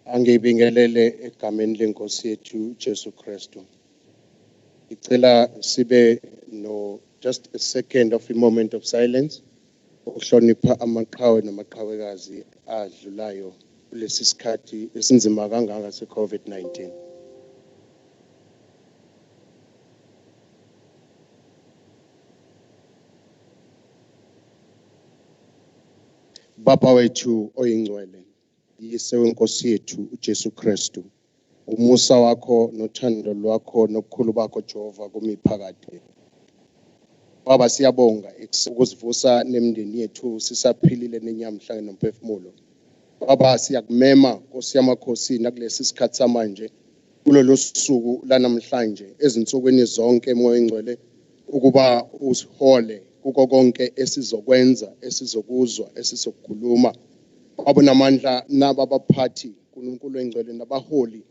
Angibingelele egameni lenkosi yethu Jesu Kristu. Ngicela sibe no just a second of a moment of silence ukuhlonipha amaqhawe namaqhawekazi adlulayo kulesi sikhathi esinzima kangaka se-COVID-19. Baba wethu oyingcwele, yise wenkosi yethu uJesu Kristu, umusa wakho nothando lwakho nokukhulu bakho Jehova kumiphakade. Baba siyabonga ukusivusa nemndeni yethu sisaphilile nenyamhla nomphefumulo. Baba siyakumema Nkosi yamakhosi nakulesi sikhathi samanje kulolu suku lanamhlanje ezinsukwini zonke moya engcwele ukuba usihole kuko konke esizokwenza esizokuzwa esizokukhuluma. Baba namandla naba baphathi uNkulunkulu engcwele nabaholi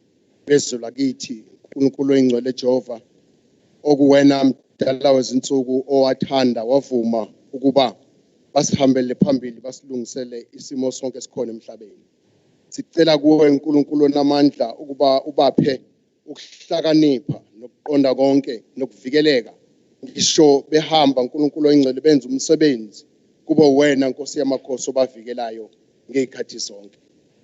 bezwe lakithi uNkulunkulu engcwele Jehova okuwena mdala wezinsuku owathanda wavuma ukuba basihambele phambili basilungisele isimo sonke esikhona emhlabeni. Sicela kuwe uNkulunkulu namandla ukuba ubaphe ukuhlakanipha nokuqonda konke nokuvikeleka ngisho behamba uNkulunkulu engcwele benza umsebenzi kuba wena Nkosi yamakhosi obavikelayo ngezikhathi zonke.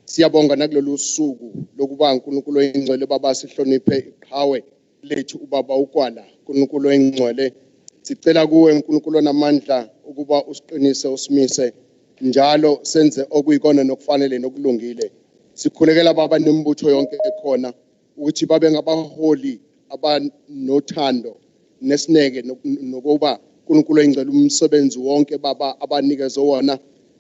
Siyabonga nakulolu suku lokuba uNkulunkulu engcwele baba sihloniphe iqhawe lethu ubaba uGwala uNkulunkulu engcwele. Sicela kuwe uNkulunkulu namandla ukuba usiqinise usimise njalo senze okuyikona nokufanele nokulungile. Sikhulekela baba nembutho yonke ekhona ukuthi babe ngabaholi abanothando nesineke nokuba uNkulunkulu engcwele umsebenzi wonke baba abanikeze wona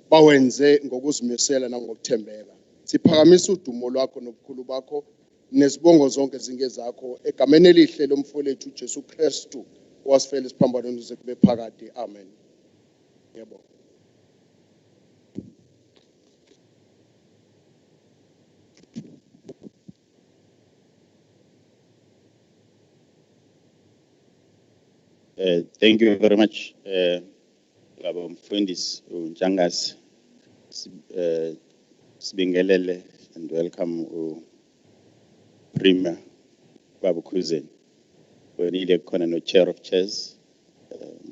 bawenze ngokuzimisela nangokuthembeka. Siphakamisa udumo lwakho nobukhulu bakho nezibongo zonke zingezakho egameni elihle lomfowethu uJesu Kristu wasifela isiphambanweni ukuze kube phakade. Amen. Yebo. Thank you very much, Baba Mfundisi Njangas, Sibingelele, and welcome Premier Baba Kuzen. We need a corner chair of chairs,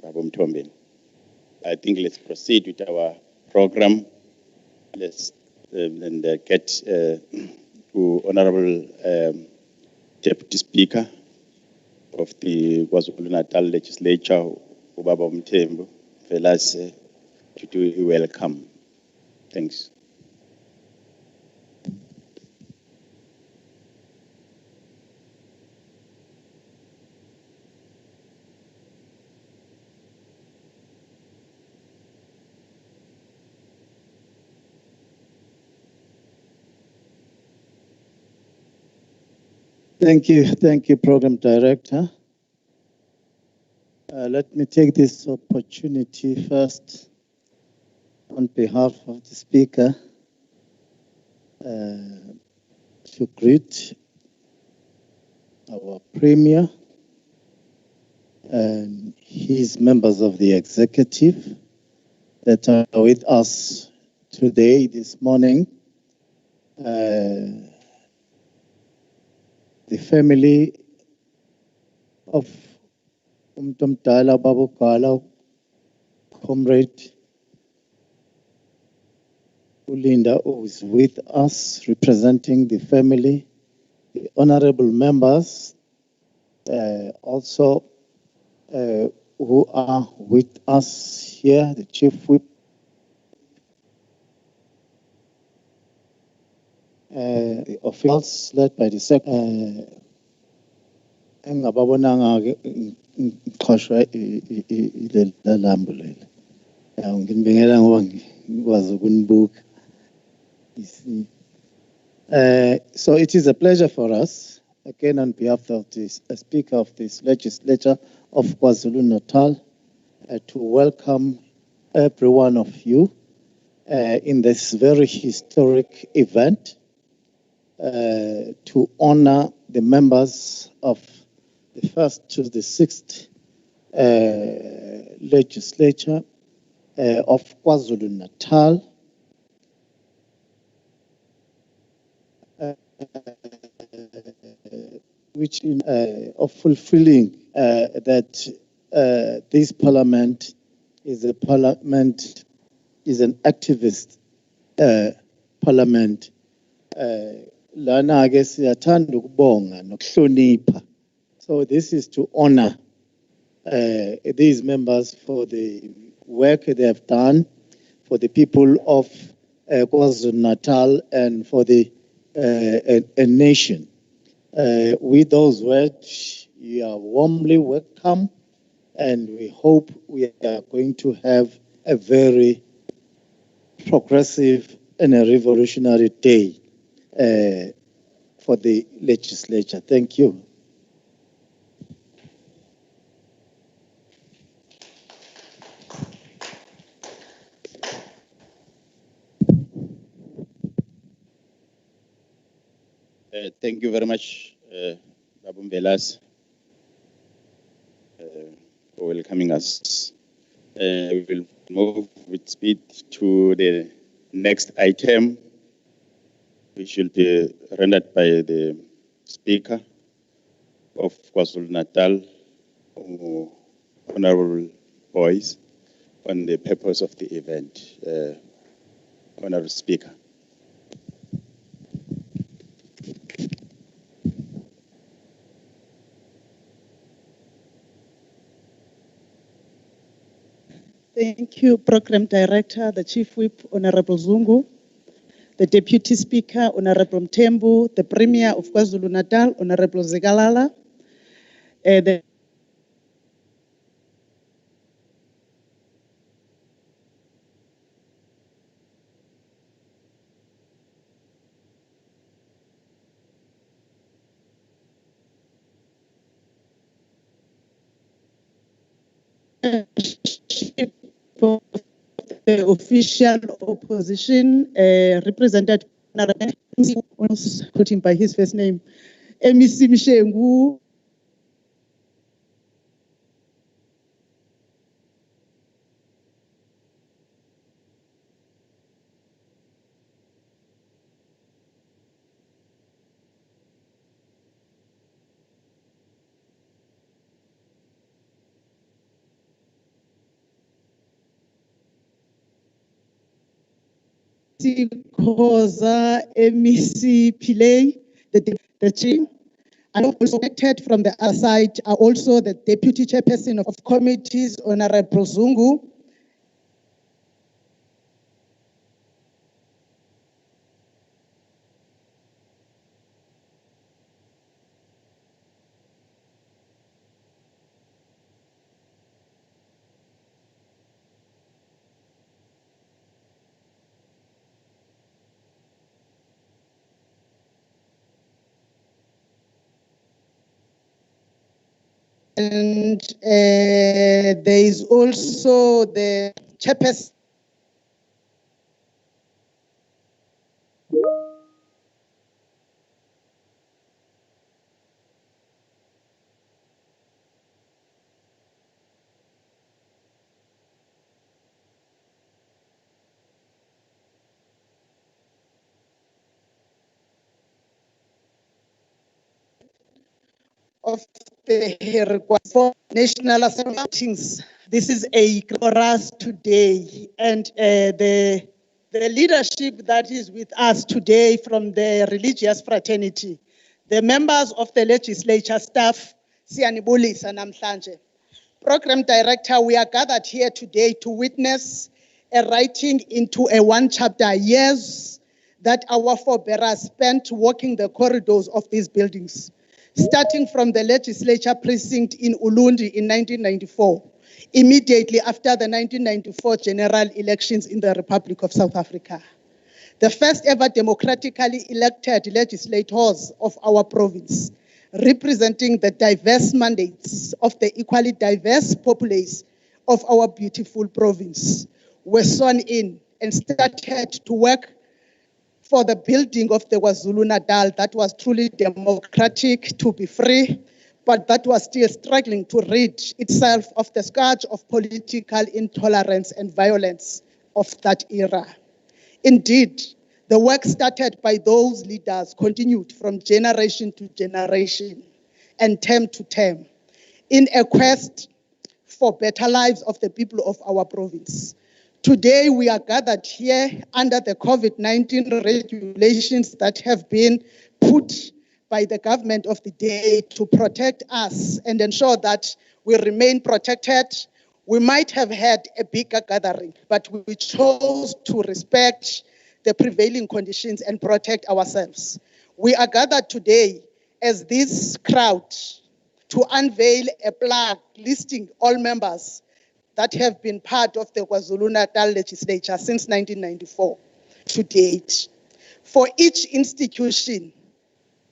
Baba Mtomben. I think let's proceed with our program. Let's and get to Honorable Deputy Speaker of the KwaZulu-Natal Legislature, Ubaba Mthembu Velase, to do a welcome. Thanks. Thank you, Program Director. Let me take this opportunity first on behalf of the Speaker to greet our Premier and his members of the executive that are with us today, this morning. The family of Umtomdala Babu Gwala, Comrade Ulinda, who is with us representing the family, the honorable members, also who are with us here, the Chief Whip, the officials led by the secretary. Engababonanga ngiqhoshwa ilelambu leli. Nginibingelela ngoba ngikwazi ukunibuka. So it is a pleasure for us, again on behalf of the Speaker of this Legislature of KwaZulu-Natal, to welcome every one of you in this very historic event, to honor the members of the 1st to the 6th Legislature of KwaZulu-Natal, which of fulfilling that this parliament is an activist parliament. Lana ke siyathanda ukubonga nokuhlonipha. So this is to honor these members for the work they have done for the people of KwaZulu-Natal and for the a nation. With those words, you are warmly welcome, and we hope we are going to have a very progressive and a revolutionary day for the legislature. Thank you. Thank you very much, Babu Mvelas, for welcoming us. We will move with speed to the next item, which will be rendered by the Speaker of KwaZulu-Natal, Honorable Boyce, on the purpose of the event. Honorable Speaker. Thank you, Program Director, the Chief Whip, Honorable Zungu, the Deputy Speaker, Honorable Mtembu, the Premier of KwaZulu-Natal, Honorable GWALA, the the official opposition, represented, put him by his first name, MEC Mshengu, Khoza, MEC Pillay, the chief, and also elected from the other side are also the Deputy Chairperson of Committees, Honorable Zungu, and there is also the Chairperson of the request for National Assembly meetings. This is a for us today, and the leadership that is with us today from the religious fraternity, the members of the legislature staff, siyanibulisa namhlanje. Program Director, we are gathered here today to witness a writing into a one-chapter years that our forebearers spent walking the corridors of these buildings, starting from the legislature precinct in Ulundi in 1994, immediately after the 1994 general elections in the Republic of South Africa. The first ever democratically elected legislators of our province, representing the diverse mandates of the equally diverse populace of our beautiful province, were sworn in and started to work for the building of the KwaZulu-Natal that was truly democratic, to be free, but that was still struggling to rid itself of the scourge of political intolerance and violence of that era. Indeed, The work started by those leaders continued from generation to generation and term to term in a quest for better lives of the people of our province. Today, we are gathered here under the COVID-19 regulations that have been put by the government of the day to protect us and ensure that we remain protected. We might have had a bigger gathering, but we chose to respect the prevailing conditions and protect ourselves. We are gathered today as this crowd to unveil a plaque listing all members that have been part of the KwaZulu-Natal legislature since 1994 to date. For each institution,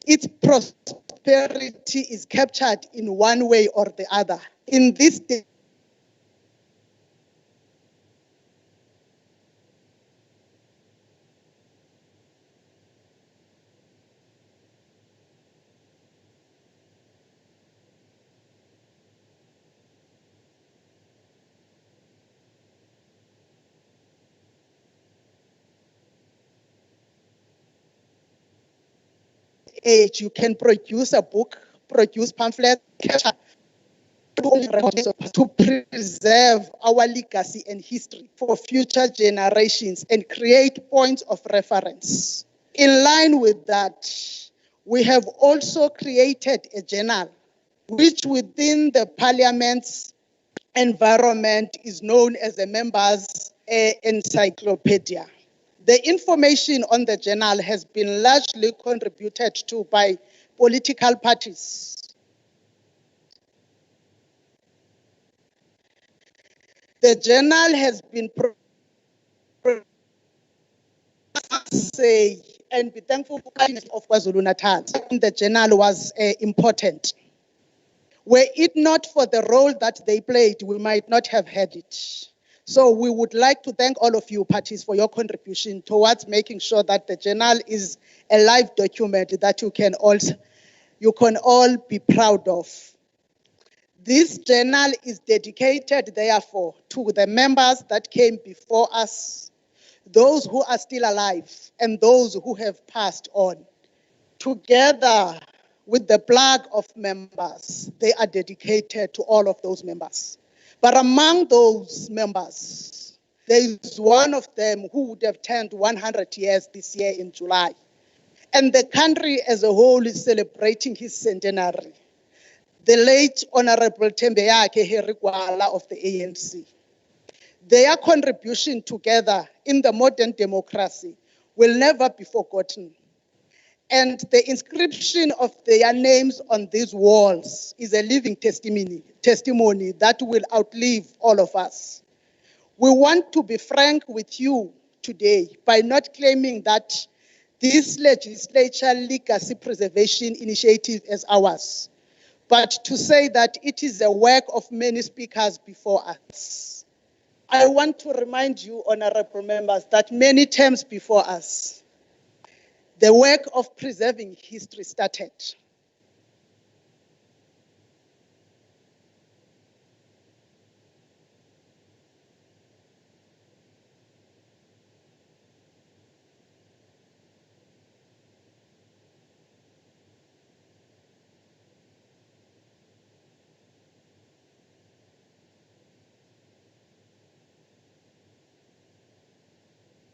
its prosperity is captured in one way or the other. In this day, age, you can produce a book, produce pamphlets, to preserve our legacy and history for future generations and create points of reference. In line with that, we have also created a journal, which within the Parliament's environment is known as the members' encyclopedia. The information on the journal has been largely contributed to by political parties. The journal has been and be thankful for the of KwaZulu-Natal. The journal was important. Were it not for the role that they played, we might not have had it. So we would like to thank all of you parties for your contribution towards making sure that the journal is a live document that you can all be proud of. This journal is dedicated, therefore, to the members that came before us, those who are still alive, and those who have passed on. Together with the plaque of members, they are dedicated to all of those members. But among those members, there is one of them who would have turned 100 years this year in July. And the country as a whole is celebrating his centenary. The late Honorable Thembeyakhe GWALA of the ANC. Their contribution together in the modern democracy will never be forgotten. And the inscription of their names on these walls is a living testimony that will outlive all of us. We want to be frank with you today by not claiming that this legislature legacy preservation initiative is ours, but to say that it is the work of many speakers before us. I want to remind you, honorable members, that many terms before us, the work of preserving history started.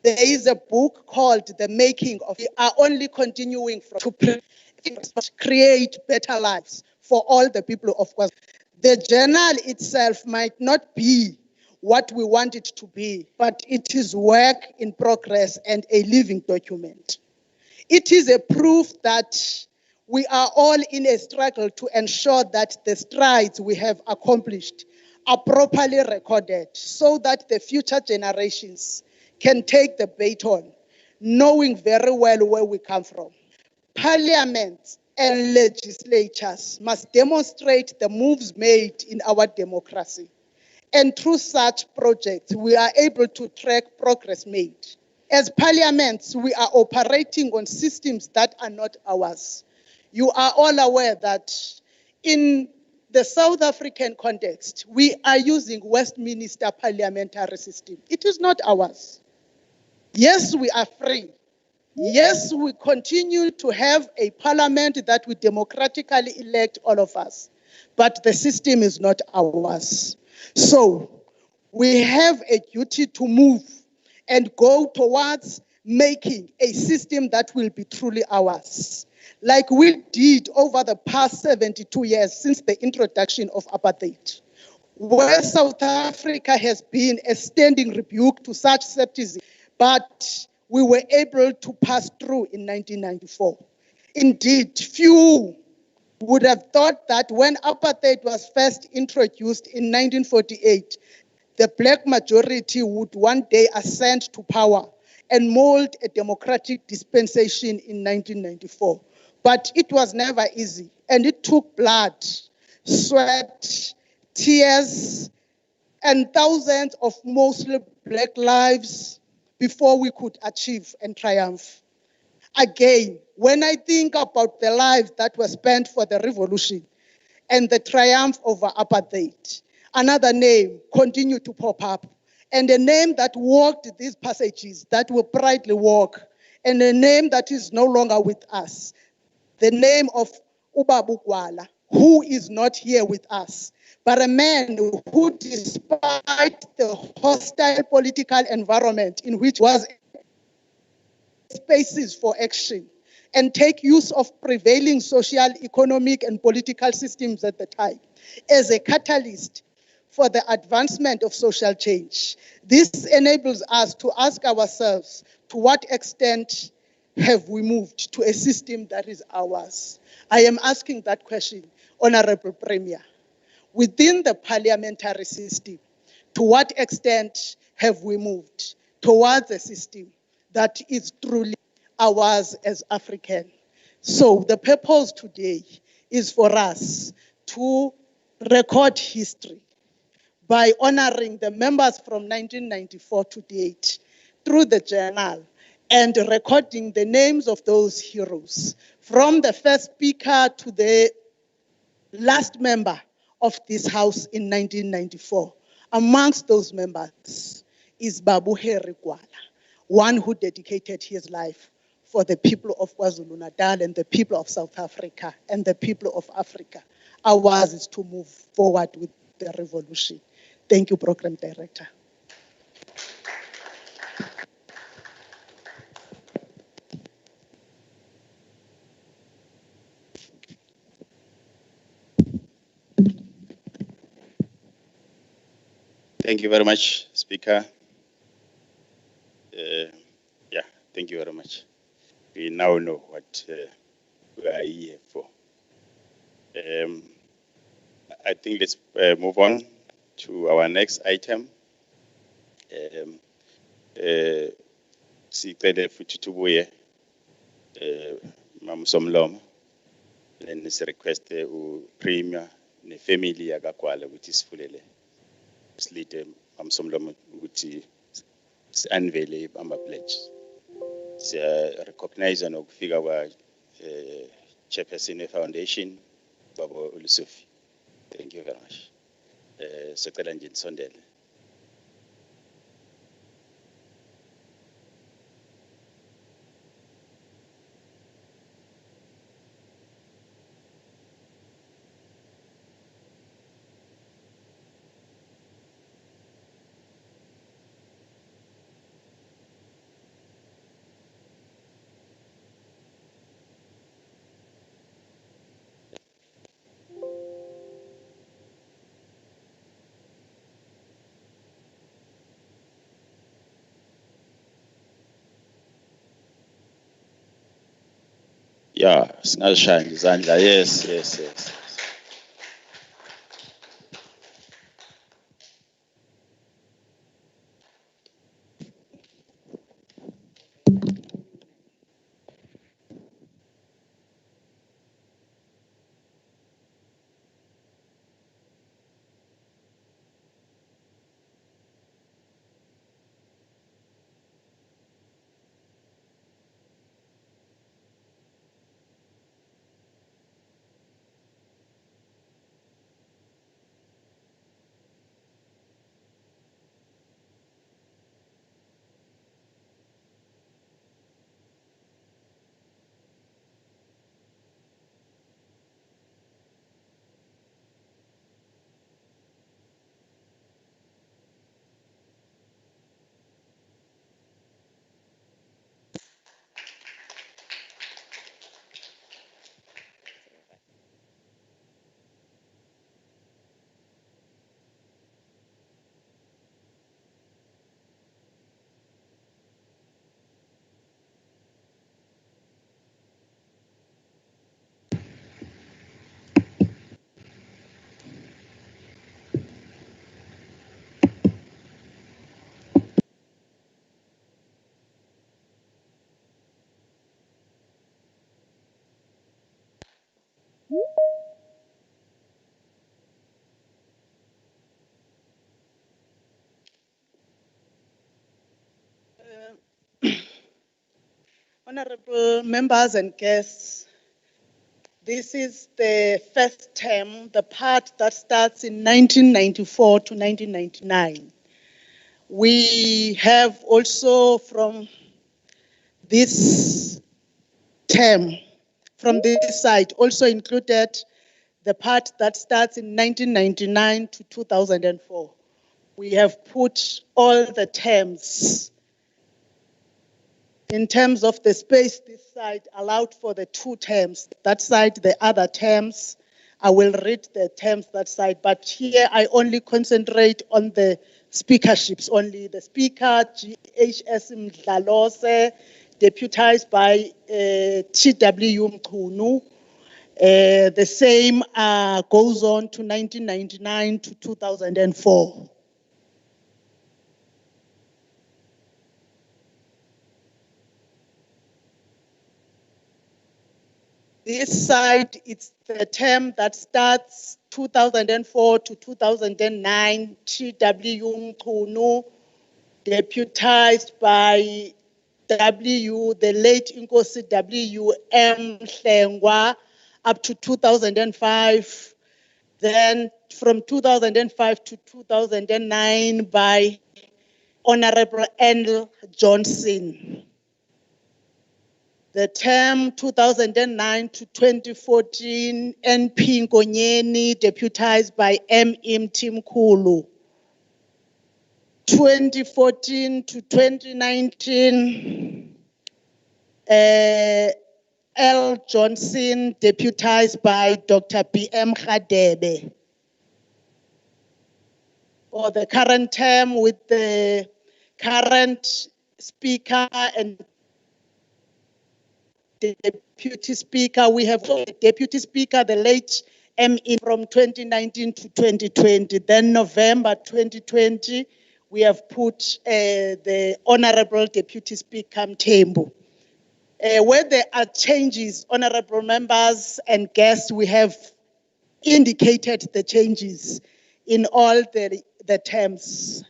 There is a book called The Making of. We are only continuing to create better lives for all the people of KwaZulu. The journal itself might not be what we want it to be, but it is work in progress and a living document. It is a proof that we are all in a struggle to ensure that the strides we have accomplished are properly recorded so that the future generations can take the baton, knowing very well where we come from. Parliaments and legislatures must demonstrate the moves made in our democracy. And through such projects, we are able to track progress made. As parliaments, we are operating on systems that are not ours. You are all aware that in the South African context, we are using Westminster parliamentary system. It is not ours. Yes, we are free, Yes, we continue to have a parliament that we democratically elect all of us, but the system is not ours. So we have a duty to move and go towards making a system that will be truly ours, like we did over the past 72 years since the introduction of apartheid, where South Africa has been a standing rebuke to such scepticism, but we were able to pass through in 1994. Indeed, few would have thought that when apartheid was first introduced in 1948, the black majority would one day ascend to power and mold a democratic dispensation in 1994. But it was never easy, and it took blood, sweat, tears, and thousands of mostly black lives before we could achieve and triumph. Again, when I think about the lives that were spent for the revolution and the triumph over apartheid, another name continued to pop up, and a name that walked these passages that will brightly walk, and a name that is no longer with us, the name of Ubabu GWALA, who is not here with us, but a man who, despite the hostile political environment in which was spaces for action and take use of prevailing social, economic, and political systems at the time as a catalyst for the advancement of social change. This enables us to ask ourselves, to what extent have we moved to a system that is ours? I am asking that question, Honorable Premier. Within the parliamentary system, to what extent have we moved towards a system that is truly ours as African? So the purpose today is for us to record history by honoring the members from 1994 to date through the journal and recording the names of those heroes, from the first speaker to the last member of this house in 1994. Amongst those members is Babu Heri GWALA, one who dedicated his life for the people of KwaZulu-Natal and the people of South Africa and the people of Africa. Ours is to move forward with the revolution. Thank you, Program Director. Thank you very much, Speaker. Yeah, thank you very much. We now know what we are here for. I think let's move on to our next item. Sicele futhi tubuye Mamsomlomo, and request uPremier nefamily yakagwala ukuthi sifulele silide Mamsomlomo ukuthi unveil ama-pledge. Recognize nokufika kwa Chairperson Foundation, Baba Ulusufi. Thank you very much. Sicela nje nisondele. Yeah, singashaya izandla. Yes. Honorable members and guests, this is the first term, the part that starts in 1994 to 1999. We have also from this term, from this side, also included the part that starts in 1999 to 2004. We have put all the terms. In terms of the space, this side allowed for the 2 terms. That side, the other terms. I will read the terms that side, but here I only concentrate on the speakerships only. The speaker, GHS Mdlalose, deputized by TW Mkhunu. The same goes on to 1999 to 2004. This side, it's the term that starts 2004 to 2009, TW Mkhunu, deputized by the late Inkosi W.M. Hlengwa, up to 2005. Then from 2005 to 2009 by Honorable N. Johnson. The term 2009 to 2014, NP Nkonyeni, deputized by M.M. Timkulu. 2014 to 2019, L. Johnson, deputized by Dr. B.M. Khadebe. For the current term with the current speaker and deputy speaker, we have the deputy speaker, the late M.E. from 2019 to 2020. Then November 2020, we have put the Honorable Deputy Speaker Mthembu. Where there are changes, honorable members and guests, we have indicated the changes in all the terms.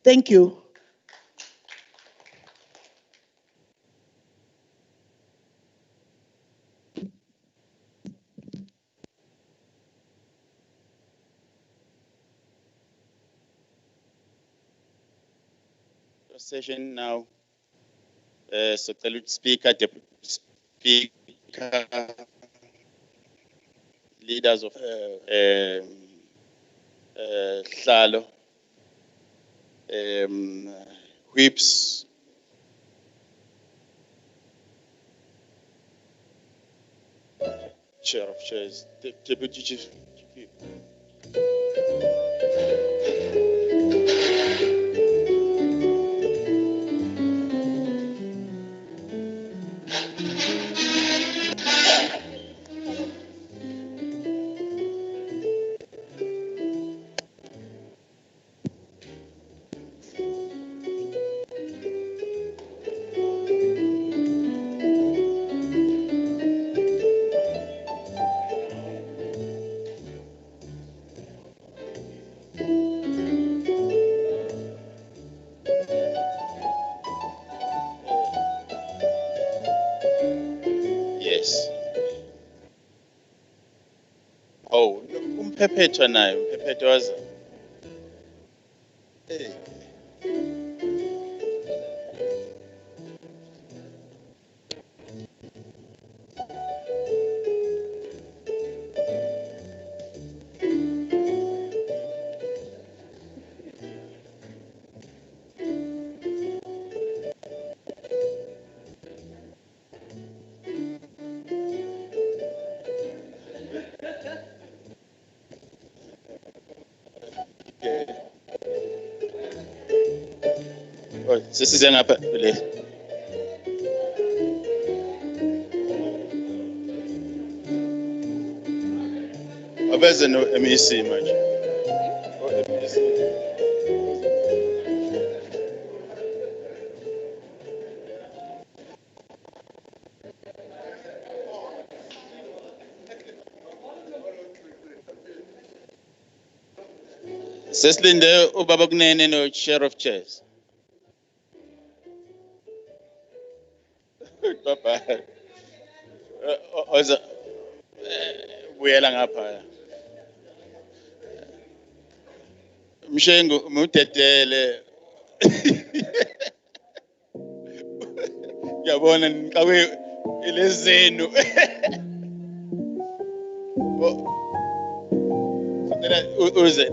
Thank you. Session now. So the speaker, deputy speaker, leaders of Hlalo, whips, chair of chairs, deputy chief. Yes. Oh, umphephethwa naye, umphephethwa waza. Hey. Oh, sisize ngapha le. Abeze no MEC manje. Oh, MEC. Sesilinde ubaba kunene no chair of chairs. Bye-bye. Oza buyela ngapha. Mshengu umudedele. Ngiyabona nikawe ilezenu. Uze.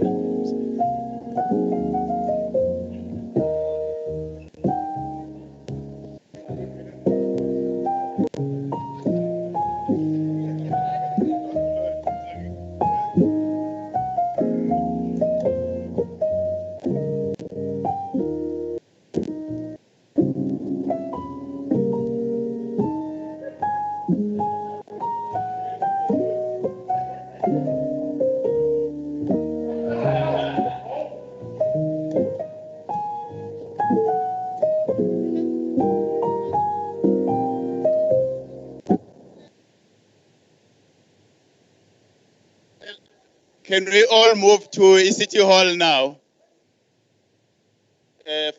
Can we all move to City Hall now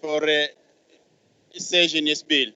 for a session is bill?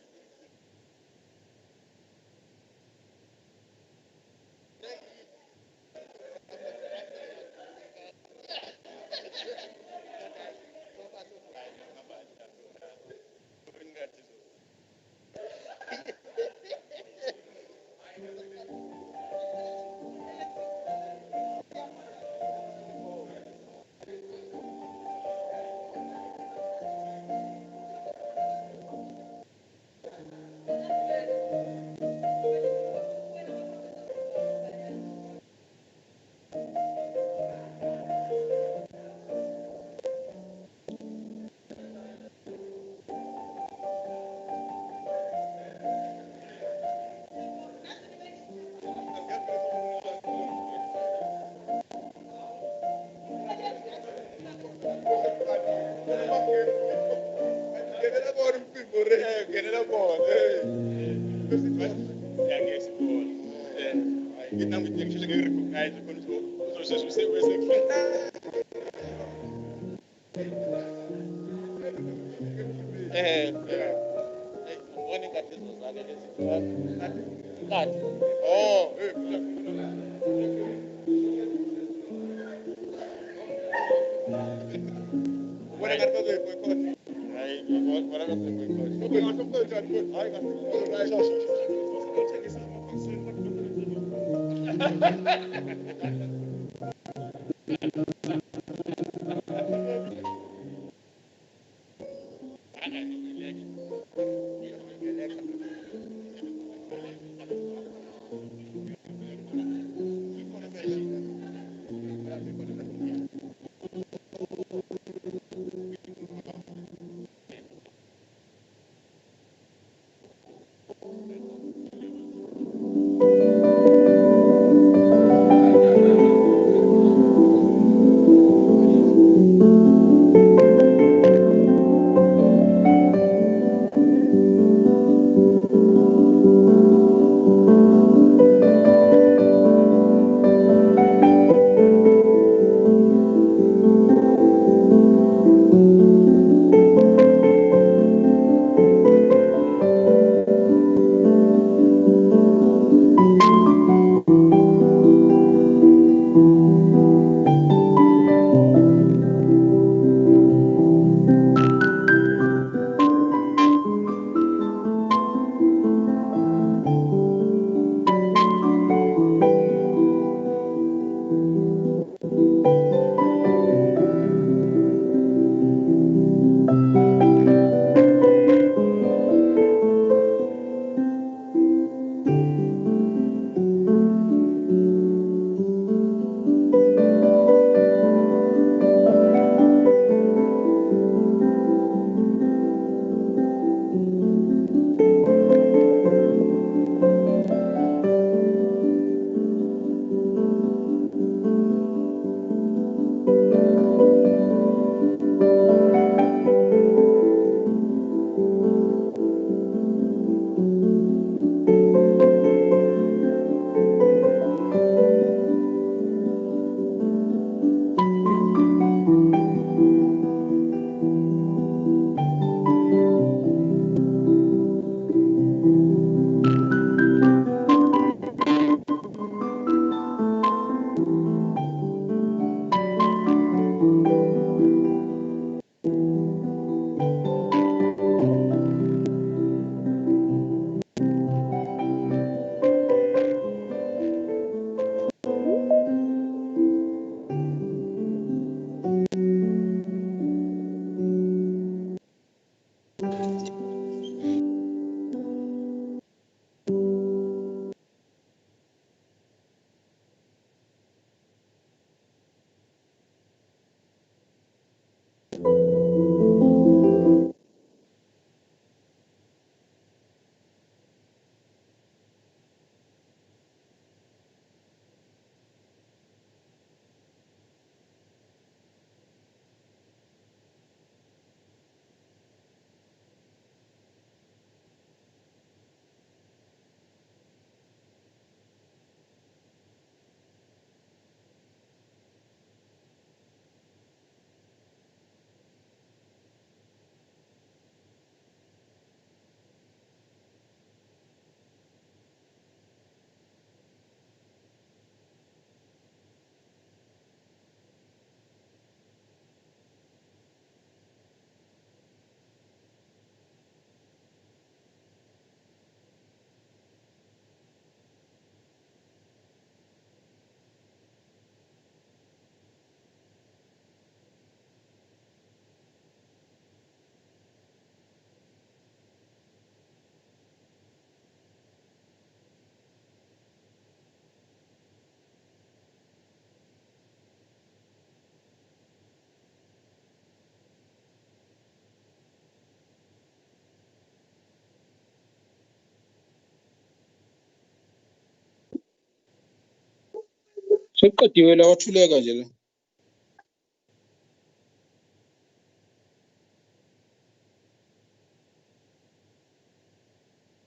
Sokuqediwe la wathuleka nje la.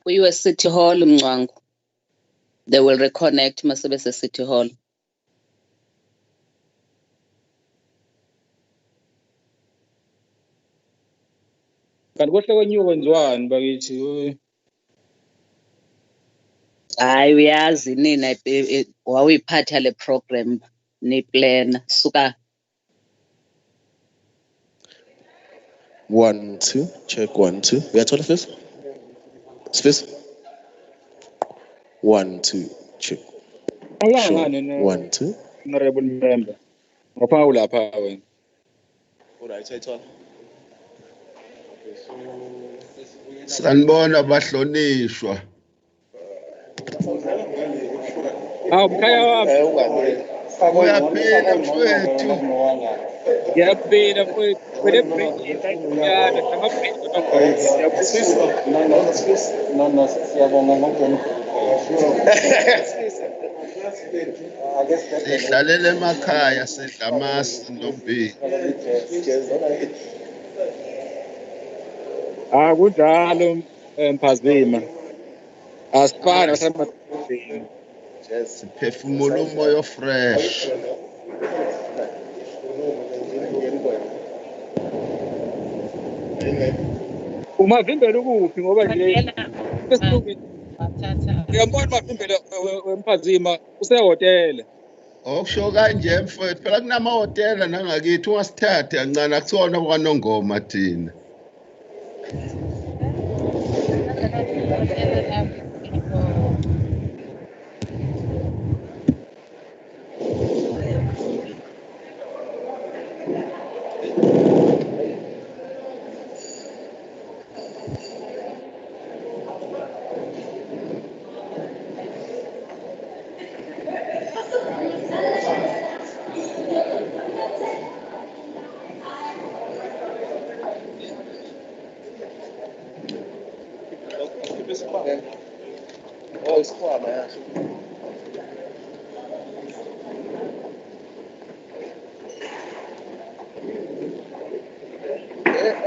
Kuyiwe City Hall Mncwangu. They will reconnect masebese City Hall. Kanti kwehle kwenyuka kwenziwani bakithi? Hayi uyazi nina wawuyiphatha le program ni plan suka 1 2 check 1 2 uyathola Fis? Fis 1 2 check sure Ngani 1 2 honorable member. Ngapha ulapha wena. alright ayithola Sanibona bahlonishwa. Mkhaya wami. Uyaphila mfowethu. Ngiyaphila mfowethu. Kwele bridge yayiyana namabridge kodwa Sidlalela emakhaya sidla amasi nombili. kunjalo Mphazima. Asifani nasemadolobheni. Siphefumula umoya fresh. Umavimbela ukuphi ngoba nje esilungwini. Uyambona umavimbela weMphazima usehotela. Okusho kanje mfowethu phela kunamahhotela nangakithi ungasithathe kancane akusiwona kwaNongoma thina. oh isikhwama yasho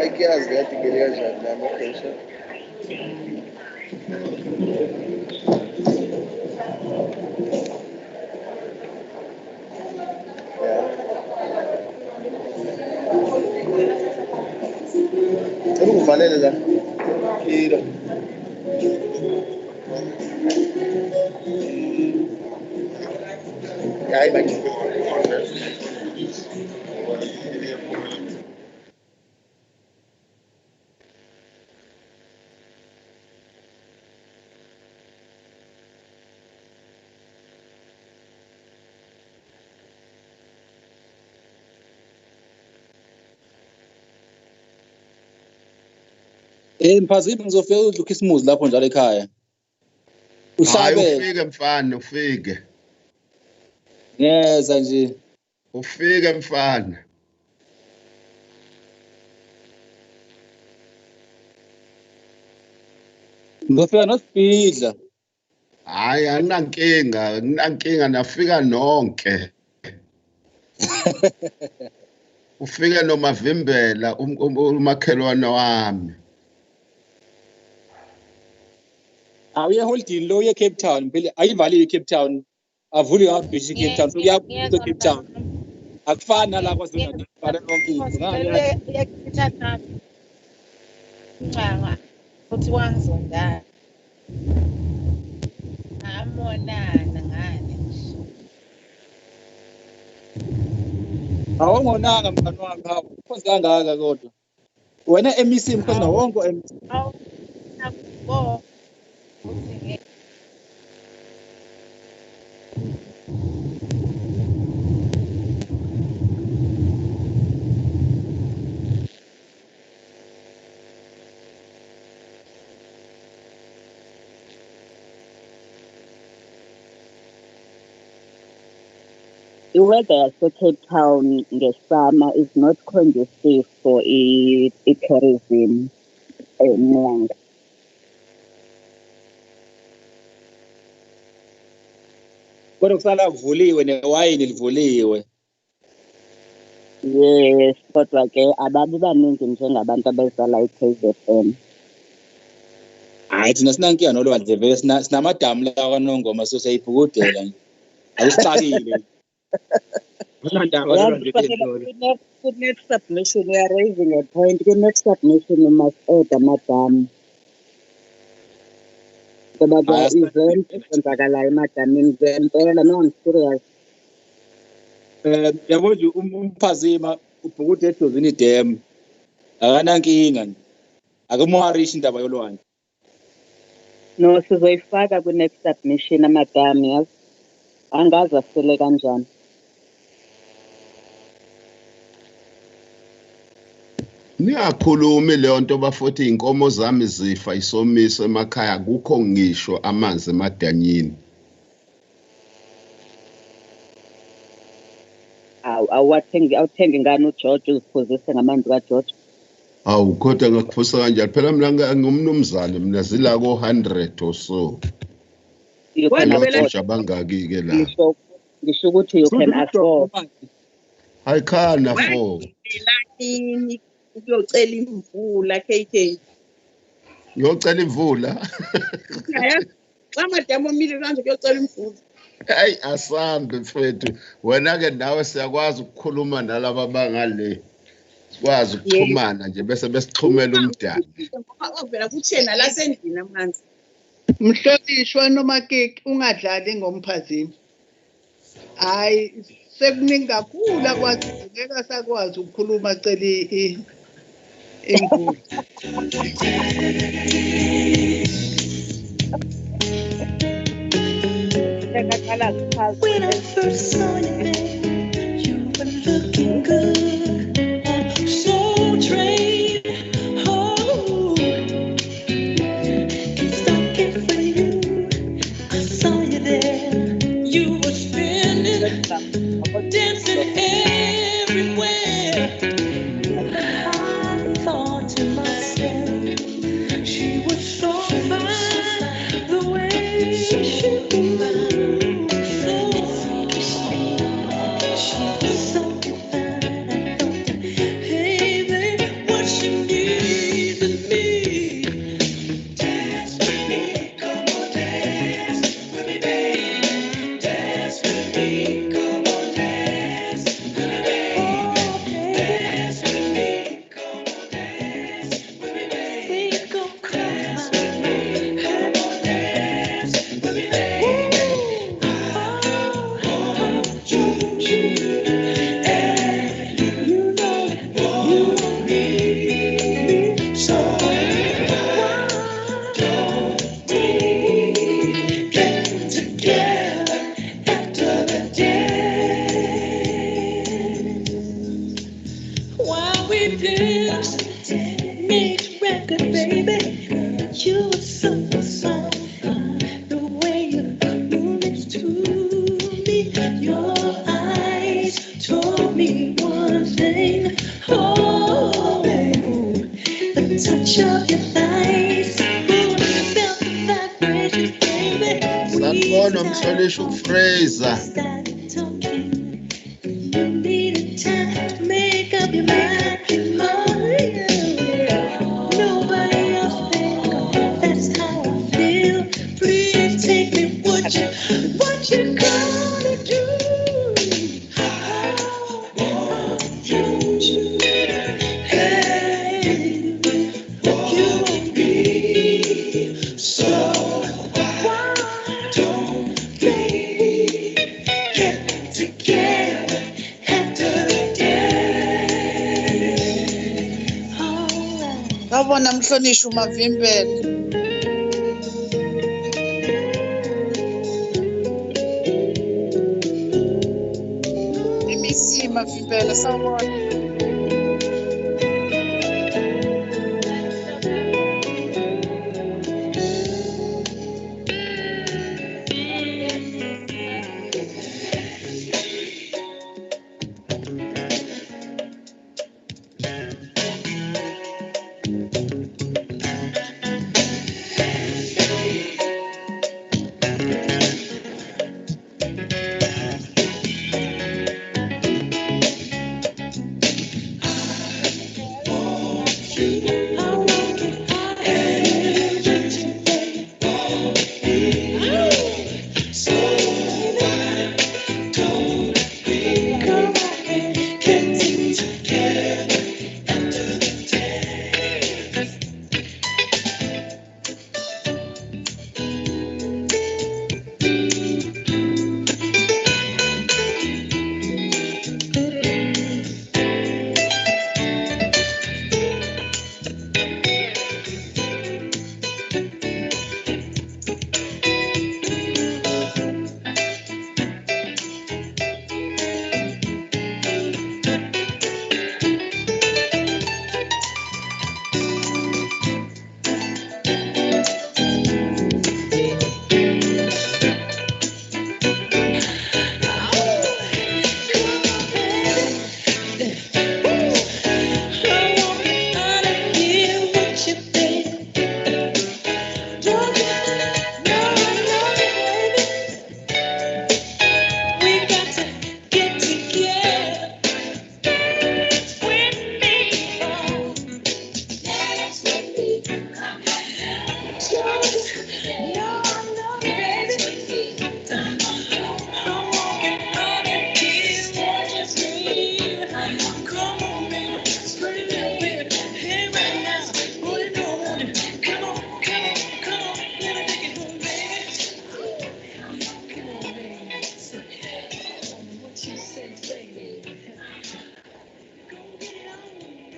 akiyazi kade ngeke kanjani nami phesha ukuvalele la yilo hayi manje Mphaziphi ngizofika udla ukhisimusi lapho njalo ekhaya. Hayi Uhlabe ufike mfana ufike. ngeza nje. Ufike mfana. Ngizofika nosibhidla. Hayi anginankinga nafika nonke. Ufike nomavimbela umakhelwane wami. Awuye holding lo ye Cape Town phela ayivaliwe Cape Town. Avule ngabeach Cape Town so kuyakuza Cape Town. Akufani nala KwaZulu-Natal bhala lonke ngale. Uyakuthatha ncanga futhi wangizondala. Amonana ngane. Awungonanga mfana wami hawo. Ukhozi kangaka kodwa. Wena MEC mkhozi na wonke MEC. Awu nakubo uthi The weather yase-Cape Town nge-summer is not conducive for tourism eMnyango. Kodwa kusala kuvuliwe newayini livuliwe. Yes, kodwa-ke ababi baningi njengabantu abezala i-KZN. Hayi thina sinankinga nolwandle vele sinamadamu la kwaNongoma so siyayibhukudela nje. Akusixakile. Next submission, we are raising a point. The next submission, you must add a madam. So that the event is madam in no, I'm serious. Yabo nje umphazima ubhukude edozini dam. Akanankinga. Akumwarishi indaba yolwandle. No, sizoyifaka ku-next submission amadam, yes. Angazi asele kanjani. Niyakhuluma leyo nto bafuthi inkomo zami zifa isomiso emakhaya kukho ngisho amanzi emadanyini. Awuthengi ngani uGeorge uziphuzise ngamanzi kaGeorge? Awu kodwa ngakuphusa kanjani phela mina ngumnumzane mina zila ko 100 or so. You can afford. Abangaki ke la. Ngisho ukuthi you can afford. I can't afford. Lakini ukuyocela imvula KK. Ngiyocela imvula. Xa madam omile kanje kuyocela imvula. Hayi asambe mfethu wena ke nawe siyakwazi ukukhuluma nalabo bangale. Sikwazi ukuxhumana nje bese besixhumela umdali. Ngoba vela kuthena la sendlini amanzi. Mhlonishwa noma keke ungadlali ngomphazimi. Hayi sekuningi kakhulu akwazi ngeke sakwazi ukukhuluma acela inkulu. When I first saw you, babe, you were looking good and so trained. Oh, can't stop it for you. I saw you there. You were spinning, dancing everywhere. I thought to myself, she was so fine, the way she moved. nice. Ooh, felt the vibrations, baby. Sanibona Mhlonishwa uFraser. Started talking. You needed time to make up your mind. Oh, yeah. Nobody else think that's how I feel. Please take me, what you gonna do? Ngabona Mhlonishwa uMavimbela. Imisi Mavimbela sawubona.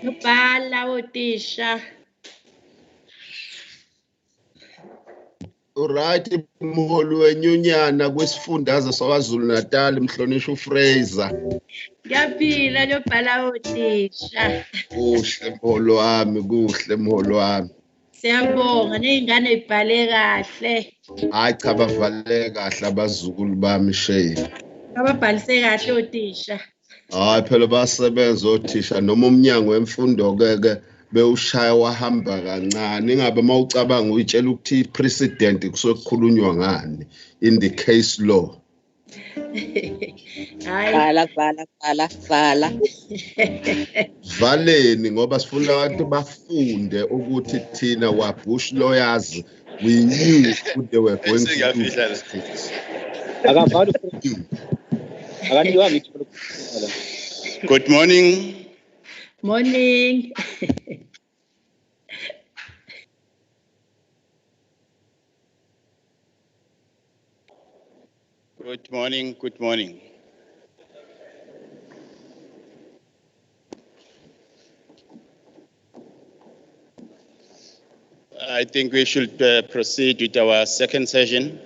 Ngibhala uthisha. Uright umholi wenyunyana kwesifundazwe saKwaZulu-Natal Mhlonishwa uFraser. Ngiyaphila ngibhala uthisha. Kuhle mholi wami, kuhle mholi wami. Siyabonga nezingane ezibhale kahle. Hayi cha bavale kahle abazukulu bami sheyi. Ababhalise kahle uthisha. Hayi phela basebenza othisha noma umnyango wemfundo ke bewushaya wahamba kancane ingabe mawucabanga uyitshela ukuthi president kusokukhulunywa ngani in the case law. Hayi. Vala. Valeni ngoba sifuna abantu bafunde ukuthi thina wabush lawyers we knew what they were going to do. Akavala. Akaniwa ngithi. Good morning. Morning. Good morning. Good morning. I think we should proceed with our second session.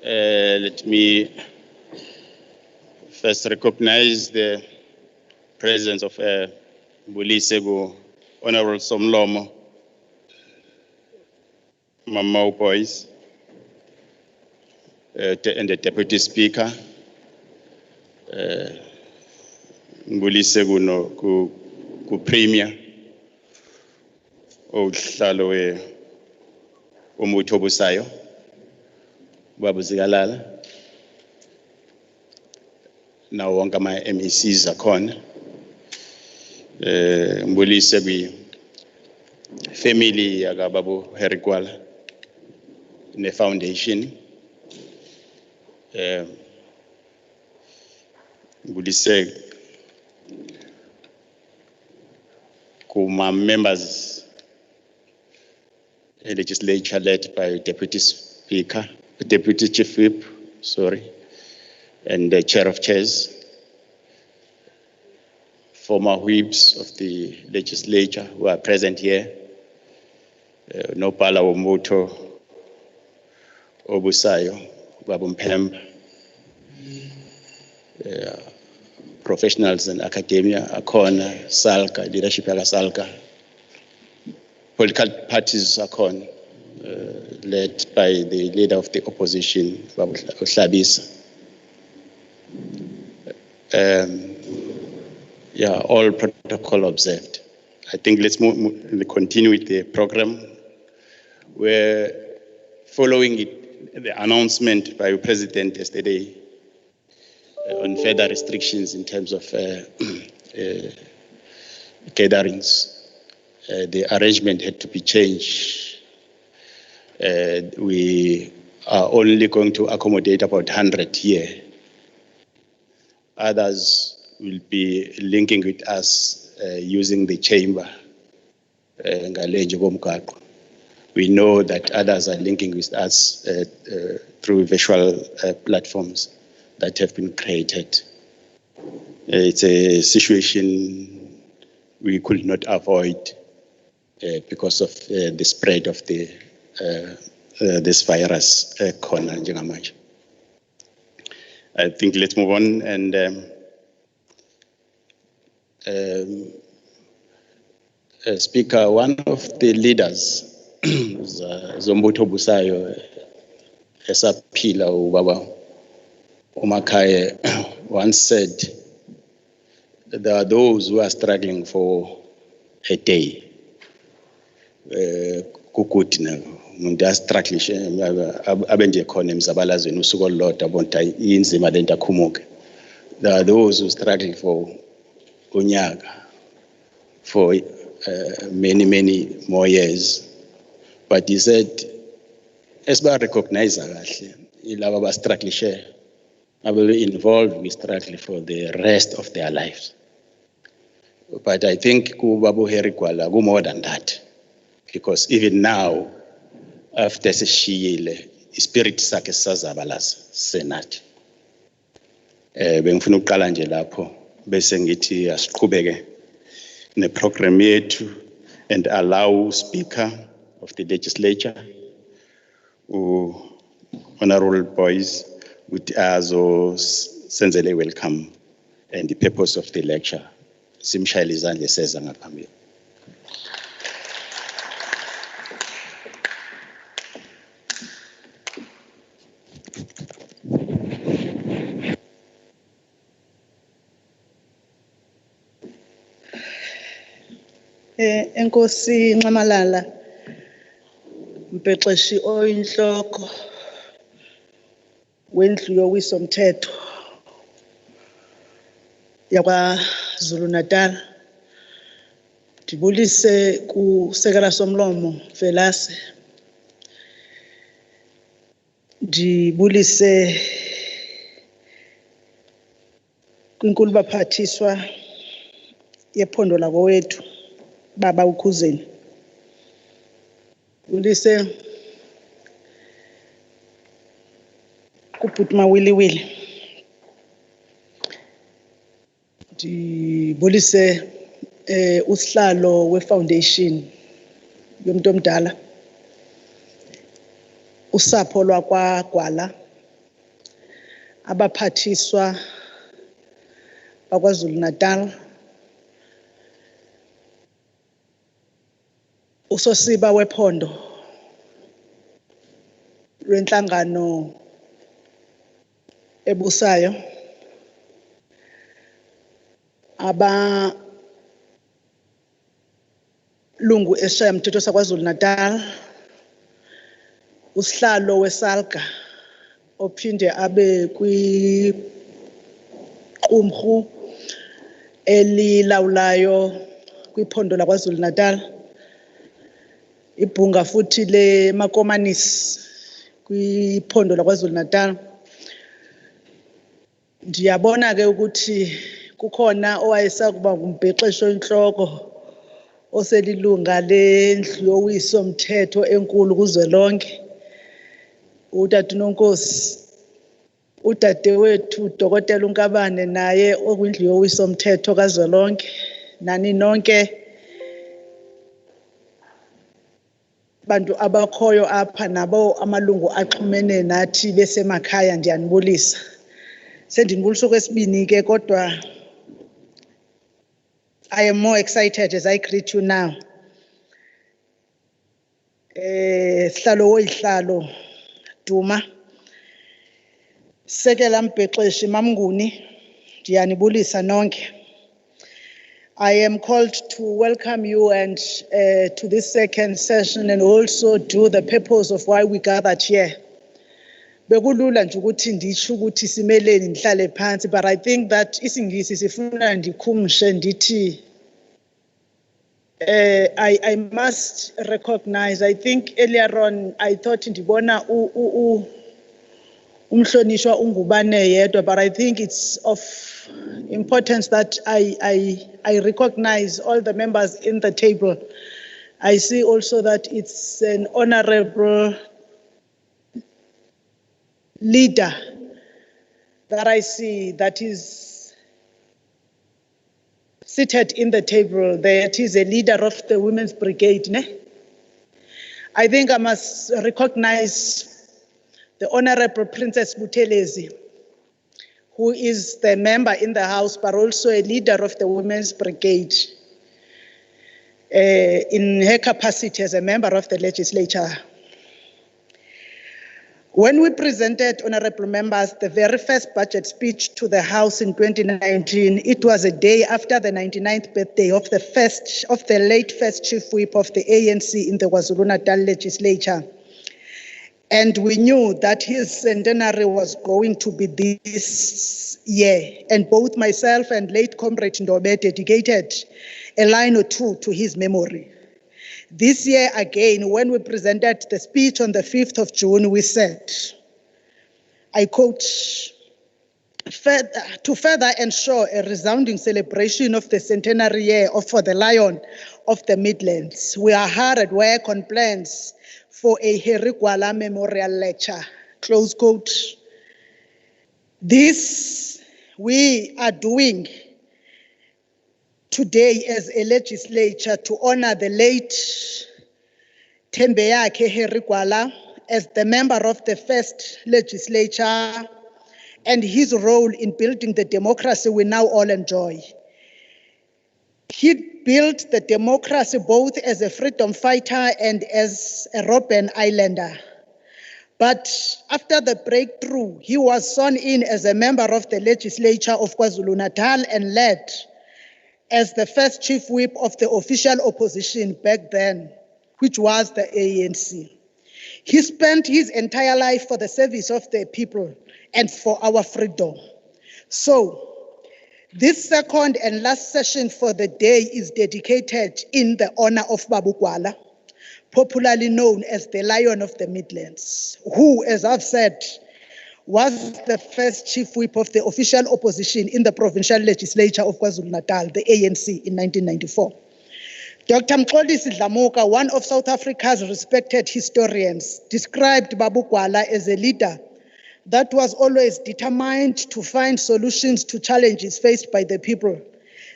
Let me first recognize the presence of Bulisego, Honorable Somlomo, Mamau Boys, and the Deputy Speaker, Bulisego no ku Premier, uhlalo umbutho obusayo Baba Zikalala nawo wonke ama MECs akhona ngibulise kwi family yakababa Harry GWALA ne foundation ngibulise kuma members legislature led by Deputy Chief Whip, and the Chair of Chairs, former whips of the legislature who are present here, Nopala Womoto, Obusayo, Babumpemba, professionals in academia, Akona, Salka, leadership yaka Salka, political parties Akon, led by the leader of the opposition, Babu Hlabisa. All protocol observed. I think let's continue with the program. We're following the announcement by the President yesterday on further restrictions in terms of gatherings. The arrangement had to be changed. We are only going to accommodate about 100 here. Others will be linking with us using the chamber. We know that others are linking with us through virtual platforms that have been created. It's a situation we could not avoid because of the spread of this virus. I think let's move on and Speaker, one of the leaders, Zombuto Busayo, Esapila Ubaba Omakaye, once said, there are those who are struggling for a day. Kukutina, munda struggling, abenje konem zabalazo nusugo lot abonta inzi madenta kumuke. There are those who are struggling for Unyaga, for many more years. But he said, as I recognize Ilaba struggle share, I will be involved with struggle for the rest of their lives. But I think Kubabu Harry GWALA go more than that. Because even now, after Seshile, spirit sake sazabalas Senate. Bengifuna ukuqala nje lapho bese ngithi asiqhubeke neprogram yethu and allow Speaker of the Legislature, Honorable Boys, with us senzele welcome and the purpose of the lecture. Simshayile izandla seza ngaphambili. Enkosi Nxamalala Mpexeshi oyinhloko wendlu yowisomthetho yakwaZulu-Natal, ndibulise kusekela somlomo Velase, ndibulise kwinkulu baphathiswa yephondo lakowethu Baba uKhuzeni, ndibulise kubhuti Mawiliwili, ndibulise usihlalo wefoundation yomuntu omdala, usapho lwakwaGWALA, abaphathiswa bakwaZulu-Natal, usosiba wephondo lwenhlangano ebusayo, lungu esishayamthetho saKwaZulu-Natal, usihlalo weSalga ophinde abe kwiqumrhu elilawulayo kwiphondo laKwaZulu-Natal, ibhunga futhi leMakomanisi kwiphondo laKwaZulu-Natal. Ndiyabona ke ukuthi kukhona owayesakuba ngumbhexeshi oyinhloko oselilunga lendlu yowiso mthetho enkulu kuzwelonke, utata uNonkosi, udadewethu Dr. uNkabane naye okwindlu yowiso mthetho kazwelonke, nani nonke bantu abakhoyo apha nabo amalungu axhumene nathi besemakhaya, ndiyanibulisa. Sendinibulisa okwesibini ke, kodwa I am more excited as I greet you now. Sihlalo woyihlalo Duma, Sekela Mbhexeshi Mamnguni, ndiyanibulisa nonke. I am called to welcome you and to this second session and also do the purpose of why we gathered here. Bekulula nje ukuthi ndisho ukuthi simeleni nihlale phansi, but I think that isingisi sifuna ndikhumushe ndithi I must recognize, I think earlier on I thought ndibona umhlonishwa uNgubane yedwa, but I think it's of importance that I recognize all the members in the table. I see also that it's an honorable leader that I see that is seated in the table. That is a leader of the Women's Brigade. Ne? I think I must recognize the Honorable Princess Buthelezi, who is the member in the House, but also a leader of the Women's Brigade in her capacity as a member of the legislature. When we presented, honorable members, the very first budget speech to the House in 2019, it was a day after the 99th birthday of the late first chief whip of the ANC in the KwaZulu-Natal legislature. And we knew that his centenary was going to be this year. And both myself and late comrade Ndobe dedicated a line or two to his memory. This year again, when we presented the speech on the 5th of June, we said, I quote, to further ensure a resounding celebration of the centenary year for the Lion of the Midlands, we are hard at work on plans for a GWALA memorial lecture, close quote. This we are doing today as a legislature to honor the late Thembeyakhe GWALA as the member of the first legislature and his role in building the democracy we now all enjoy. He built the democracy both as a freedom fighter and as a Robben Islander. But after the breakthrough, he was sworn in as a member of the legislature of KwaZulu-Natal and led as the first chief whip of the official opposition back then, which was the ANC. He spent his entire life for the service of the people and for our freedom. So, this second and last session for the day is dedicated in the honor of Babu GWALA, popularly known as the Lion of the Midlands, who, as I've said, was the first chief whip of the official opposition in the provincial legislature of KwaZulu-Natal, the ANC, in 1994. Dr. Mxolisi Dlamuka, one of South Africa's respected historians, described Babu GWALA as a leader that was always determined to find solutions to challenges faced by the people.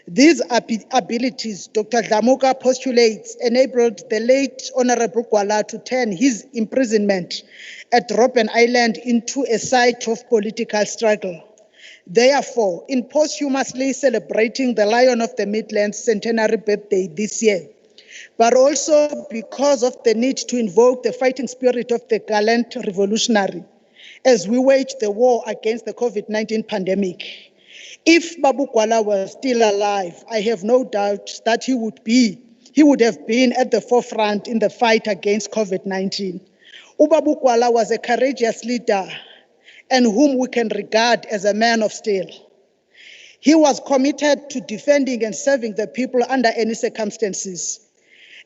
These abilities, Dr. Dlamuka postulates, enabled the late Honorable GWALA to turn his imprisonment at Robben Island into a site of political struggle. Therefore, in posthumously celebrating the Lion of the Midlands centenary birthday this year, but also because of the need to invoke the fighting spirit of the gallant revolutionary as we wage the war against the COVID-19 pandemic. If Babu GWALA was still alive, I have no doubt that he would be he would have been at the forefront in the fight against COVID-19. Ubaba GWALA was a courageous leader and whom we can regard as a man of steel. He was committed to defending and serving the people under any circumstances,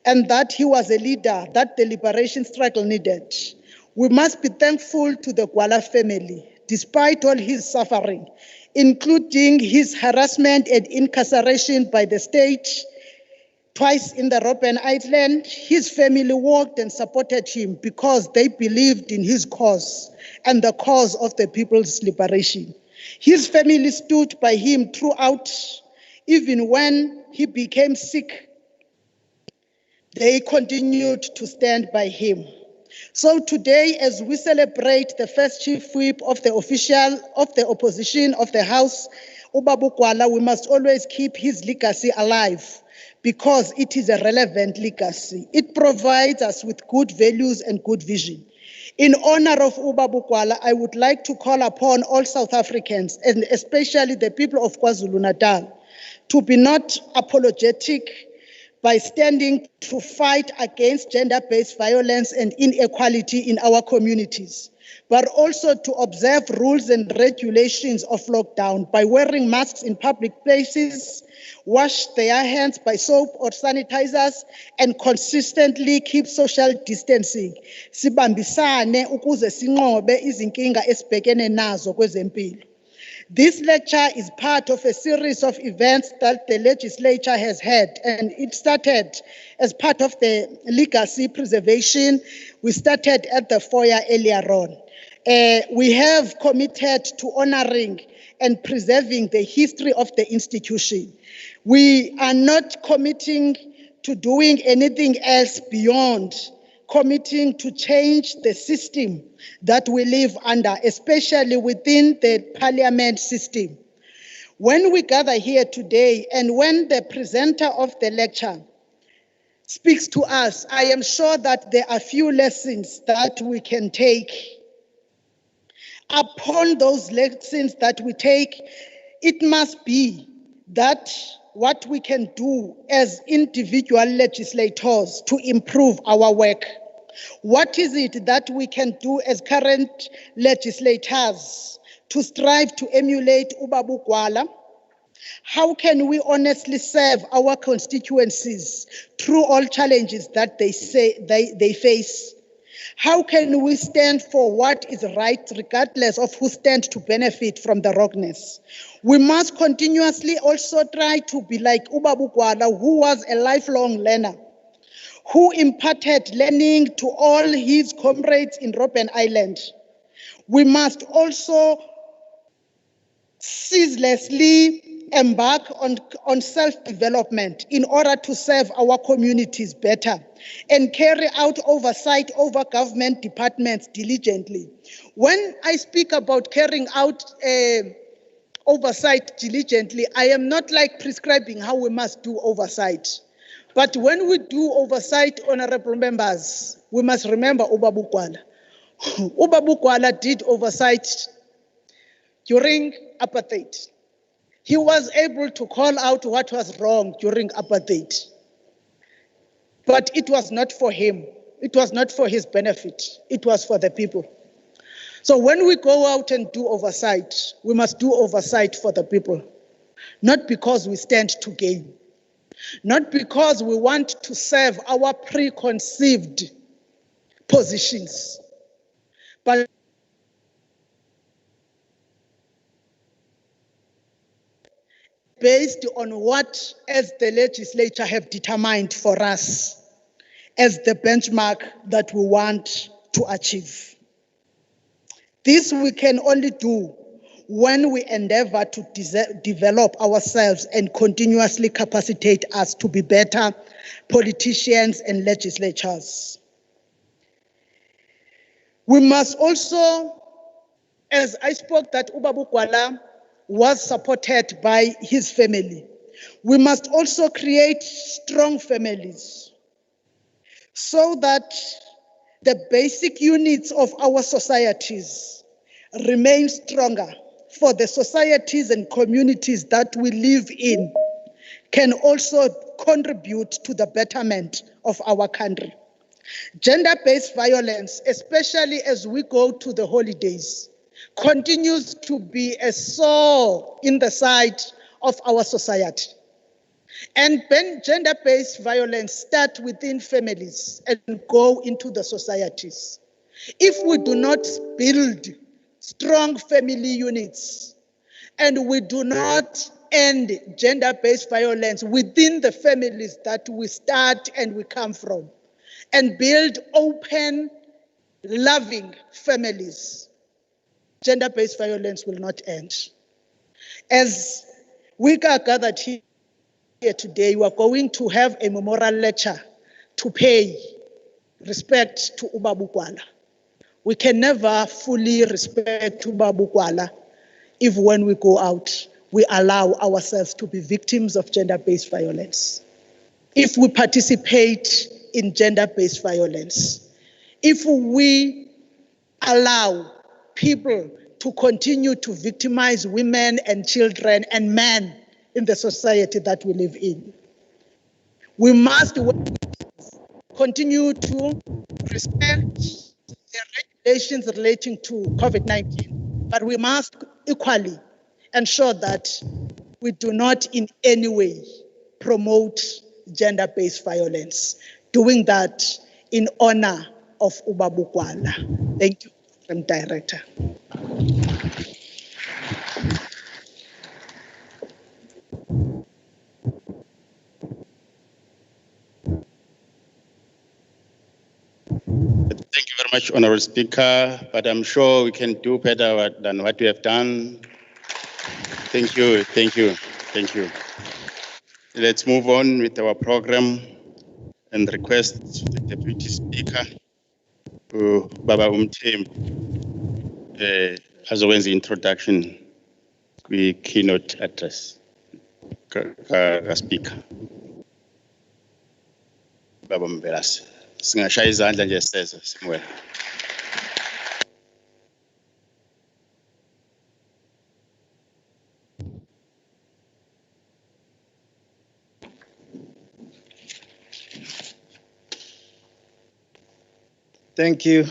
and that he was a leader that the liberation struggle needed. We must be thankful to the GWALA family, despite all his suffering, including his harassment and incarceration by the state. Twice in the Robben Island, his family worked and supported him because they believed in his cause and the cause of the people's liberation. His family stood by him throughout, even when he became sick. They continued to stand by him. So today, as we celebrate the first chief whip of the opposition of the House, Ubaba GWALA, we must always keep his legacy alive because it is a relevant legacy. It provides us with good values and good vision. In honor of Ubaba GWALA, I would like to call upon all South Africans, and especially the people of KwaZulu-Natal, to be not apologetic by standing to fight against gender-based violence and inequality in our communities, but also to observe rules and regulations of lockdown by wearing masks in public places, wash their hands by soap or sanitizers, and consistently keep social distancing. Sibambisane ukuze sinqobe izinkinga esibhekene nazo kwezempilo. This lecture is part of a series of events that the legislature has had, and it started as part of the legacy preservation. We started at the foyer earlier on. We have committed to honoring and preserving the history of the institution. We are not committing to doing anything else beyond committing to change the system that we live under, especially within the parliament system. When we gather here today and when the presenter of the lecture speaks to us, I am sure that there are few lessons that we can take. Upon those lessons that we take, it must be that what we can do as individual legislators to improve our work. What is it that we can do as current legislators to strive to emulate Ubaba GWALA? How can we honestly serve our constituencies through all challenges that they face? How can we stand for what is right regardless of who stands to benefit from the wrongness? We must continuously also try to be like Ubaba GWALA, who was a lifelong learner, who imparted learning to all his comrades in Robben Island. We must also ceaselessly embark on self-development in order to serve our communities better and carry out oversight over government departments diligently. When I speak about carrying out oversight diligently, I am not like prescribing how we must do oversight. But when we do oversight, honorable members, we must remember Ubaba GWALA. Ubaba GWALA did oversight during apartheid. He was able to call out what was wrong during apartheid. But it was not for him. It was not for his benefit. It was for the people. So when we go out and do oversight, we must do oversight for the people. Not because we stand to gain. Not because we want to serve our preconceived positions. But based on what, as the legislature have determined for us as the benchmark that we want to achieve. This we can only do when we endeavor to develop ourselves and continuously capacitate us to be better politicians and legislators. We must also, as I spoke that Ubaba GWALA was supported by his family, we must also create strong families so that the basic units of our societies remain stronger for the societies and communities that we live in. can also contribute to the betterment of our country. Gender-based violence, especially as we go to the holidays, continues to be a sore in the side of our society. And gender-based violence starts within families and go into the societies. If we do not build strong family units and we do not end gender-based violence within the families that we start and we come from, and build open, loving families, gender-based violence will not end. As we are gathered here today, we are going to have a memorial lecture to pay respect to Ubaba GWALA. We can never fully respect Ubaba GWALA if when we go out, we allow ourselves to be victims of gender-based violence. If we participate in gender-based violence, if we allow people to continue to victimize women and children and men in the society that we live in, we must continue to respect the regulations relating to COVID-19, but we must equally ensure that we do not in any way promote gender-based violence, doing that in honor of Ubaba GWALA. Thank you, Madam Director. Thank you very much, Honorable Speaker, but I'm sure we can do better than what we have done. Thank you, thank you, thank you. Let's move on with our program and request the Deputy Speaker, Baba Umthembu, azowenza introduction kwi-keynote address ka-speaker. Baba Mbelasi, singashaya izandla nje siseza simwela. Thank you.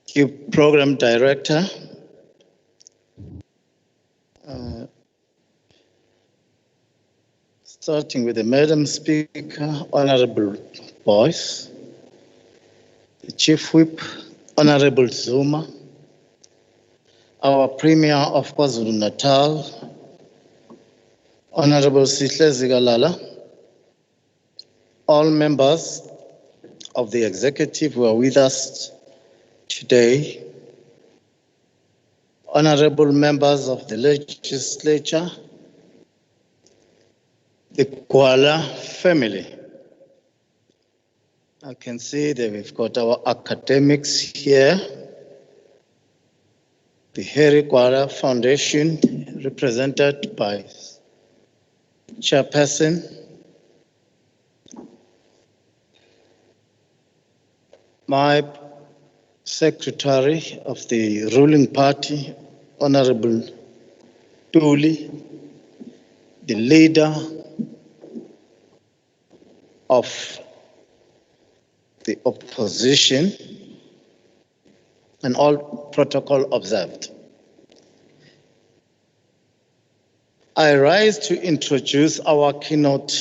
Thank you, Program Director. Starting with the Madam Speaker, Honorable Boyce, the Chief Whip, Honorable Zuma, our Premier of KwaZulu-Natal, Honorable Sihle Zikalala, all members of the executive who are with us today, honorable members of the legislature, the GWALA family. I can see that we've got our academics here, the Harry GWALA Foundation, represented by Chairperson, my Secretary of the ruling party, Honorable Tuli, the leader of the opposition, and all protocol observed. I rise to introduce our keynote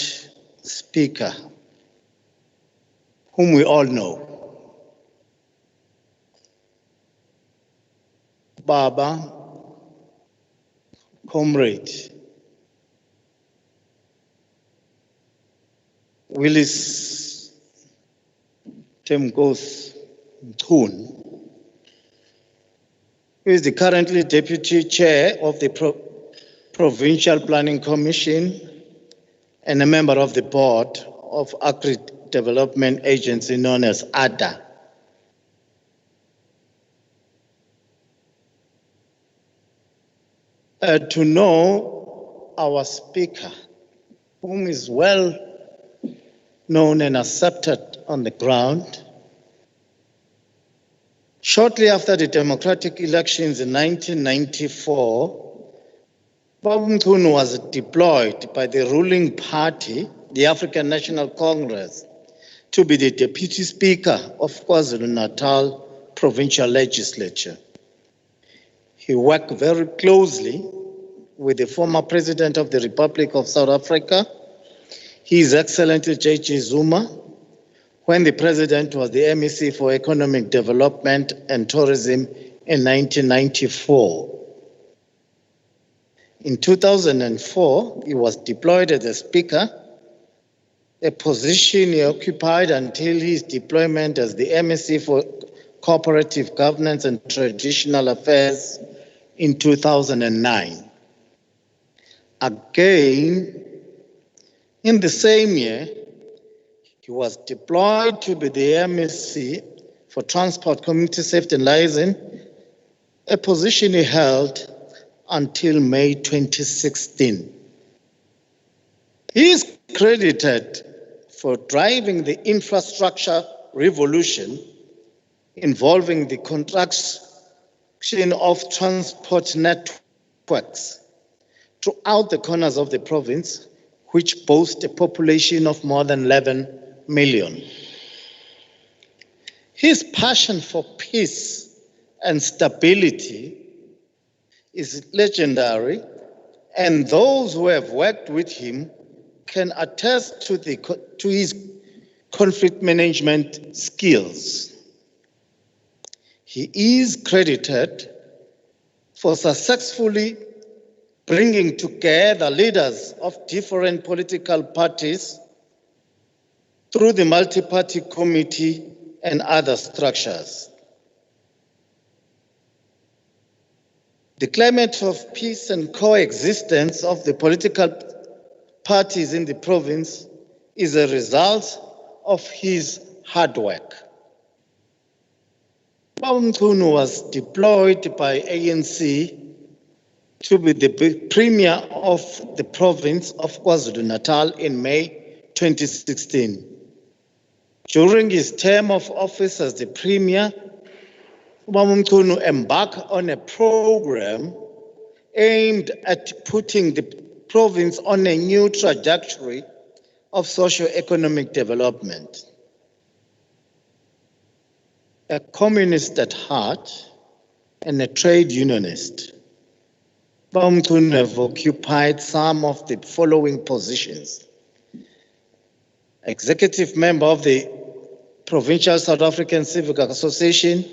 speaker, whom we all know, Baba, Comrade Willis Temgos Mchunu, who is the currently Deputy Chair of the Provincial Planning Commission and a member of the board of Agri-Development Agency known as ADA. To know our speaker, whom is well known and accepted on the ground, Shortly after the democratic elections in 1994, Babumtunu was deployed by the ruling party, the African National Congress, to be the Deputy Speaker of KwaZulu-Natal Provincial Legislature. He worked very closely with the former President of the Republic of South Africa, His Excellency J.J. Zuma, when the President was the MEC for Economic Development and Tourism in 1994. In 2004, he was deployed as a Speaker, a position he occupied until his deployment as the MEC for Cooperative Governance and Traditional Affairs in 2009. Again, in the same year, he was deployed to be the MEC for Transport, Community Safety and Liaison, a position he held until May 2016. He is credited for driving the infrastructure revolution involving the construction of transport networks throughout the corners of the province, which boast a population of more than 11 million. His passion for peace and stability is legendary, and those who have worked with him can attest to his conflict management skills. He is credited for successfully bringing together leaders of different political parties through the multi-party committee and other structures. The climate of peace and coexistence of the political parties in the province is a result of his hard work. Babumtunu was deployed by ANC to be the Premier of the province of KwaZulu-Natal in May 2016. During his term of office as the Premier, Babumtunu embarked on a program aimed at putting the province on a new trajectory of socio-economic development. A communist at heart and a trade unionist, Babumtunu have occupied some of the following positions: executive member of the Provincial South African Civic Association,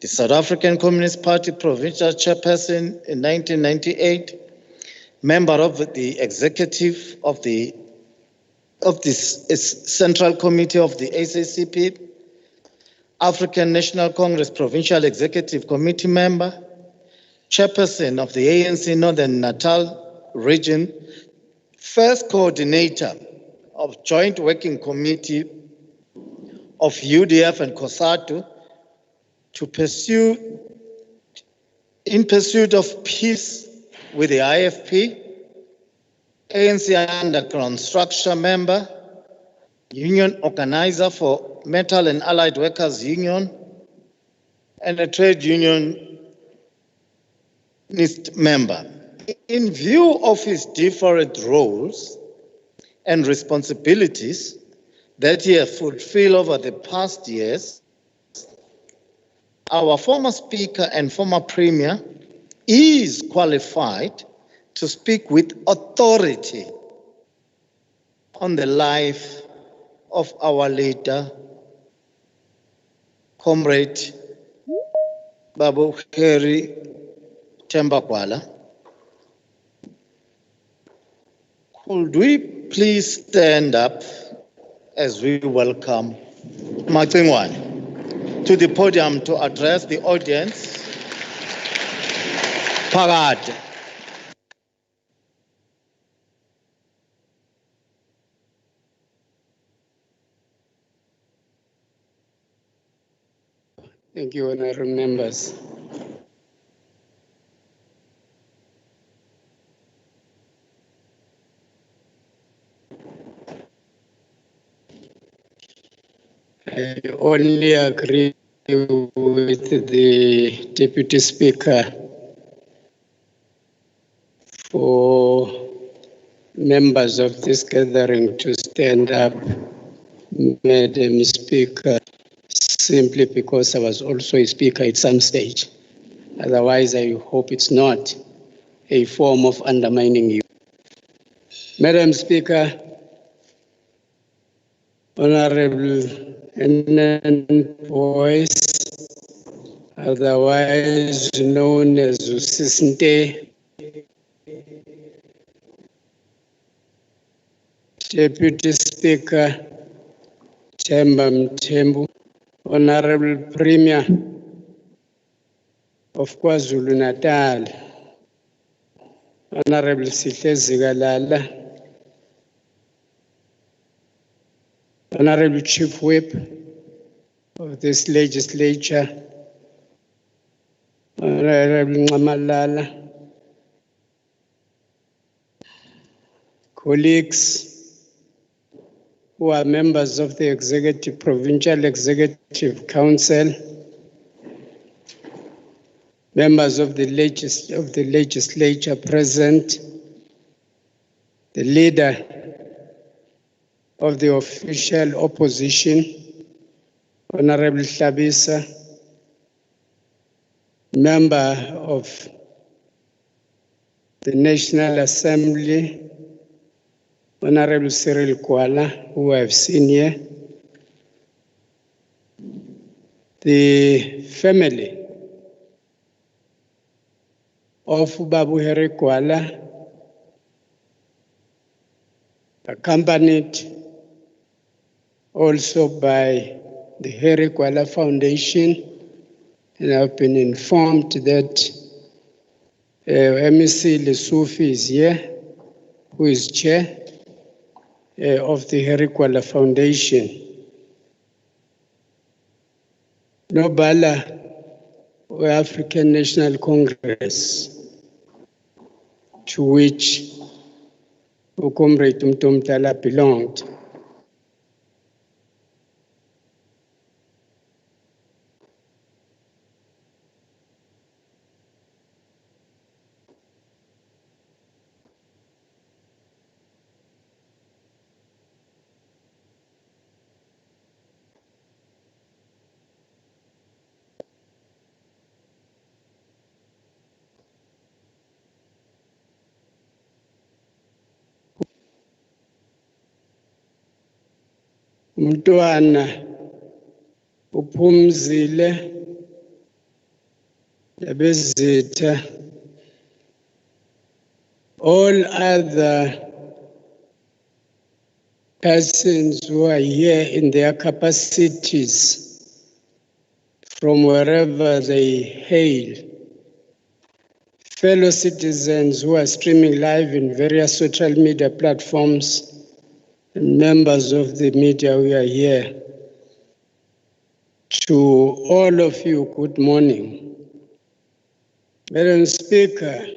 the South African Communist Party Provincial Chairperson in 1998, member of the executive of the Central Committee of the SACP, African National Congress Provincial Executive Committee member, chairperson of the ANC Northern Natal region, first coordinator of Joint Working Committee of UDF and COSATU in pursuit of peace with the IFP, ANC Underground Structure member, union organizer for Metal and Allied Workers Union, and a trade unionist member. In view of his different roles and responsibilities that he has fulfilled over the past years, our former Speaker and former Premier is qualified to speak with authority on the life of our leader, Comrade Babu Heri GWALA. Could we please stand up as we welcome Macingwane to the podium to address the audience? Phakathi. Thank you, honorable members. I only agree with the Deputy Speaker for members of this gathering to stand up, Madam Speaker, simply because I was also a speaker at some stage. Otherwise, I hope it's not a form of undermining you. Madam Speaker, Honorable Enan Boyce, otherwise known as Usisnte, Deputy Speaker Themba Mthembu, Honorable Premier of KwaZulu-Natal, Honorable Sihle Zikalala, Honorable Chief Whip of this legislature, Honorable Nxamalala, colleagues who are members of the Provincial Executive Council, members of the legislature present, the leader of the official opposition, Honorable Hlabisa, member of the National Assembly, Honorable Cyril GWALA, who I've seen here, the family of Babu Heri GWALA, accompanied also by the Heri GWALA Foundation, and I've been informed that MEC Lesufi is here, who is chair of the Heri GWALA Foundation. Nobala, African National Congress, to which Comrade Tumtumtala belonged. Mntwana uphumzile yabezitha, all other persons who are here in their capacities from wherever they hail, fellow citizens who are streaming live in various social media platforms, and members of the media who are here, to all of you, good morning. Madam Speaker,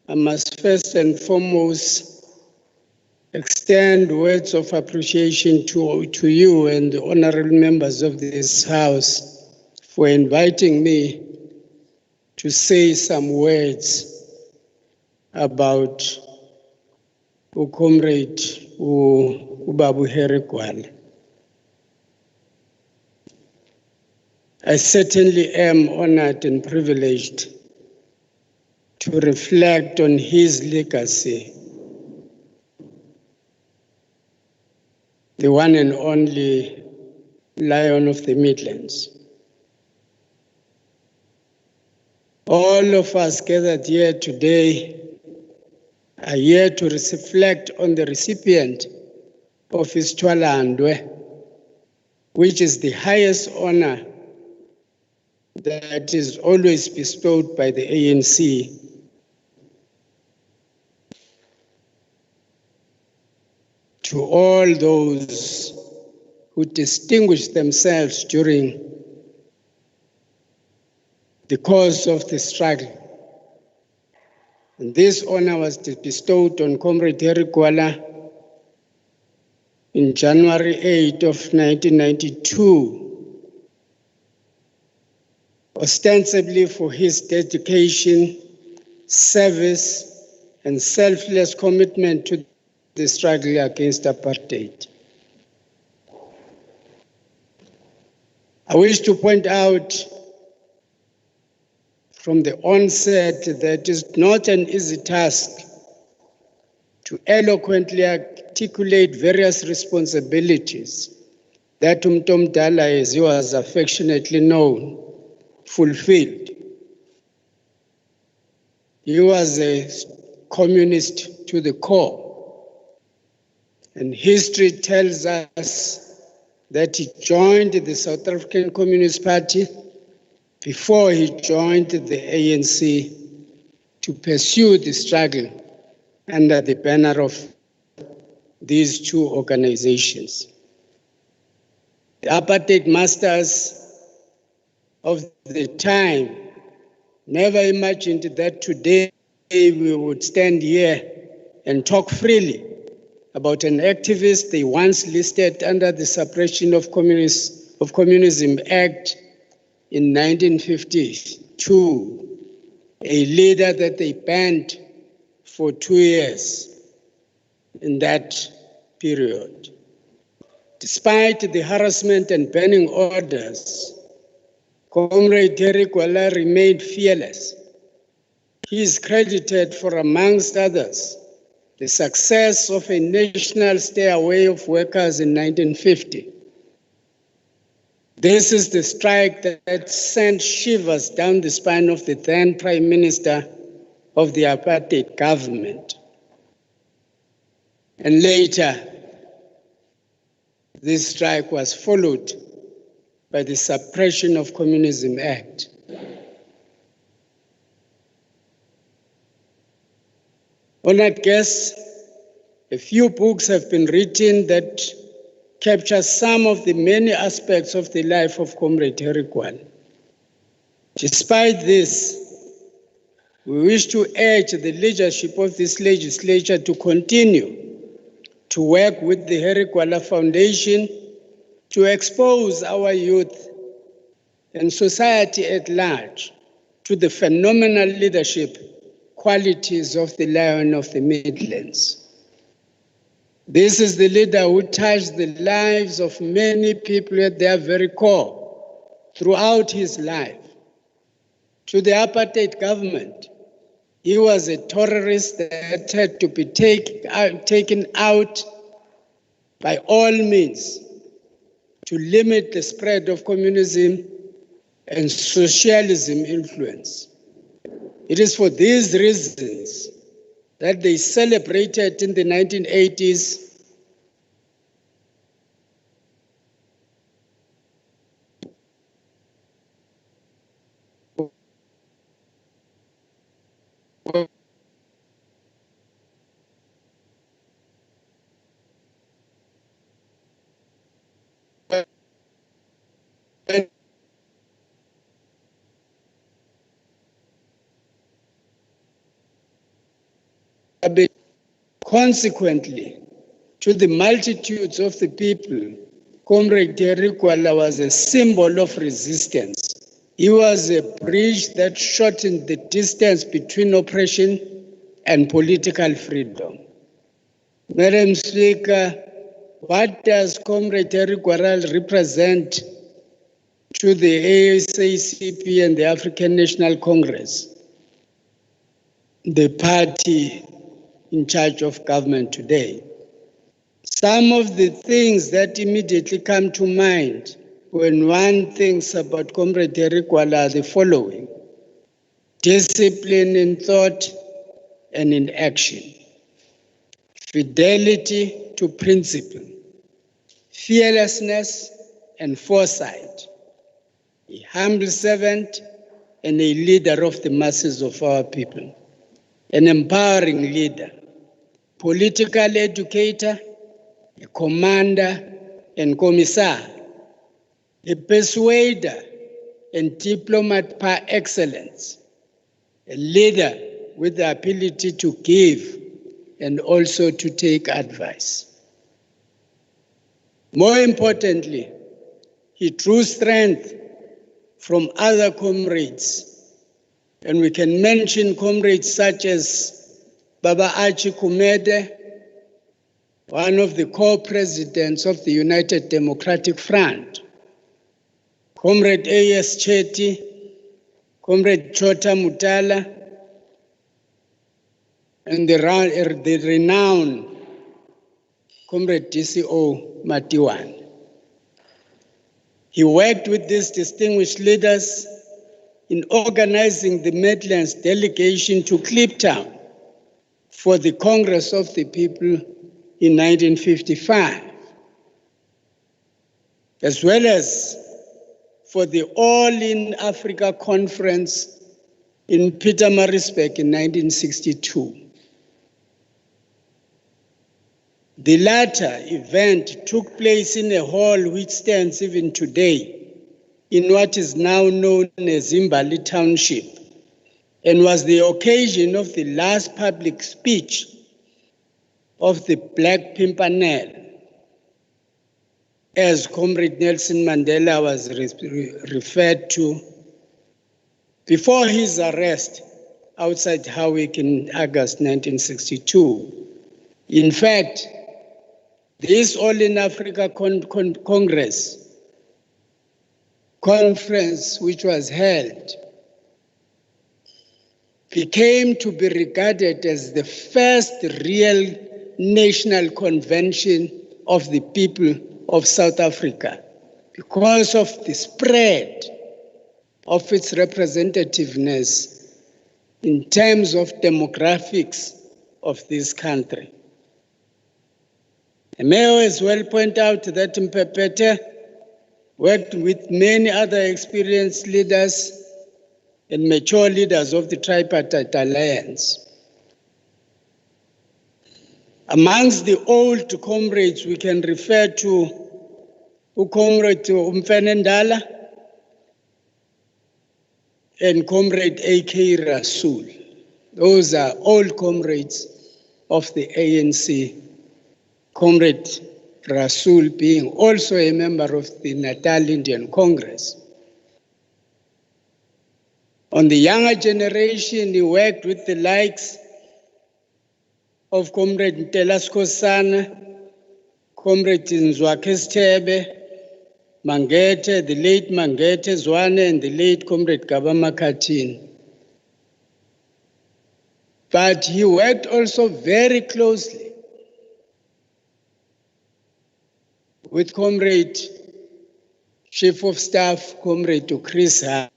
I must first and foremost extend words of appreciation to you and the honorable members of this House for inviting me to say some words about Comrade Babu Heri GWALA. I certainly am honored and privileged to reflect on his legacy, the one and only Lion of the Midlands. All of us gathered here today are here to reflect on the recipient of his Twalandwe, which is the highest honor that is always bestowed by the ANC to all those who distinguished themselves during the course of the struggle. And this honor was bestowed on Comrade Heri GWALA in January 8 of 1992 ostensibly for his dedication, service, and selfless commitment to the struggle against apartheid. I wish to point out from the onset that it is not an easy task to eloquently articulate various responsibilities that Umtomdala, as he was affectionately known, fulfilled. He was a communist to the core, and history tells us that he joined the South African Communist Party before he joined the ANC to pursue the struggle under the banner of these two organizations. The apartheid masters of the time never imagined that today we would stand here and talk freely about an activist they once listed under the Suppression of Communism Act in 1952, a leader that they banned for 2 years in that period. Despite the harassment and banning orders, Comrade GWALA remained fearless. He is credited for, amongst others, the success of a national stay-away of workers in 1950. This is the strike that sent shivers down the spine of the then Prime Minister of the apartheid government. And later, this strike was followed by the Suppression of Communism Act. Honored guests, a few books have been written that capture some of the many aspects of the life of Comrade GWALA. Despite this, we wish to urge the leadership of this legislature to continue to work with the GWALA Foundation to expose our youth and society at large to the phenomenal leadership qualities of the Lion of the Midlands. This is the leader who touched the lives of many people at their very core throughout his life. To the apartheid government, he was a terrorist that had to be taken out by all means to limit the spread of communism and socialism influence. It is for these reasons that they celebrated in the 1980s consequently, to the multitudes of the people, Comrade GWALA was a symbol of resistance. He was a bridge that shortened the distance between oppression and political freedom. Madam Speaker, what does Comrade GWALA represent to the ASACP and the African National Congress, the party in charge of government today? Some of the things that immediately come to mind when one thinks about Comrade GWALA are the following: discipline in thought and in action, fidelity to principle, fearlessness and foresight, a humble servant and a leader of the masses of our people, an empowering leader, political educator, a commander and commissar, a persuader and diplomat par excellence, a leader with the ability to give and also to take advice. More importantly, he drew strength from other comrades. And we can mention comrades such as Baba Archie Kumede, one of the co-presidents of the United Democratic Front, Comrade A.S. Chetty, Comrade Chota Mutala, and the renowned Comrade DCO Matiwan. He worked with these distinguished leaders in organizing the Midlands delegation to Kliptown for the Congress of the People in 1955, as well as for the All-in Africa Conference in Pietermaritzburg in 1962. The latter event took place in a hall which stands even today in what is now known as Zimbali Township, and was the occasion of the last public speech of the Black Pimpernel, as Comrade Nelson Mandela was referred to, before his arrest outside Howick in August 1962. In fact, this All-in-Africa Conference, which was held, became to be regarded as the first real national convention of the people of South Africa because of the spread of its representativeness in terms of demographics of this country. I may as well point out that Mpepete worked with many other experienced leaders and mature leaders of the Tripartite Alliance. Amongst the old comrades, we can refer to Comrade Umfenendala and Comrade A.K. Rasool. Those are old comrades of the ANC. Comrade Rasool being also a member of the Natal Indian Congress. On the younger generation, he worked with the likes of Comrade Ntela Skosana, Comrade Nzwakhe Sithebe, Mangete, the late Mangete Zwane, and the late Comrade Gabama Katini. But he worked also very closely with Comrade Chief of Staff, Comrade Chris Ha.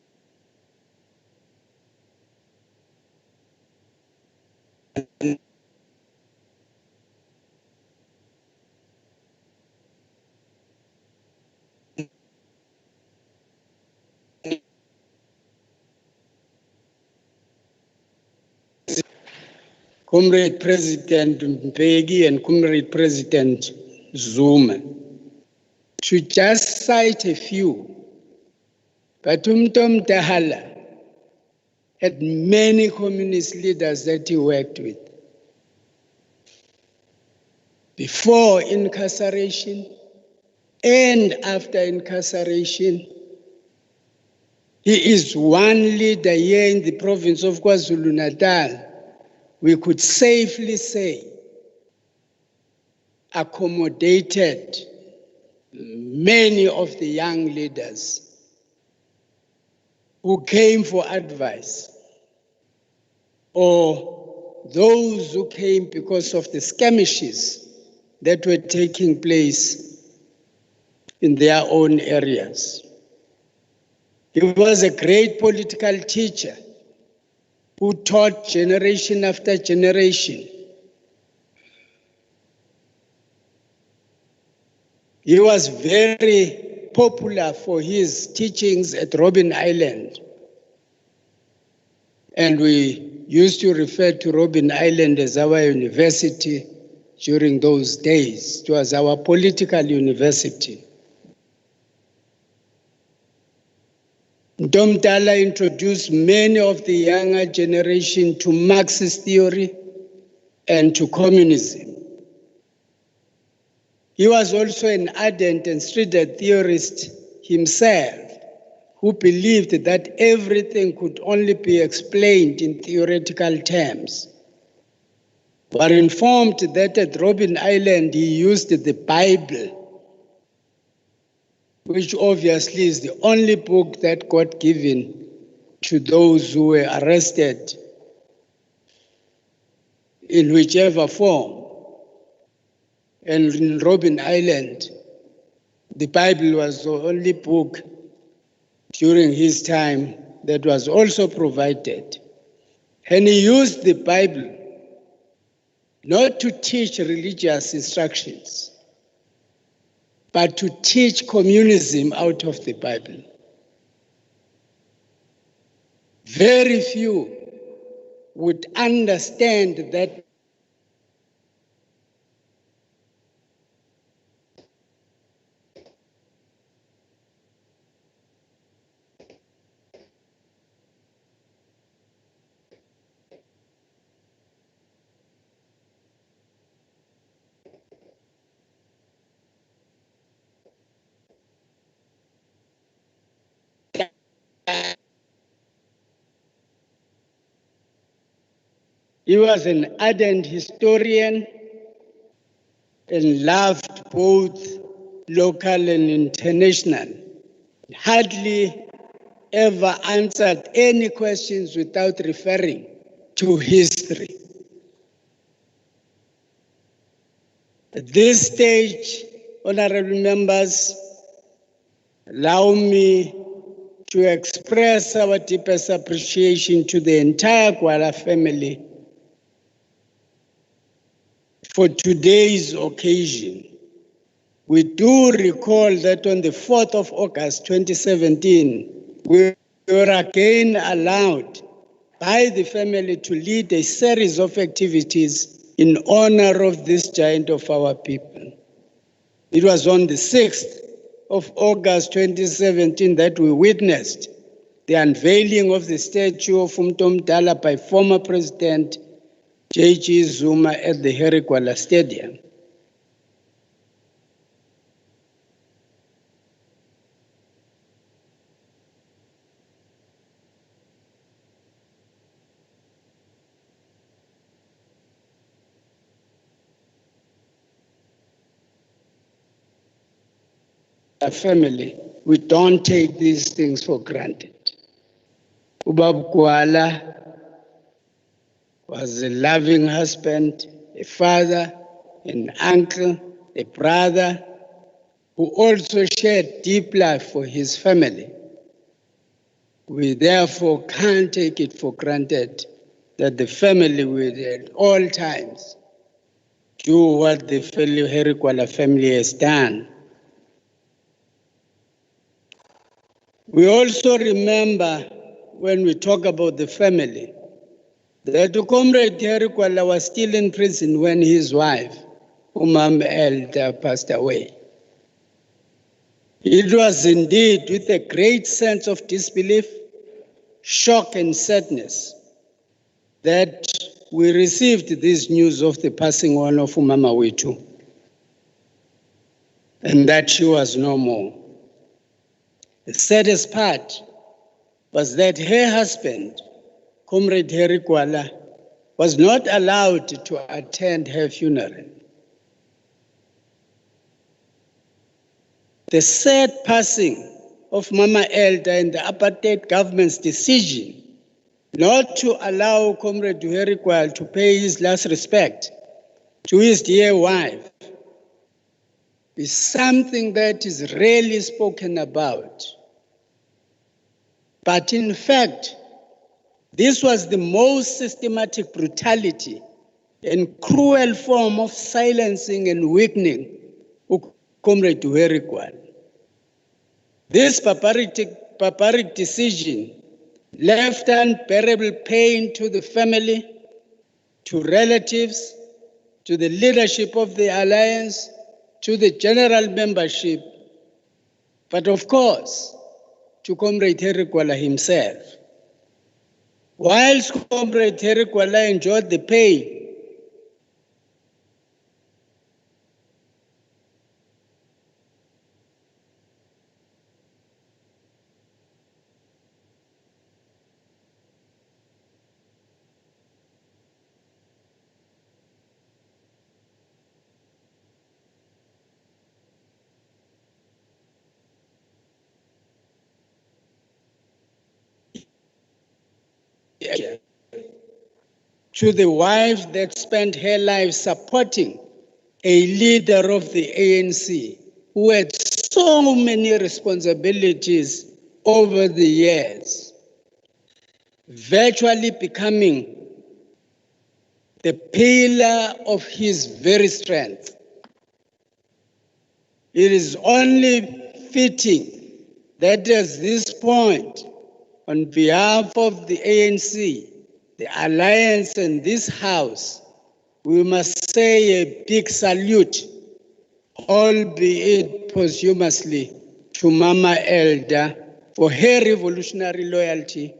Comrade President Mbeki and Comrade President Zuma. To just cite a few, but Umtom Tahala had many communist leaders that he worked with. Before incarceration and after incarceration, he is one leader here in the province of KwaZulu-Natal, we could safely say, accommodated many of the young leaders who came for advice, or those who came because of the skirmishes that were taking place in their own areas. He was a great political teacher who taught generation after generation. He was very popular for his teachings at Robben Island. And we used to refer to Robben Island as our university during those days. It was our political university. Ntomdala introduced many of the younger generation to Marxist theory and to communism. He was also an ardent and strident theorist himself, who believed that everything could only be explained in theoretical terms, were informed that at Robben Island he used the Bible, which obviously is the only book that got given to those who were arrested in whichever form. And in Robben Island, the Bible was the only book during his time that was also provided. And he used the Bible not to teach religious instructions, but to teach communism out of the Bible. Very few would understand that he was an ardent historian and loved both local and international. Hardly ever answered any questions without referring to history. At this stage, honorable members, allow me to express our deepest appreciation to the entire GWALA family for today's occasion. We do recall that on the 4th of August 2017, we were again allowed by the family to lead a series of activities in honor of this giant of our people. It was on the 6th of August 2017 that we witnessed the unveiling of the statue of Umtomdala by former President J.G. Zuma at the Harry GWALA Stadium. Family, we don't take these things for granted. Ubab GWALA was a loving husband, a father, an uncle, a brother, who also shared deep love for his family. We therefore can't take it for granted that the family will at all times do what the Harry GWALA family has done. We also remember, when we talk about the family, that Comrade Harry GWALA was still in prison when his wife, Umam Elder, passed away. It was indeed with a great sense of disbelief, shock and sadness that we received this news of the passing on of Umama Wetu, and that she was no more. The saddest part was that her husband, Comrade Harry GWALA, was not allowed to attend her funeral. The sad passing of Mama Elder and the apartheid government's decision not to allow Comrade Harry GWALA to pay his last respect to his dear wife is something that is rarely spoken about. But in fact, this was the most systematic brutality and cruel form of silencing and weakening Comrade Harry GWALA. This barbaric decision left unbearable pain to the family, to relatives, to the leadership of the alliance, to the general membership, but of course, to Comrade Harry GWALA himself. Whilst Comrade Harry GWALA enjoyed the pain, to the wife that spent her life supporting a leader of the ANC who had so many responsibilities over the years, virtually becoming the pillar of his very strength. It is only fitting that at this point, on behalf of the ANC, the Alliance and this House, we must say a big salute, albeit posthumously, to Mama Elder for her revolutionary loyalty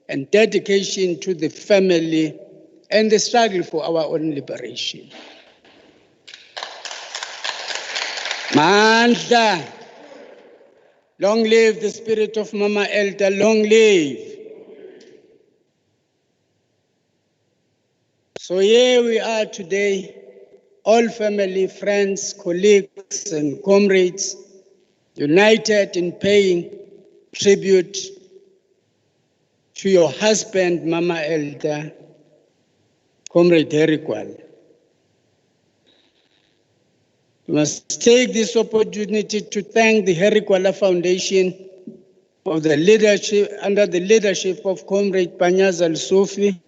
and dedication to the family and the struggle for our own liberation. Mandla, long live the spirit of Mama Elder, long live. So here we are today, all family, friends, colleagues, and comrades, united in paying tribute to your husband, Mama Elder, Comrade Harry GWALA. We must take this opportunity to thank the Harry GWALA Foundation of the leadership, under the leadership of Comrade Panyaza Al-Sufi,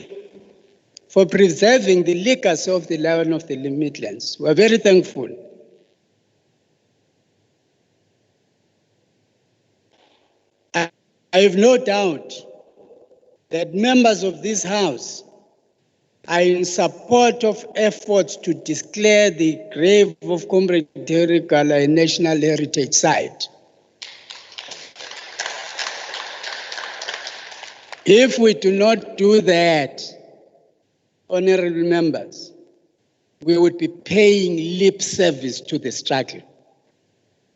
for preserving the legacy of the Lion of the Midlands. We are very thankful. I have no doubt that members of this House are in support of efforts to declare the grave of Comrade Harry GWALA a national heritage site. If we do not do that, honorable members, we would be paying lip service to the struggle.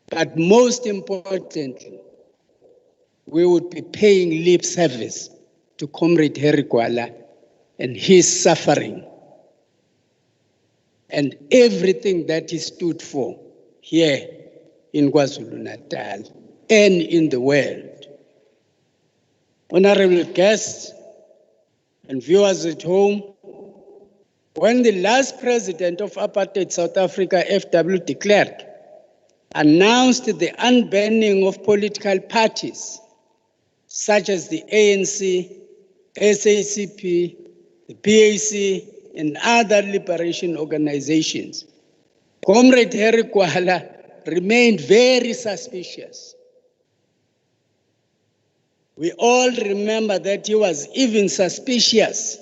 But most importantly, we would be paying lip service to Comrade Harry GWALA and his suffering and everything that he stood for here in KwaZulu-Natal and in the world. Honorable guests and viewers at home, when the last president of apartheid South Africa, F.W. de Klerk, announced the unbanning of political parties such as the ANC, SACP, the PAC, and other liberation organizations, Comrade Harry GWALA remained very suspicious. We all remember that he was even suspicious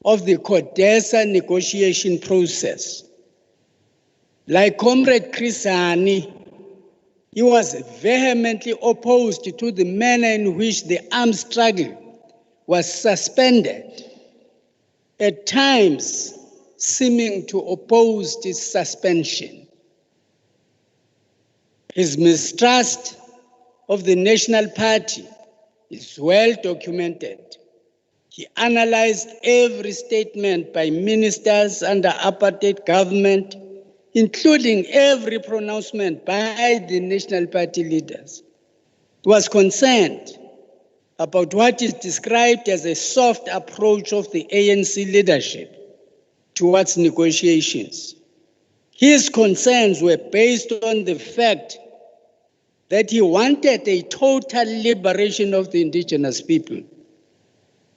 of the CODESA negotiation process. Like Comrade Chris Hani, he was vehemently opposed to the manner in which the armed struggle was suspended, at times seeming to oppose its suspension. His mistrust of the National Party is well documented. He analyzed every statement by ministers under apartheid government, including every pronouncement by the National Party leaders. He was concerned about what is described as a soft approach of the ANC leadership towards negotiations. His concerns were based on the fact that he wanted a total liberation of the indigenous people,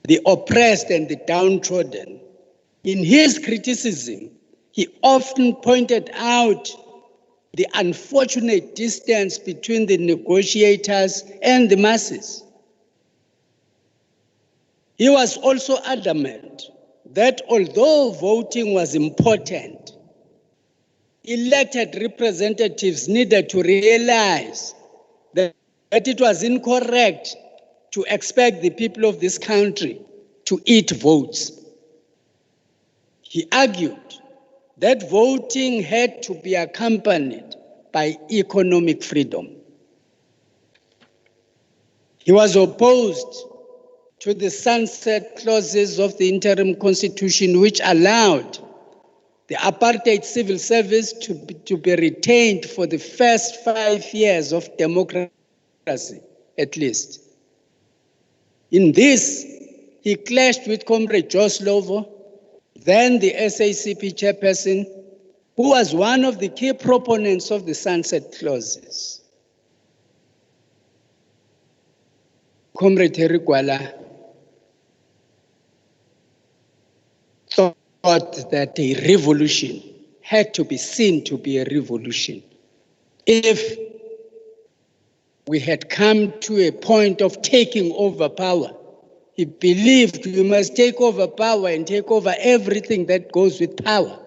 the oppressed and the downtrodden. In his criticism, he often pointed out the unfortunate distance between the negotiators and the masses. He was also adamant that although voting was important, elected representatives needed to realize that it was incorrect to expect the people of this country to eat votes. He argued that voting had to be accompanied by economic freedom. He was opposed to the sunset clauses of the interim constitution, which allowed the apartheid civil service to be retained for the first 5 years of democracy, at least. In this, He clashed with Comrade Joe Slovo, then the SACP chairperson, who was one of the key proponents of the sunset clauses. Comrade GWALA thought that a revolution had to be seen to be a revolution. If we had come to a point of taking over power, he believed we must take over power and take over everything that goes with power.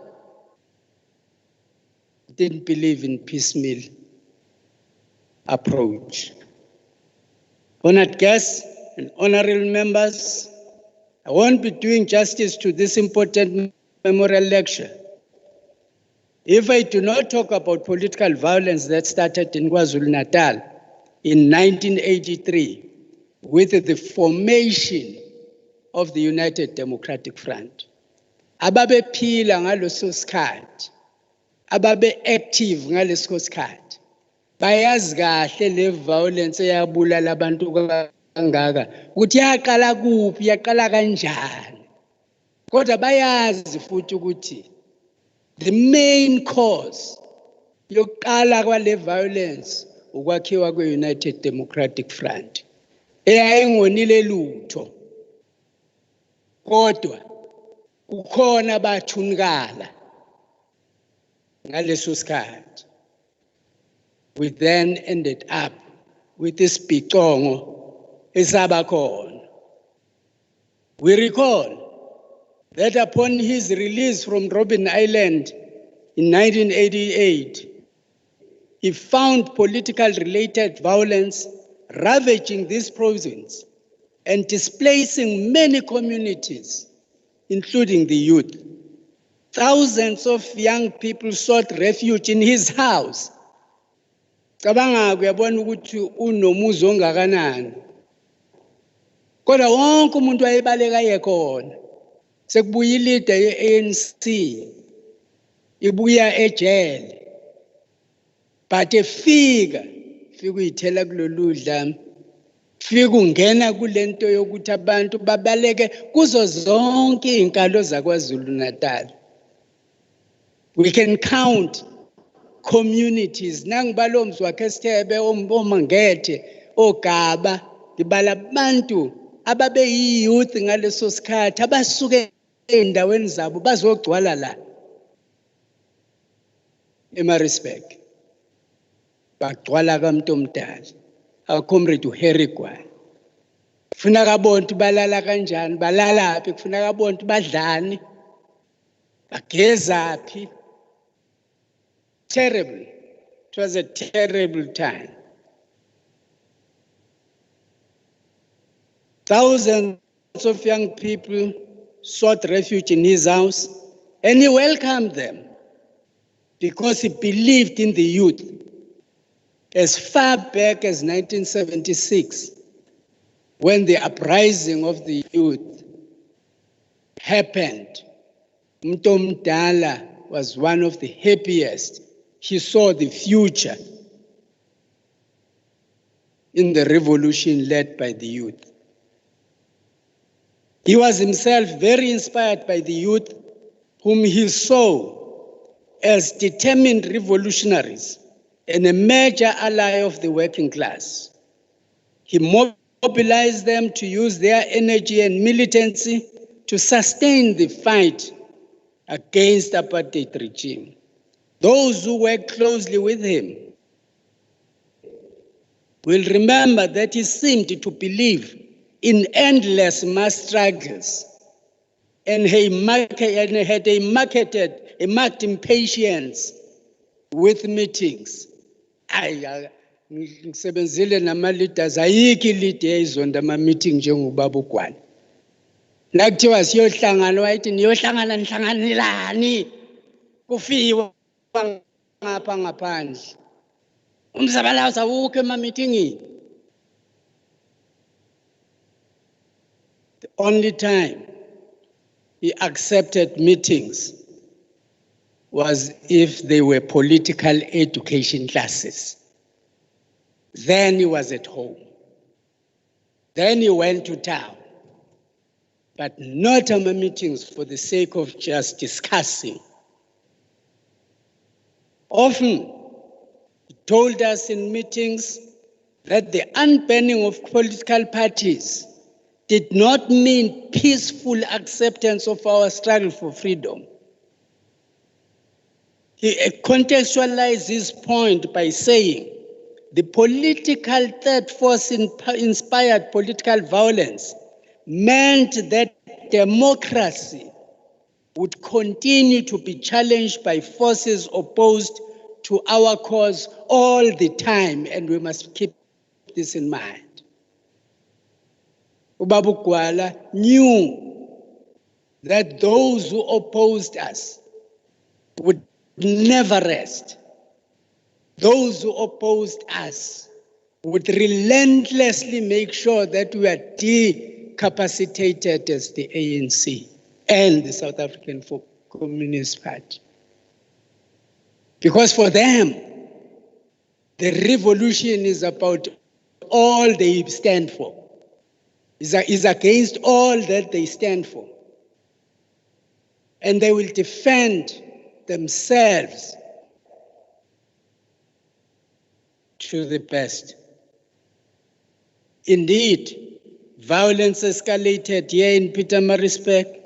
He didn't believe in piecemeal approach. Honored guests and honorable members, I won't be doing justice to this important memorial lecture if I do not talk about political violence that started in KwaZulu-Natal in 1983 with the formation of the United Democratic Front. Ababephila ngaleso sikhathi, ababe active ngaleso sikhathi, bayazi kahle le violence eyabulala abantu kangaka ukuthi yaqala kuphi, yaqala kanjani. Kodwa bayazi futhi ukuthi the main cause yokuqala kwale violence ukwakhiwa kwe-United Democratic Front eyayingonile lutho, kodwa kukhona bathunikala ngaleso sikhathi. We then ended up with this bhicongo esabakhona. We recall that upon his release from Robben Island in 1988, he found political related violence ravaging this province and displacing many communities, including the youth. Thousands of young people sought refuge in his house. Cabanga kuyabona ukuthi unomuzi ongakanani. Kodwa wonke umuntu wayebaleka yekhona. Sekubuya ilida ye-ANC, ibuya ejele. But efika uyithela kulolu dlame, fika ungena kulento yokuthi abantu babaleke kuzo zonke inkalo zaKwaZulu-Natal. We can count communities, nangibalo mzwakhe Sithebe, oMangethe, oGaba, ngibala abantu ababe youth ngaleso sikhathi abasuke endaweni zabo bazogcwala la eMaritzburg. Bagcwala kaMntomdala, abaComrade uHerigwane. Kufuna kabontu balala kanjani, balalaphi, kufuna kabontu badlani, bagezaphi. Terrible. It was a terrible time. Thousands of young people sought refuge in his house, and he welcomed them because he believed in the youth. As far back as 1976, when the uprising of the youth happened, Mntomdala was one of the happiest. He saw the future in the revolution led by the youth. He was himself very inspired by the youth, whom he saw as determined revolutionaries and a major ally of the working class. He mobilized them to use their energy and militancy to sustain the fight against the apartheid regime. Those who worked closely with him will remember that he seemed to believe in endless mass struggles, and he had a marked impatience with meetings. Ngisebenzile nama-leaders, ayikho i-leader eyayizonda ama-meeting njengobaba uGwala. Nakuthiwa siyohlangana wayithi niyohlangana nihlanganelani kufiwa ngapha ngaphandle. Umzabalazo awukho ema-meetingini. The only time he accepted meetings was if they were political education classes. Then he was at home. Then he went to town. but not meetings for the sake of just discussing. Often, he told us in meetings that the unbanning of political parties did not mean peaceful acceptance of our struggle for freedom. He contextualized his point by saying the political third force inspired political violence meant that democracy would continue to be challenged by forces opposed to our cause all the time, and we must keep this in mind. Ubaba GWALA knew that those who opposed us would never rest. Those who opposed us would relentlessly make sure that we are decapacitated as the ANC and the South African Communist Party. Because for them, the revolution is about all they stand for, is against all that they stand for. And they will defend themselves to the best. Indeed, violence escalated here in Pietermaritzburg,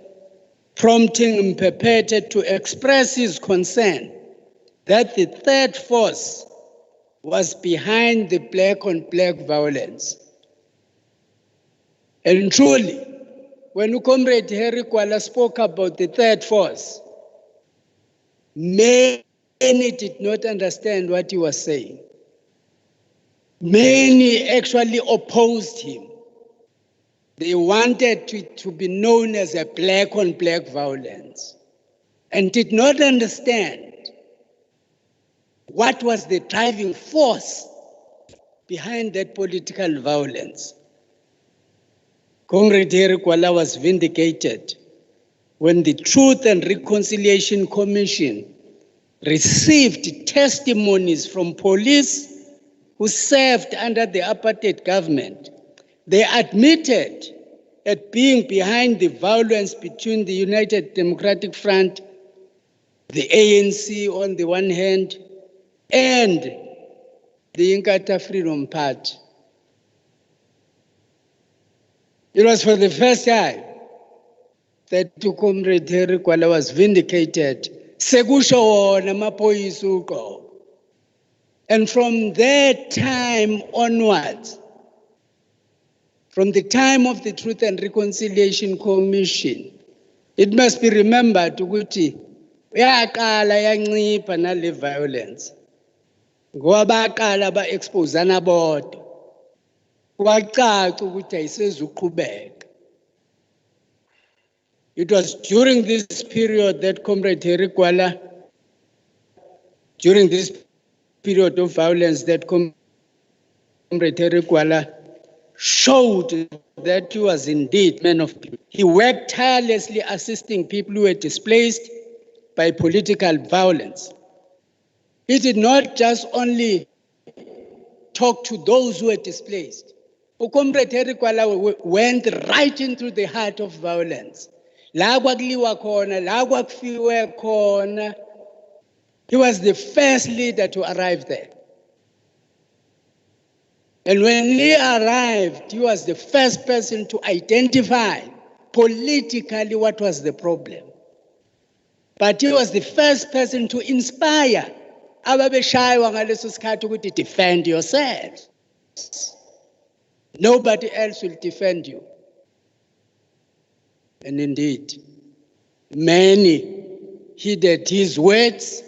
prompting Mpepete to express his concern that the third force was behind the black-on-black violence. And truly, when Comrade Harry GWALA spoke about the third force, many did not understand what he was saying. Many actually opposed him. They wanted to be known as a black-on-black violence and did not understand what was the driving force behind that political violence. Comrade Harry GWALA was vindicated when the Truth and Reconciliation Commission received testimonies from police who served under the apartheid government. They admitted at being behind the violence between the United Democratic Front, the ANC on the one hand, and the Inkatha Freedom Party. It was for the first time that Comrade Harry GWALA was vindicated. Sekusho wona amaphoyisa uqobo. And from that time onwards, from the time of the Truth and Reconciliation Commission, it must be remembered ukuthi yaqala yancipha nale violence. Ngoba baqala ba-exposana bodwa. Kwacaca ukuthi ayisezuqhubeka. It was during this period that Comrade Harry GWALA, during this period of violence, that Comrade Harry GWALA showed that he was indeed man of people. He worked tirelessly assisting people who were displaced by political violence. He did not just only talk to those who were displaced. Comrade Harry GWALA went right into the heart of violence. La kwakuliwa khona, la kwakufiwe khona. He was the first leader to arrive there. And when he arrived, he was the first person to identify politically what was the problem. But he was the first person to inspire ababeshaywa ngaleso sikhathi ukuthi defend yourself. Nobody else will defend you. And indeed, many heeded his words,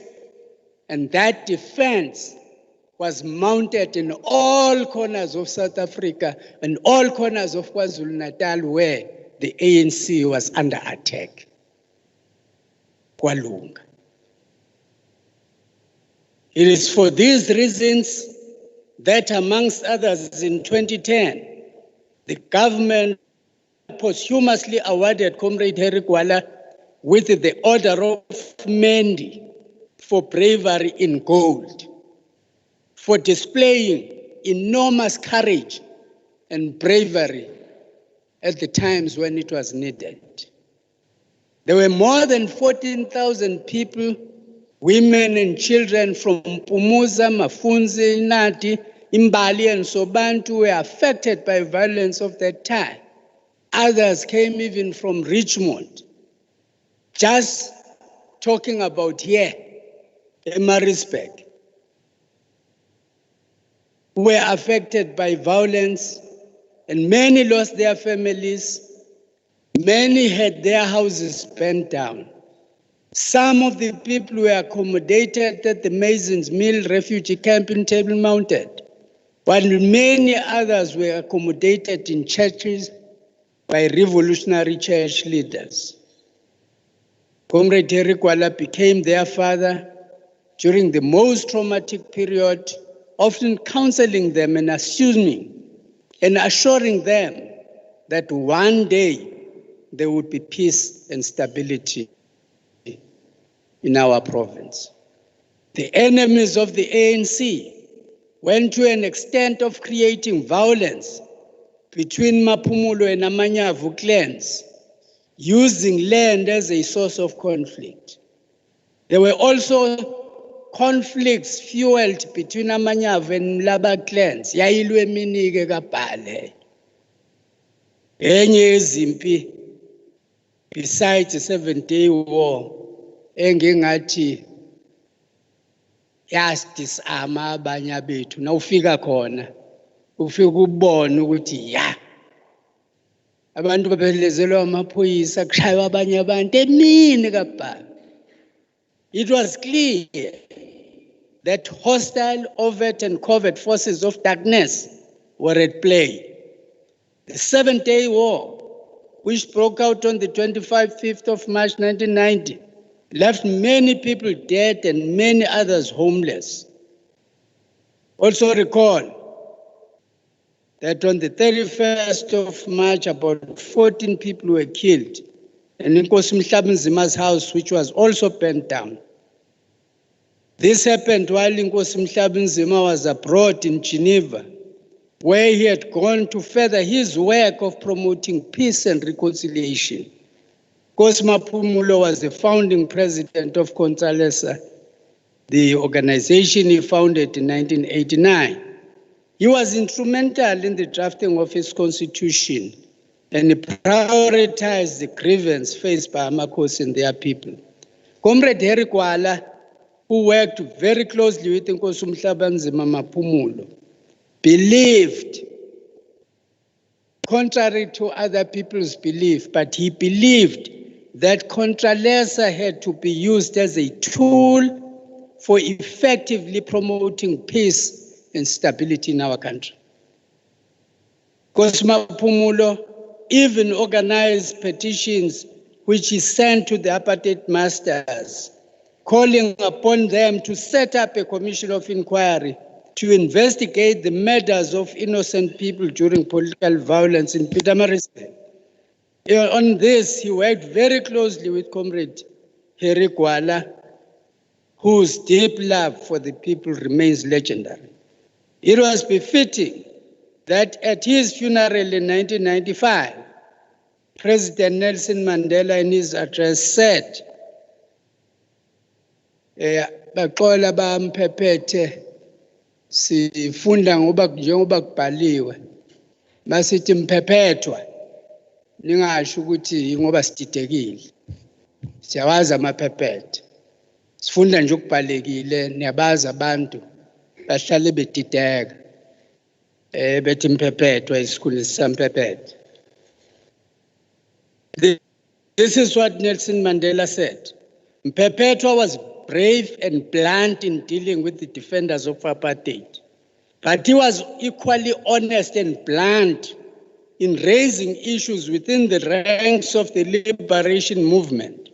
and that defense was mounted in all corners of South Africa and all corners of KwaZulu-Natal where the ANC was under attack. Kwalunga. It is for these reasons that, amongst others, in 2010, the government posthumously awarded Comrade Harry GWALA with the Order of Mendi for bravery in gold, for displaying enormous courage and bravery at the times when it was needed. There were more than 14,000 people, women and children from Pumuza, Mafunzi, Nati, Imbali, and Sobantu were affected by violence of that time. Others came even from Richmond. Just talking about here, Maritzburg, were affected by violence, and many lost their families. Many had their houses burnt down. Some of the people were accommodated at the Masons Mill refugee camp in Table Mountain, while many others were accommodated in churches by revolutionary church leaders. Comrade Harry GWALA became their father during the most traumatic period, often counseling them and assuring them that one day there would be peace and stability in our province. The enemies of the ANC went to an extent of creating violence between Maphumulo and Amanyavu clans, using land as a source of conflict. There were also conflicts fueled between Amanyavu and Mlaba clans. Yayilwe minike kabhale. Enye izimpi, besides the 7-day war, engingathi yasdisarma abanye bethu. Na ufika khona, ufika ubone ukuthi ya abantu babelezelwa amaphoyisa kushaywa abanye abantu emini kabhaka. It was clear that hostile, overt and covert forces of darkness were at play. The 7-day war, which broke out on the 5th of March 1990, left many people dead and many others homeless. Also recall that on the 31st of March, about 14 people were killed, and Nkosi Mhlabinzima's house, which was also burnt down. This happened while Nkosi Mhlabinzima was abroad in Geneva, where he had gone to further his work of promoting peace and reconciliation. Nkosi Maphumulo was the founding president of Consalesa, the organization he founded in 1989. He was instrumental in the drafting of his constitution, and he prioritized the grievance faced by Amakhosi and their people. Comrade Harry GWALA, who worked very closely with Nkosi Mhlabanzima Maphumulo, believed, contrary to other people's belief, but he believed that Contralesa had to be used as a tool for effectively promoting peace and stability in our country. Nkosi Maphumulo even organized petitions which he sent to the apartheid masters, calling upon them to set up a commission of inquiry to investigate the murders of innocent people during political violence in Pietermaritzburg. On this, he worked very closely with Comrade Harry GWALA, whose deep love for the people remains legendary. It was befitting that at his funeral in 1995, President Nelson Mandela in his address said, "Baqola bamphephethe sifunda njengoba kubhaliwe masithi mphephetwa ningasho ukuthi ngoba sididekile siyawazi amaphephethe sifunda nje ukubhalekile niyabazi abantu bahlale bedideka bethi mphephetwa isikhulu samphephethe." This is what Nelson Mandela said. Mphephetwa was brave and blunt in dealing with the defenders of apartheid, but he was equally honest and blunt in raising issues within the ranks of the liberation movement.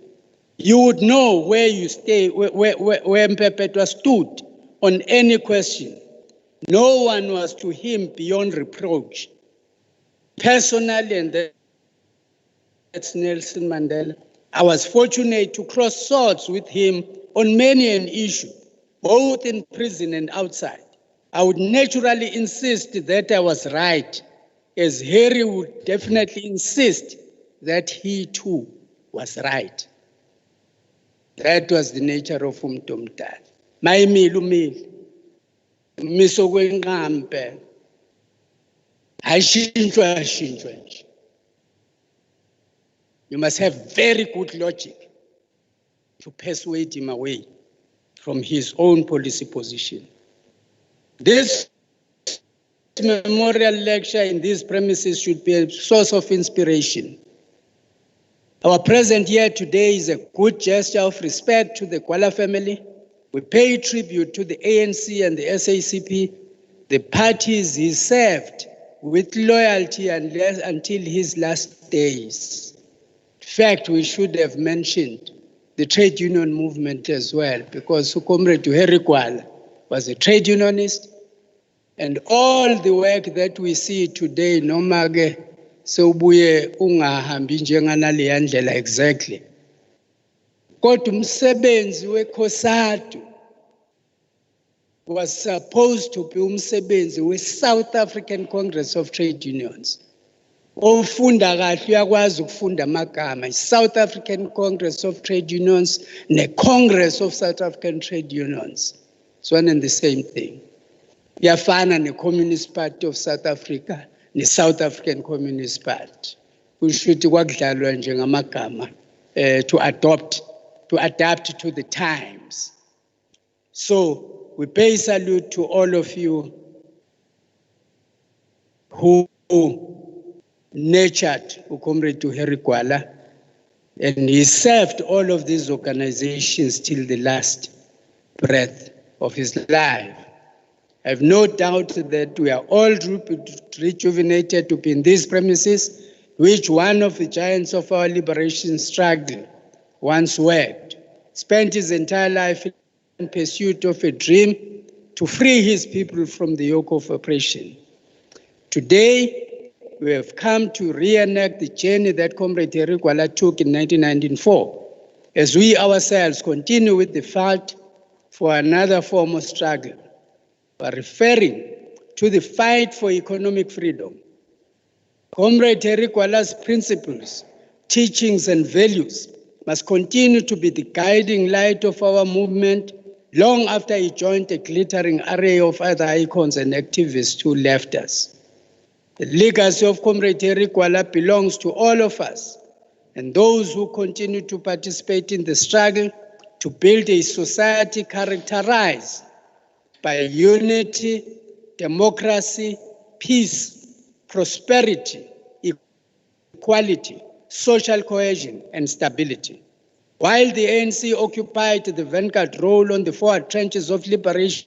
You would know where you stay, where Mphephetwa stood on any question. No one was to him beyond reproach. Personally, and that's Nelson Mandela, I was fortunate to cross swords with him on many an issue, both in prison and outside. I would naturally insist that I was right, as Harry would definitely insist that he too was right. That was the nature of Umtomdala. Mayimile umile. Miso kwenqampe. Ayishintshwa nje. You must have very good logic to persuade him away from his own policy position. This memorial lecture in these premises should be a source of inspiration. Our presence here today is a good gesture of respect to the GWALA family. We pay tribute to the ANC and the SACP, the parties he served with loyalty until his last days. In fact, we should have mentioned the trade union movement as well, because Comrade Harry GWALA was a trade unionist, and all the work that we see today, noma ke sewubuye ungahambi njenganaleya ndlela exactly. Kodwa umsebenzi weCOSATU was supposed to be umsebenzi we-South African Congress of Trade Unions. Ofunda kahle uyakwazi ukufunda amagama, South African Congress of Trade Unions ne-Congress of South African Trade Unions. It's one and the same thing. Yafana ne-Communist Party of South Africa ne-South African Communist Party. Kushuthi kwakudlalwa njengamagama to adapt to the times. So we pay salute to all of you who nurtured Comrade Harry GWALA, and he served all of these organizations till the last breath of his life. I have no doubt that we are all rejuvenated to be in these premises, which one of the giants of our liberation struggle once worked, spent his entire life in pursuit of a dream to free his people from the yoke of oppression. Today, we have come to reenact the journey that Comrade Harry GWALA took in 1994, as we ourselves continue with the fight for another form of struggle. By referring to the fight for economic freedom, Comrade Harry GWALA's principles, teachings, and values must continue to be the guiding light of our movement long after he joined a glittering array of other icons and activists who left us. The legacy of Comrade Harry GWALA belongs to all of us and those who continue to participate in the struggle to build a society characterized by unity, democracy, peace, prosperity, equality, social cohesion, and stability. While the ANC occupied the vanguard role on the forward trenches of liberation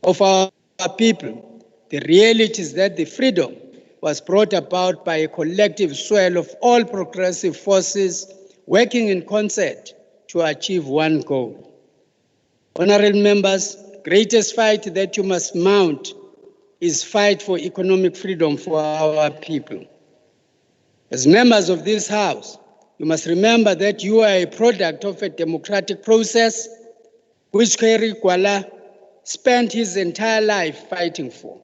of our people, the reality is that the freedom was brought about by a collective swell of all progressive forces working in concert to achieve one goal. Honorable members, greatest fight that you must mount is fight for economic freedom for our people. As members of this House, you must remember that you are a product of a democratic process which Harry GWALA spent his entire life fighting for.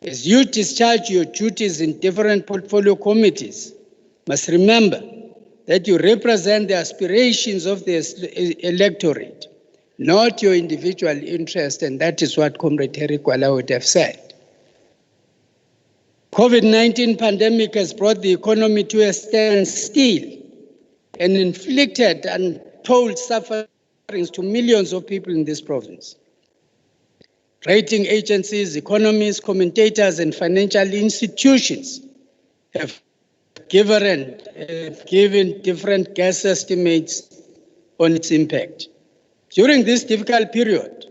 As you discharge your duties in different portfolio committees, you must remember that you represent the aspirations of the electorate, not your individual interest, and that is what Comrade Harry GWALA would have said. COVID-19 pandemic has brought the economy to a standstill and inflicted untold sufferings to millions of people in this province. Rating agencies, economists, commentators, and financial institutions have given different guess estimates on its impact. During this difficult period,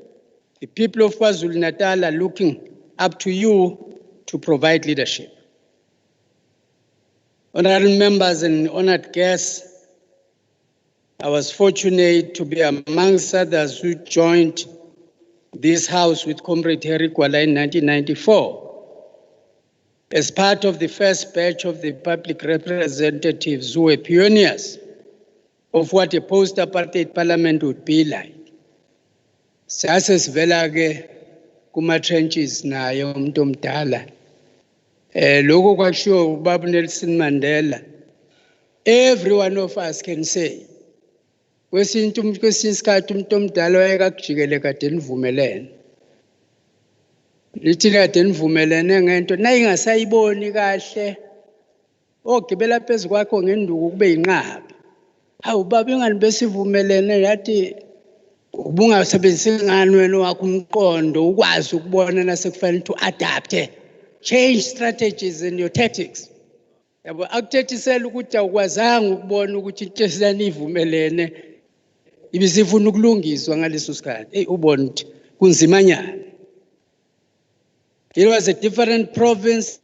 the people of KwaZulu-Natal are looking up to you to provide leadership. Honorable members and honored guests, I was fortunate to be amongst others who joined this House with Comrade Harry GWALA in 1994 as part of the first batch of the public representatives who were pioneers of what a post-apartheid parliament would be like. Sasesivela ke kuma trenches naye umuntu omdala Lokho kwakushiwo uBaba Nelson Mandela. Every one of us can say, kwesinye isikhathi umuntu omdala wayekakujikele kade nivumelene. Lithi kade nivumelene ngento nayingasayiboni kahle. Ogibela phezu kwakho ngenduku kube inqaba. Hawu baba ingani besivumelene yathi ubungasebenzisi ngani wena wakho umqondo ukwazi ukubona nasekufanele to adapt, change strategies and your tactics. Yabo akuthethisela ukuthi awukwazanga ukubona ukuthi into esanivumelene ibisifuna ukulungiswa ngaleso sikhathi. Ubona ukuthi kunzimanyana. It was a different province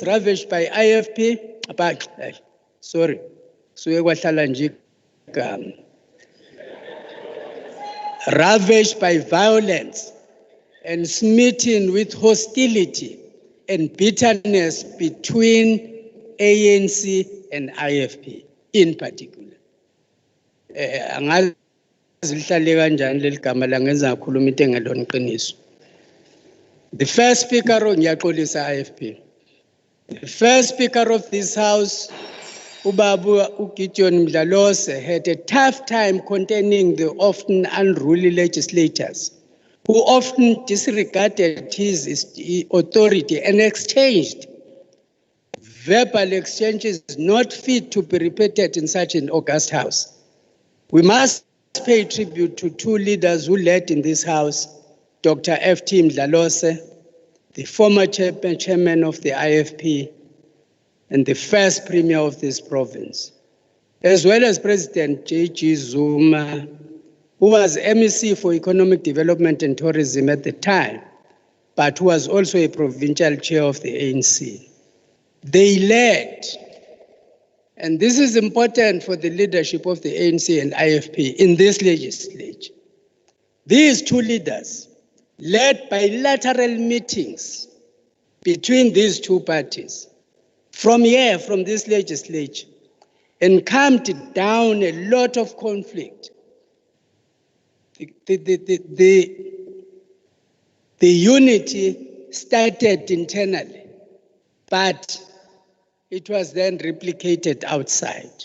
ravaged by IFP. Sorry. Suye kwahlala nje igama. Ravaged by violence and smitten with hostility and bitterness between ANC and IFP in particular. Angazi lihlale kanjani leli gama la ngenza ngakhuluma into engelona iqiniso. The first speaker ngiyaxolisa IFP. The first speaker of this house, Ubaba Gideon Mdlalose, had a tough time containing the often unruly legislators who often disregarded his authority and exchanged verbal exchanges not fit to be repeated in such an august house. We must pay tribute to two leaders who led in this house, Dr. F.T. Mdlalose, the former chairman of the IFP, and the first premier of this province, as well as President J.G. Zuma, who was MEC for Economic Development and Tourism at the time, but who was also a provincial chair of the ANC. They led, and this is important for the leadership of the ANC and IFP in this legislature. These two leaders led bilateral meetings between these two parties from this legislature, and calmed down a lot of conflict. The unity started internally, but it was then replicated outside.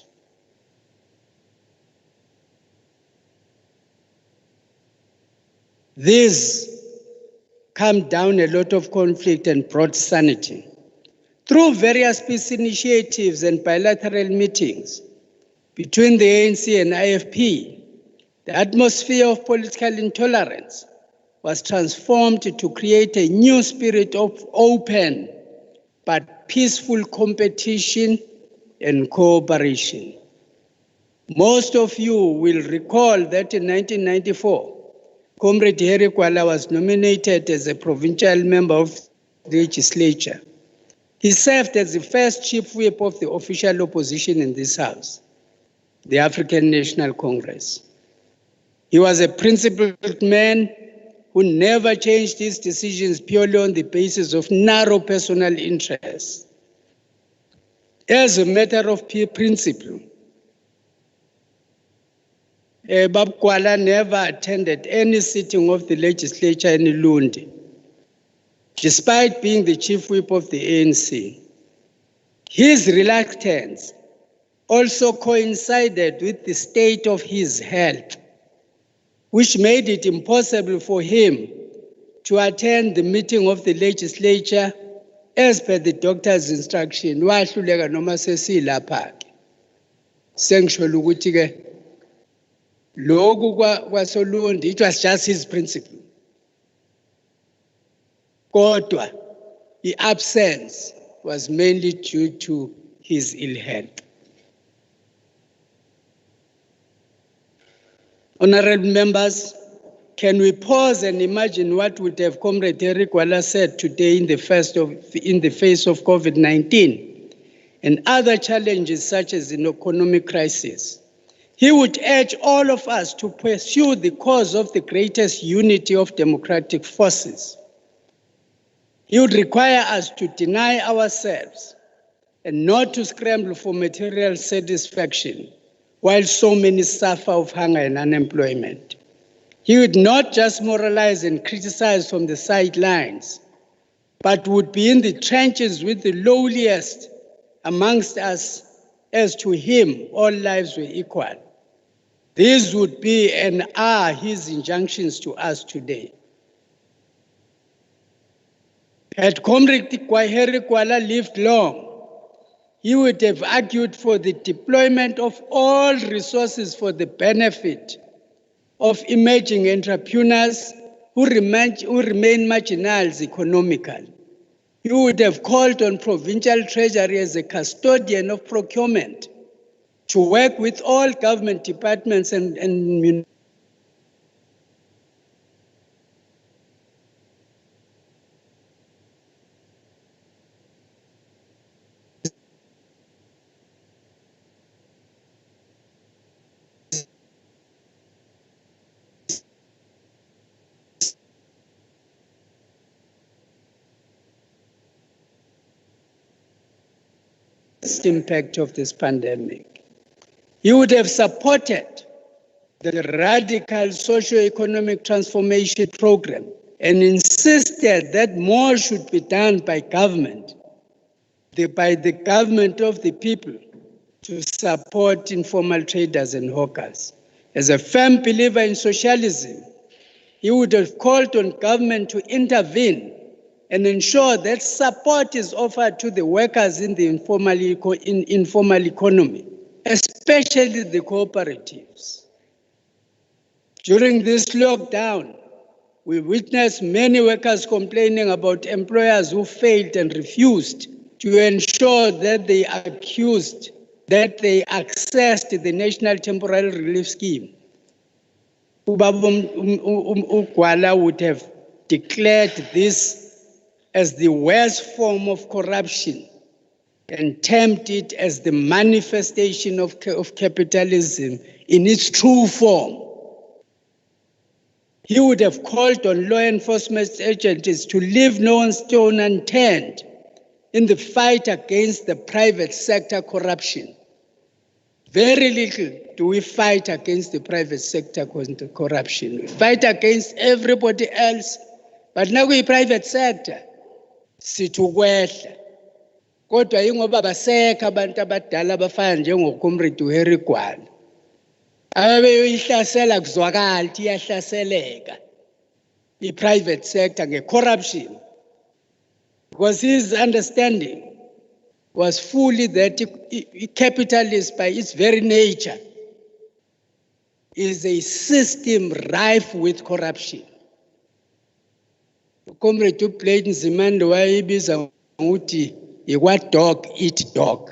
This calmed down a lot of conflict and brought sanity. Through various peace initiatives and bilateral meetings between the ANC and IFP, the atmosphere of political intolerance was transformed to create a new spirit of open but peaceful competition and cooperation. Most of you will recall that in 1994, Comrade Harry GWALA was nominated as a provincial member of the legislature. He served as the first chief whip of the official opposition in this house, the African National Congress. He was a principled man who never changed his decisions purely on the basis of narrow personal interests. As a matter of principle, Bab GWALA never attended any sitting of the legislature in Lundi, despite being the chief whip of the ANC. His reluctance also coincided with the state of his health, which made it impossible for him to attend the meeting of the legislature as per the doctor's instruction. Wahluleka noma sesilapha-ke. Sengisholo ukuthi-ke lokhu kwaSolundi, it was just his principle. Kodwa, the absence was mainly due to his ill health. Honorable members, can we pause and imagine what would have Comrade Harry GWALA said today in the face of COVID-19 and other challenges such as an economic crisis? He would urge all of us to pursue the cause of the greatest unity of democratic forces. He would require us to deny ourselves and not to scramble for material satisfaction while so many suffer of hunger and unemployment. He would not just moralize and criticize from the sidelines, but would be in the trenches with the lowliest amongst us, as to him all lives were equal. These would be and are his injunctions to us today. Had Comrade Henry Gwala lived long, he would have argued for the deployment of all resources for the benefit of emerging entrepreneurs who remain marginalized economically. He would have called on provincial treasury as a custodian of procurement to work with all government departments and impact of this pandemic. He would have supported the radical socio-economic transformation program and insisted that more should be done by government, by the government of the people, to support informal traders and hawkers. As a firm believer in socialism, he would have called on government to intervene and ensure that support is offered to the workers in the informal economy, especially the cooperatives. During this lockdown, we witnessed many workers complaining about employers who failed and refused to ensure that they accessed the National Temporary Relief Scheme. GWALA would have declared this as the worst form of corruption and termed it as the manifestation of capitalism in its true form. He would have called on law enforcement agencies to leave no stone unturned in the fight against the private sector corruption. Very little do we fight against the private sector corruption. We fight against everybody else, but now we private sector. Situkwehla. Kodwa ingoba basekho abantu abadala abafana njengoComrade Henry Gwala. Abeyoyihlasela kuzwakala ukuthi iyahlaseleka i-private sector nge-corruption. Because his understanding was fully that capitalist by its very nature is a system rife with corruption. Comrade uPlate Nzimande wayebiza ngokuthi what dog eat dog.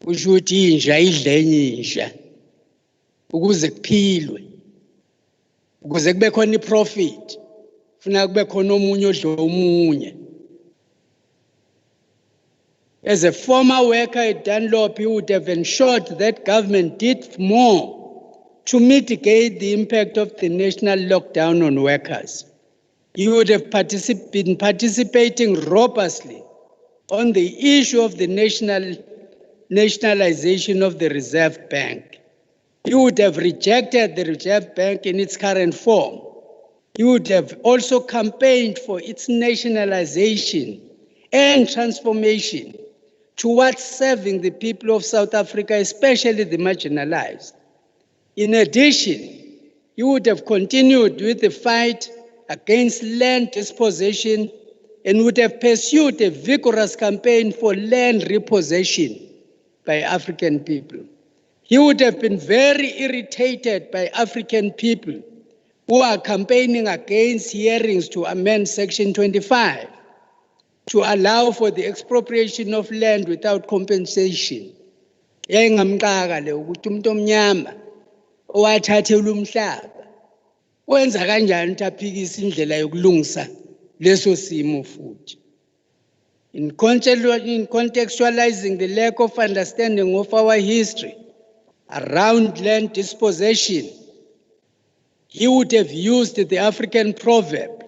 Kusho ukuthi inja idla enye inja ukuze kuphilwe. Ukuze kube khona iprofit. Funa kube khona omunye odla omunye. As a former worker at Dunlop, he would have ensured that government did more to mitigate the impact of the national lockdown on workers. He would have been participating robustly on the issue of the nationalization of the Reserve Bank. He would have rejected the Reserve Bank in its current form. He would have also campaigned for its nationalization and transformation towards serving the people of South Africa, especially the marginalized. In addition, he would have continued with the fight against land dispossession and would have pursued a vigorous campaign for land repossession by African people. He would have been very irritated by African people who are campaigning against hearings to amend Section 25 to allow for the expropriation of land without compensation. Yengamqaka le ukuthi umuntu omnyama owathathela umhlaba wenza kanjani ukuthi aphikise indlela yokulungisa leso simo futhi. In contextualizing the lack of understanding of our history around land dispossession, he would have used the African proverb,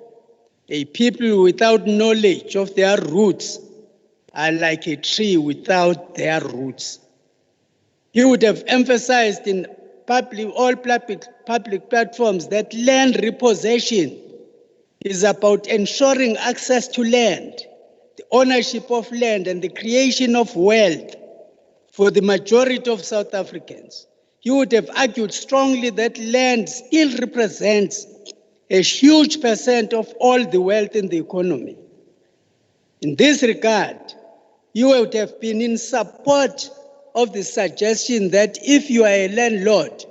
a people without knowledge of their roots are like a tree without their roots. He would have emphasized in all public platforms that land repossession is about ensuring access to land ownership of land and the creation of wealth for the majority of South Africans, he would have argued strongly that land still represents a huge percent of all the wealth in the economy. In this regard, you would have been in support of the suggestion that if you are a landlord,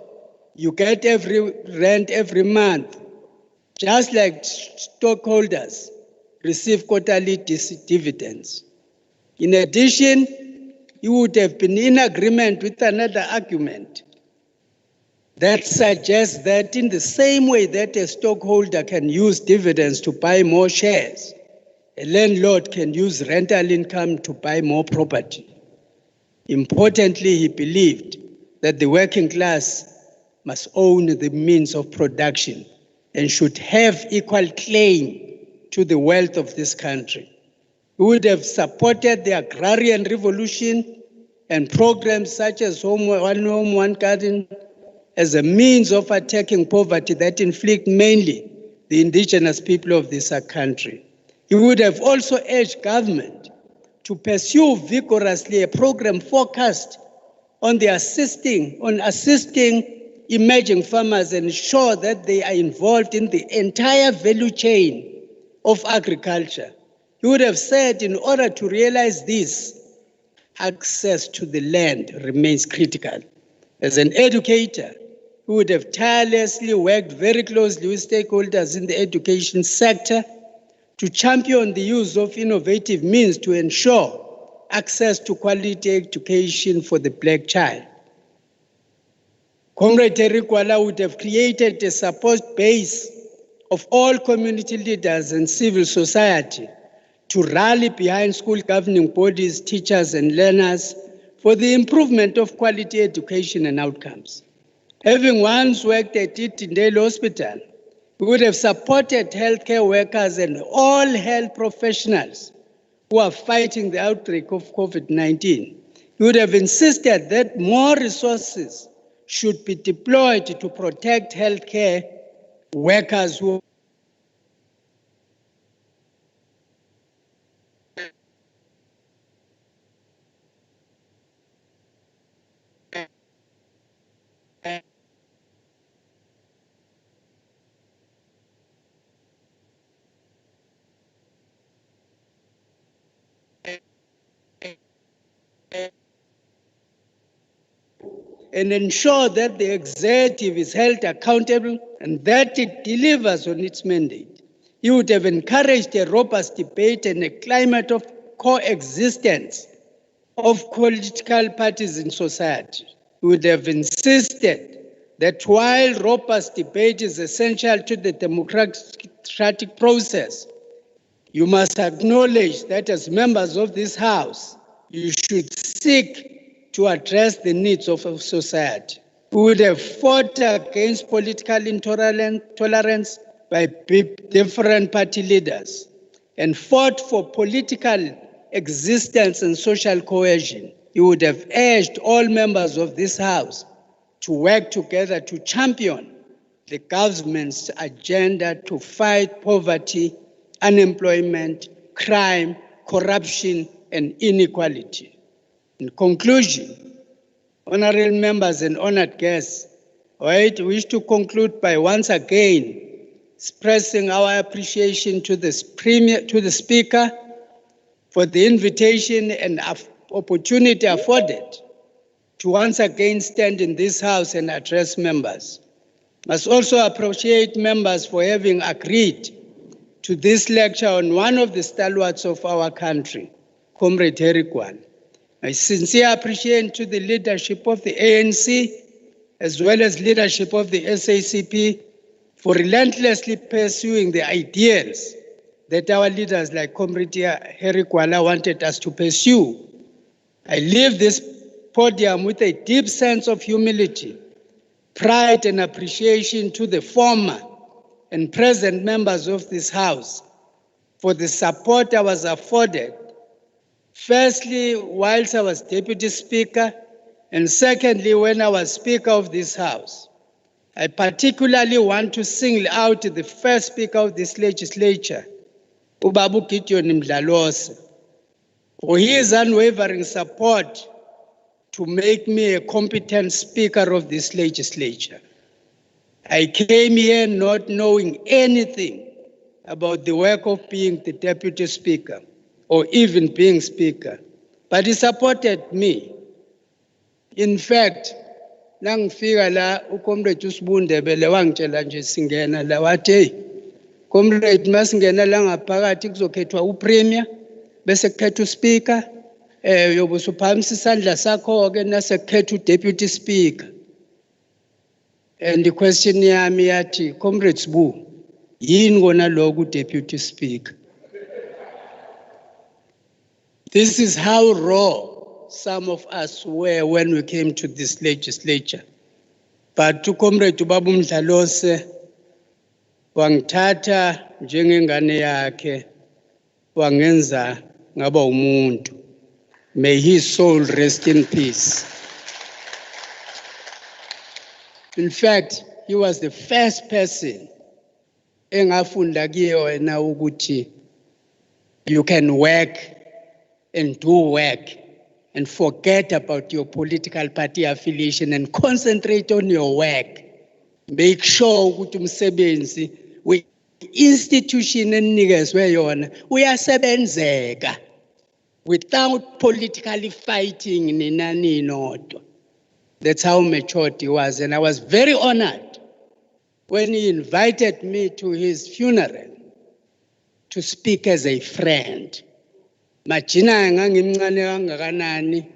you get every rent every month, just like stockholders receive quarterly dividends. In addition, you would have been in agreement with another argument that suggests that in the same way that a stockholder can use dividends to buy more shares, a landlord can use rental income to buy more property. Importantly, he believed that the working class must own the means of production and should have equal claim to the wealth of this country. He would have supported the agrarian revolution and programs such as One Home, One Garden as a means of attacking poverty that inflict mainly the indigenous people of this country. He would have also urged government to pursue vigorously a program focused on assisting emerging farmers and ensure that they are involved in the entire value chain of agriculture. He would have said in order to realize this, access to the land remains critical. As an educator, he would have tirelessly worked very closely with stakeholders in the education sector to champion the use of innovative means to ensure access to quality education for the Black child. Comrade GWALA would have created a support base of all community leaders and civil society to rally behind school governing bodies, teachers, and learners for the improvement of quality education and outcomes. Having once worked at Itindale Hospital, we would have supported healthcare workers and all health professionals who are fighting the outbreak of COVID-19. We would have insisted that more resources should be deployed to protect healthcare workers who and ensure that the executive is held accountable and that it delivers on its mandate. He would have encouraged a robust debate and a climate of coexistence of political parties in society. He would have insisted that while robust debate is essential to the democratic process, you must acknowledge that as members of this House, you should seek to address the needs of society. We would have fought against political intolerance by different party leaders and fought for political existence and social cohesion. We would have urged all members of this House to work together to champion the government's agenda to fight poverty, unemployment, crime, corruption, and inequality. In conclusion, honorable members and honored guests, I wish to conclude by once again expressing our appreciation to the Speaker for the invitation and opportunity afforded to once again stand in this House and address members. I must also appreciate members for having agreed to this lecture on one of the stalwarts of our country, Comrade GWALA. My sincere appreciation to the leadership of the ANC, as well as leadership of the SACP, for relentlessly pursuing the ideals that our leaders like Comrade GWALA wanted us to pursue. I leave this podium with a deep sense of humility, pride, and appreciation to the former and present members of this House for the support I was afforded. Firstly, whilst I was Deputy Speaker, and secondly, when I was Speaker of this House. I particularly want to single out the first Speaker of this legislature, Ubabu Gideon Mdlalose, for his unwavering support to make me a competent speaker of this legislature. I came here not knowing anything about the work of being the deputy speaker or even being speaker, but he supported me. In fact, nangifika la uComrade uSibundebele wangitshela nje singena la wathi hey comrade masingena la ngaphakathi kuzokhethwa upremier bese kukhethwa uspeaker yobe usuphakamisa isandla sakho ke nase kukhetha udeputy speaker. And the question yami yathi Comrade Sibu yini kona lokho udeputy speaker? This is how raw some of us were when we came to this legislature. But to Comrade Ubaba Mdlalose wangithatha njengengane yakhe wangenza ngaba umuntu. May his soul rest in peace. In fact, he was the first person engafunda kuyena ukuthi you can work and do work and forget about your political party affiliation and concentrate on your work. Make sure ukuthi umsebenzi we-institution enikezwe yona uyasebenzeka without politically fighting ninani nodwa. That's how matured he was, and I was very honored when he invited me to his funeral to speak as a friend. Majina ngangimncane kangakanani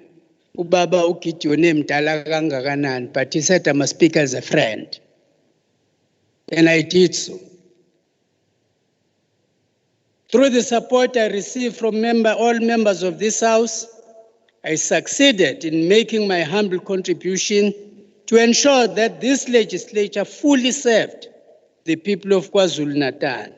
ubaba uGideon emdala kangakanani, but he said I must speak as a friend, and I did so. Through the support I received from all members of this House, I succeeded in making my humble contribution to ensure that this legislature fully served the people of KwaZulu-Natal.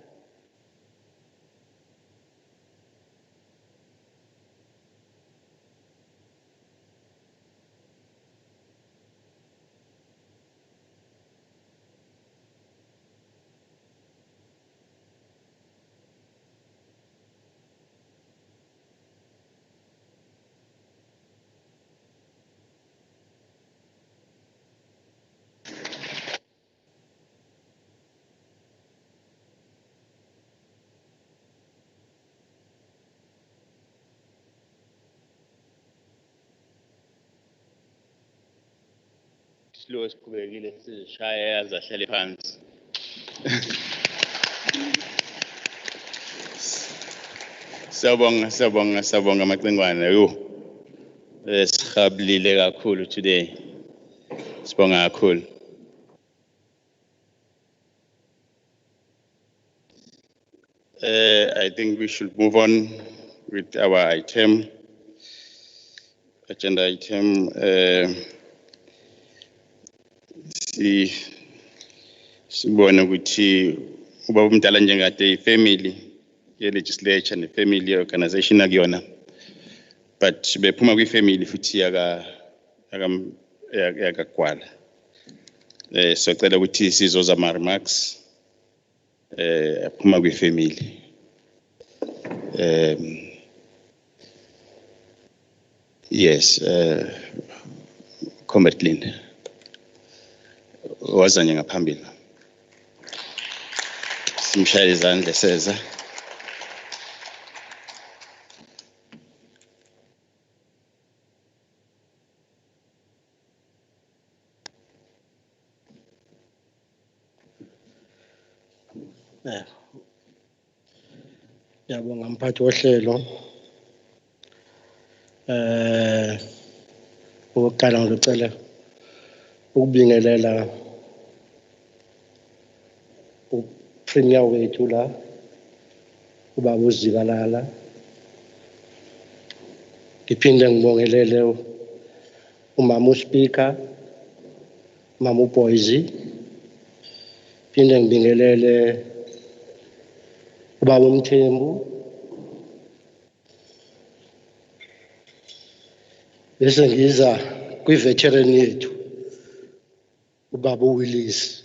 Slow siqhubekile sizishaya azahlale phansi. Siyabonga amacengwana yo. Sikhabulile kakhulu today. Sibonga kakhulu. I think we should move on with our agenda item. Sibona ukuthi ubaba umdala njengade ifamily ye-legislature ne-family organization akuyona, but bephuma kwi-family futhi yakagwala. Socela ukuthi sizoza ama-remarks aphuma kwi-family. Yes, Comrade Linda wazanye ngaphambili. Simshaya izandla seza. Ngiyabonga mphathi wohlelo. Ukuqala ngicela ukubingelela uPremier wethu la ubaba uZikalala. Ngiphinde ngibongelele umama uSpeaker, umama uBoyzi. Phinde ngibingelele ubaba uMthembu. Bese ngiza kwi-veteran yethu ubaba uWillis.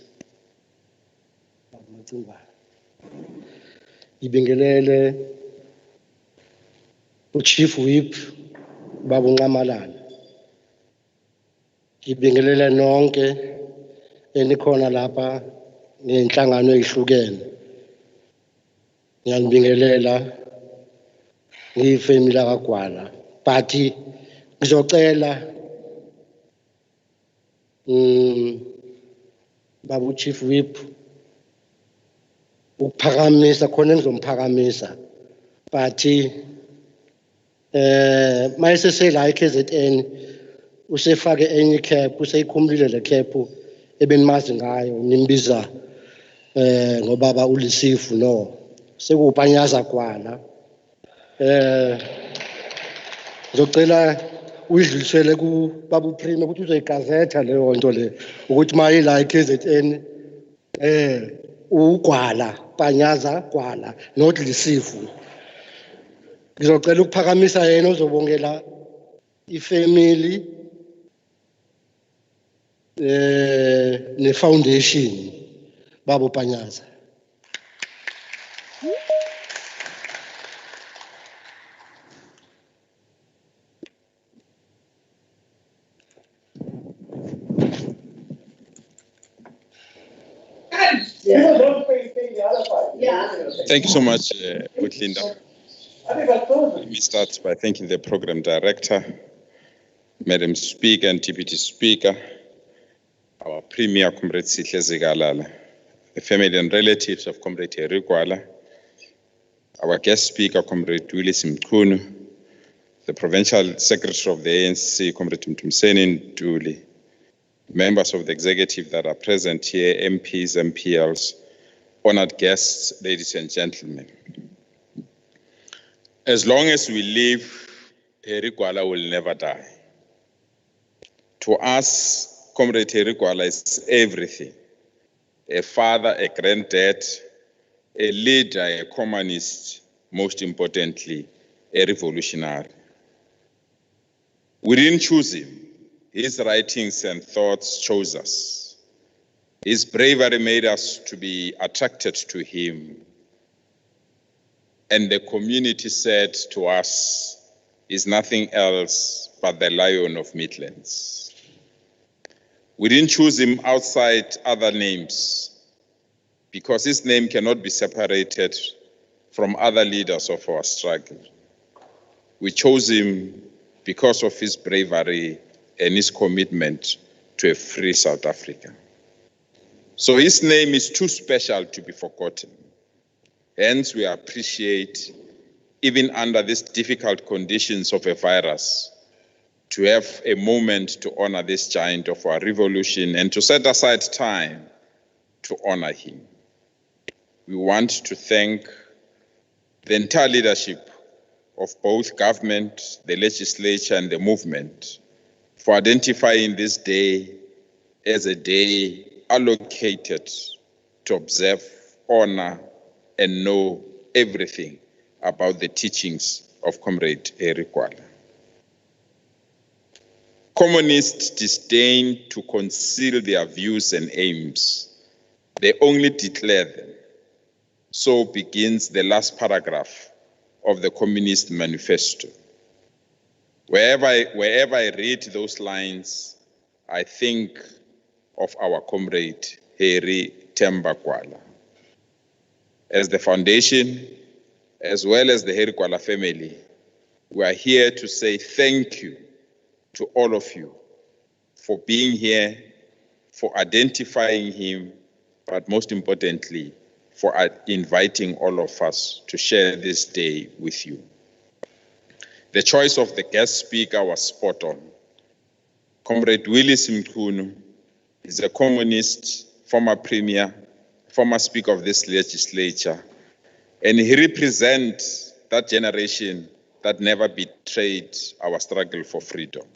Ngibingelele uChief Whip Baba Nqamalala. Ngibingelela nonke enikhona lapha nenhlangano ezihlukene. Ngiyabingelela ngiyifamily kaGwala, but ngizocela Baba uChief Whip ukuphakamisa khona engizomphakamisa, but mayesese la eKZN usefake enye cap, useyikhumulile le cap ebenimazi ngayo nimbiza ngobaba uLisifu no sekupanyaza Gwala. Ngizocela uyidlulisele ku baba uPrima ukuthi uzoyigazetha leyo nto le ukuthi maye la eKZN uGwala panyaza Gwala not Lisifu. Ngizocela ukuphakamisa yena ozobongela ifamily ne foundation babo panyaza. Thank you so much, Linda. Let me start by thanking the program director, Madam Speaker and Deputy Speaker, our Premier, Comrade Sihle Zikalala, the family and relatives of Comrade Heri Gwala, our guest speaker, Comrade Willis Mkhunu, the Provincial Secretary of the ANC, Comrade Mtumseni Ntuli, members of the executive that are present here, MPs, MPLs, honored guests, ladies and gentlemen. As long as we live, Heri Gwala will never die. To us, Comrade Heri Gwala is everything. A father, a granddad, a leader, a communist, most importantly, a revolutionary. We didn't choose him. His writings and thoughts chose us. His bravery made us to be attracted to him. And the community said to us, is nothing else but the Lion of Midlands. We didn't choose him outside other names because his name cannot be separated from other leaders of our struggle. We chose him because of his bravery and his commitment to a free South Africa. So his name is too special to be forgotten. Hence, we appreciate, even under these difficult conditions of a virus, to have a moment to honor this giant of our revolution and to set aside time to honor him. We want to thank the entire leadership of both government, the legislature, and the movement for identifying this day as a day allocated to observe, honor, and know everything about the teachings of Comrade Heri Gwala. Communists disdain to conceal their views and aims. They only declare them. So begins the last paragraph of the Communist Manifesto. Wherever I read those lines, I think of our comrade Heri Temba Gwala. As the foundation, as well as the Heri Gwala family, we are here to say thank you to all of you for being here, for identifying him, but most importantly, for inviting all of us to share this day with you. The choice of the guest speaker was spot on. Comrade Willis Mkhunu is a communist, former premier, former speaker of this legislature, and he represents that generation that never betrayed our struggle for freedom.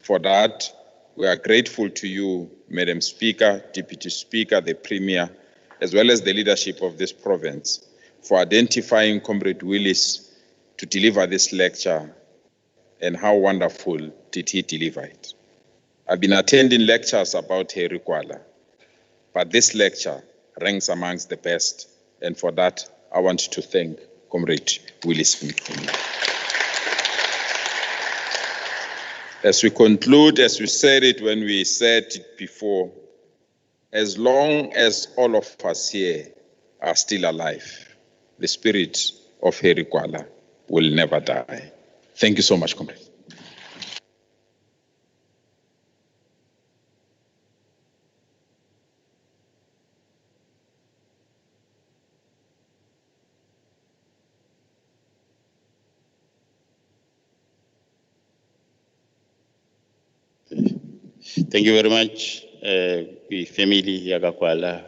For that, we are grateful to you, Madam Speaker, Deputy Speaker, the Premier, as well as the leadership of this province, for identifying Comrade Willis to deliver this lecture, and how wonderful did he deliver it. I've been attending lectures about Heri Gwala, but this lecture ranks amongst the best, and for that, I want to thank Comrade Willis Mkhunu. As we conclude, as we said it when we said it before, as long as all of us here are still alive, the spirit of Harry GWALA will never die. Thank you so much, comrade. Thank you very much, the family YagaGWALA,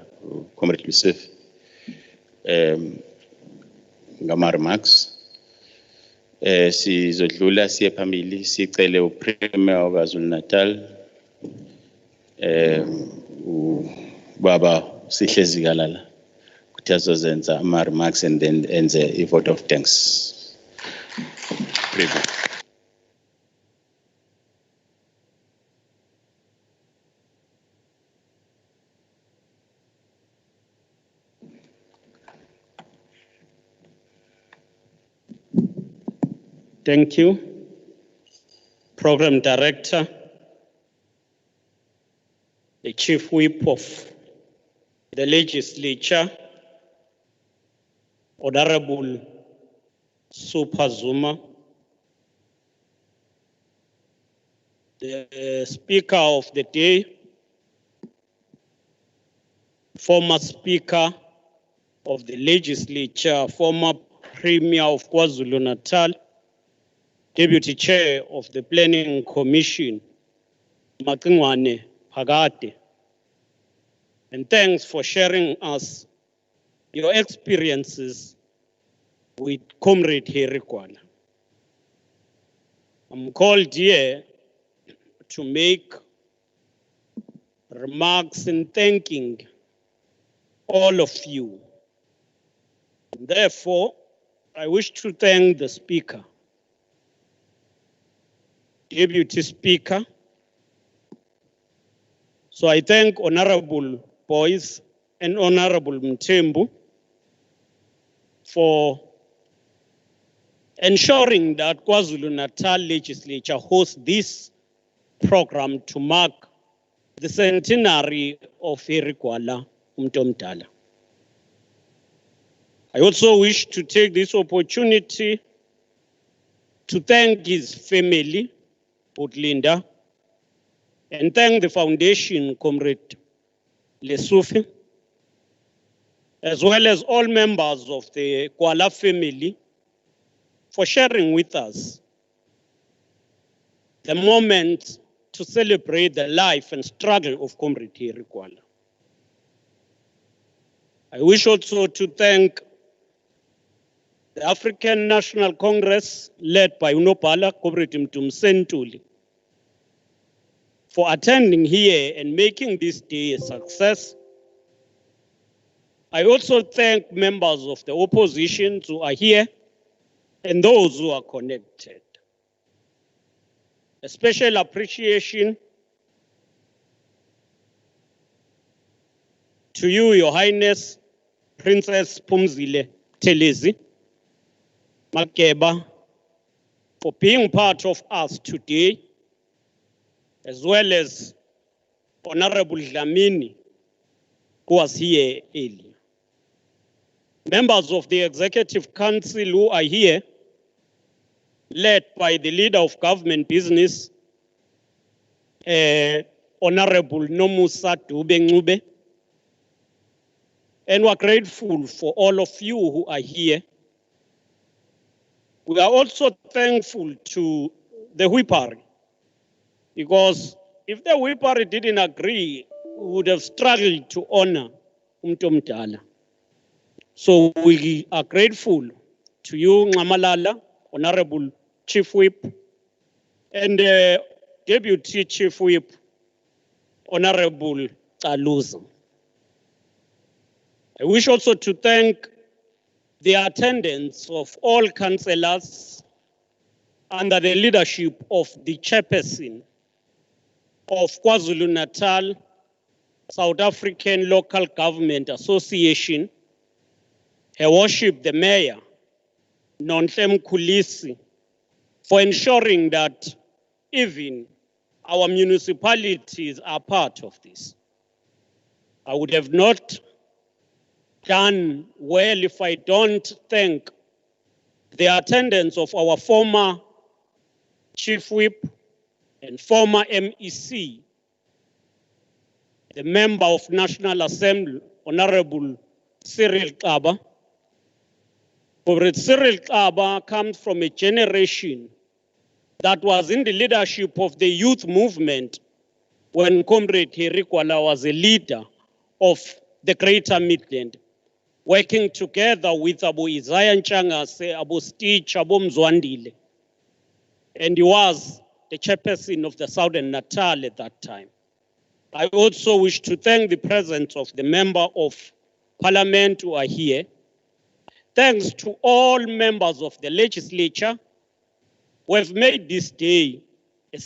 Comrade Yusuf, ngama remarks. Sizodlula siye phambili sicele uPremier waKwaZulu-Natal, ubaba Sihlezi Kalala, ukuthi azozenza ama remarks and then enze a vote of thanks. Premier. Thank you, Program Director, the Chief Whip of the Legislature, Honorable Super Zuma, the Speaker of the Day, former Speaker of the Legislature, former Premier of KwaZulu-Natal, Deputy Chair of the Planning Commission, Makingwane Phakade. And thanks for sharing us your experiences with Comrade Harry GWALA. I'm called here to make remarks in thanking all of you. Therefore, I wish to thank the Speaker, Deputy Speaker. So I thank Honorable Boyce and Honorable Mthembu for ensuring that KwaZulu-Natal Legislature hosts this program to mark the centenary of Harry GWALA Umtomdala. I also wish to take this opportunity to thank his family, Linda, and thank the foundation, Comrade Lesufi, as well as all members of the GWALA family for sharing with us the moment to celebrate the life and struggle of Comrade Harry GWALA. I wish also to thank the African National Congress, led by Unopala, Comrade Mtumsentuli, for attending here and making this day a success. I also thank members of the opposition who are here and those who are connected. A special appreciation to you, Your Highness, Princess Phumzile Telezi Makeba, for being part of us today, as well as Honorable Dlamini, who was here earlier. Members of the Executive Council who are here, led by the leader of government business, Honorable Nomusa Dube-Ncube, and we're grateful for all of you who are here. We are also thankful to the Whipari, because if the Whipari didn't agree, we would have struggled to honor Umtomdala. So we are grateful to you, Ngamalala, Honorable Chief Whip, and Deputy Chief Whip, Honorable Aluza. I wish also to thank the attendance of all councillors under the leadership of the chairperson of KwaZulu-Natal South African Local Government Association, Her Worship the Mayor, Nonhle Mkhulisi, for ensuring that even our municipalities are part of this. I would have not done well if I don't thank the attendance of our former Chief Whip and former MEC, the Member of National Assembly, Honorable Cyril Kaba. Comrade Cyril Kaba comes from a generation that was in the leadership of the youth movement when Comrade GWALA was a leader of the Greater Midland, working together with Abu Isaiah Nchangase, Abu Stitch, Abu Mzwandile. And he was the chairperson of the Southern Natal at that time. I also wish to thank the presence of the member of parliament who are here. Thanks to all members of the legislature who have made this day a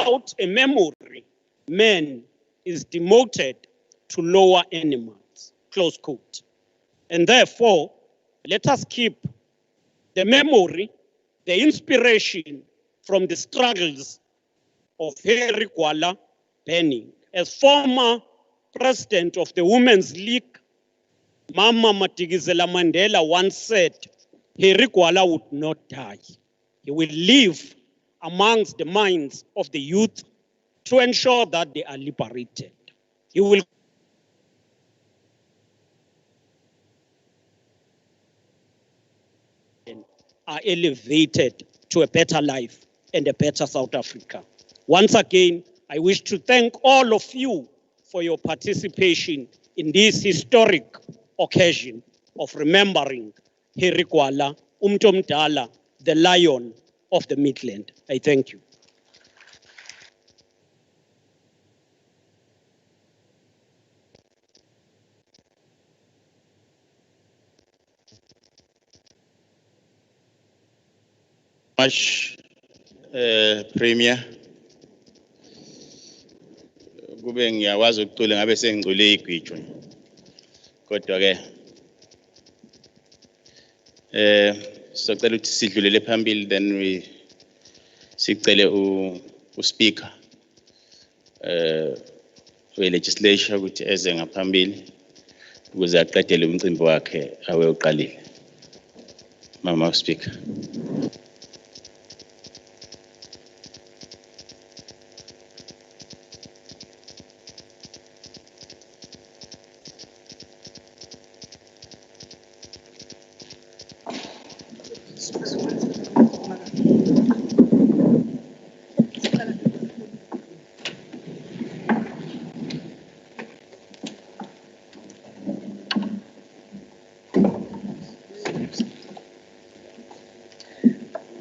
without a memory, man is demoted to lower animals, close quote. And therefore, let us keep the memory, the inspiration from the struggles of Harry GWALA burning. As former president of the Women's League, Mama Matigizela Mandela once said, Harry GWALA would not die. He will live amongst the minds of the youth to ensure that they are liberated. He will are elevated to a better life and a better South Africa. Once again, I wish to thank all of you for your participation in this historic occasion of remembering Harry GWALA, Umtomdala, the Lion of the Midland. I thank you. Much, Premier. Kube ngiyakwazi ukucula ngabe sengicule igwitsho. Kodwa ke sicela ukuthi sidlulele phambili, then sicele uSpeaker we-legislature ukuthi eze ngaphambili ukuze aqedele umcimbi wakhe awe uqalile. Mama Speaker.